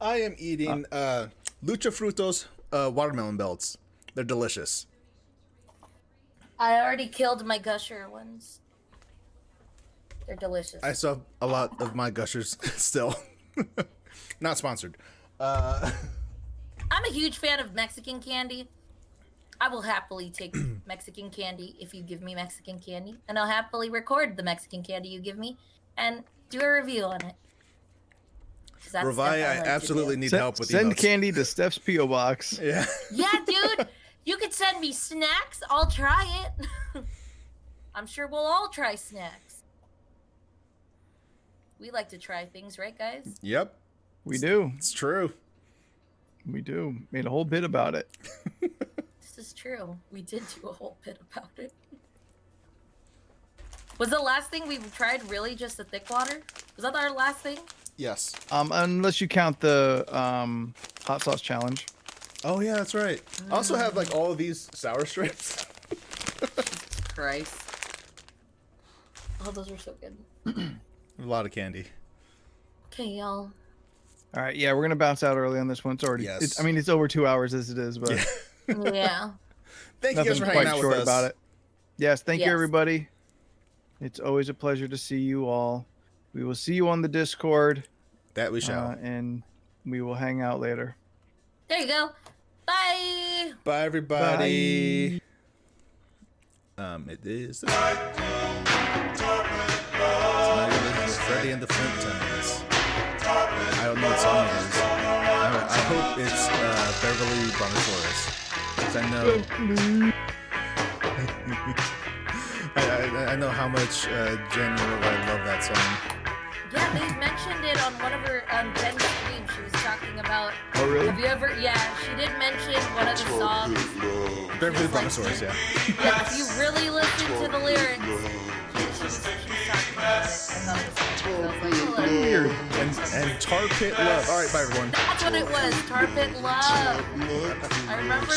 I am eating Lucha Frutos watermelon belts. They're delicious. I already killed my gusher ones. They're delicious. I still have a lot of my gushers still. Not sponsored. I'm a huge fan of Mexican candy. I will happily take Mexican candy if you give me Mexican candy, and I'll happily record the Mexican candy you give me and do a review on it. 'Cause that's Revi, I definitely absolutely to need Send, help with send emotes. candy to Steph's P.O. box. Yeah. do. Yeah, dude. You could send me snacks. I'll try it. I'm sure we'll all try snacks. We like to try things, right, guys? Yep. We do. It's true. We do. Made a whole bit about it. This is true. We did do a whole bit about it. Was the last thing we tried really just the thick water? Was that our last thing? Yes. Unless you count the hot sauce challenge. Oh yeah, that's right. I also have like all of these sour strips. Christ. Oh, those are so good. A lot of candy. Okay, y'all. All right, yeah, we're gonna bounce out early on this one. It's already. Yes. I mean, it's over 2 hours as it is, but Yeah. Thank you guys nothing for quite hanging out short with us. about it. Yes, thank you, Yes. everybody. It's always a pleasure to see you all. We will see you on the Discord, That we shall. and we will hang out later. There you go. Bye. Bye, everybody. It is. Tonight you're listening to Freddy and the Flintstones. I don't know what song it is. I hope it's Beverly Brontosaurus. Because I know. I know how much Jen and I love that song. Yeah, they mentioned it on one of her Jen's streams. She was talking about. Oh, really? Have you ever? Yeah, she did mention one of the songs. Beverly Brontosaurus, yeah. Yeah, if you really listen to the lyrics, she was talking about it. I thought it was cool. I was like, oh, that's Weird. And Tar Pit Love. All right, bye, everyone. That's what it was. Tar Pit Love. I remember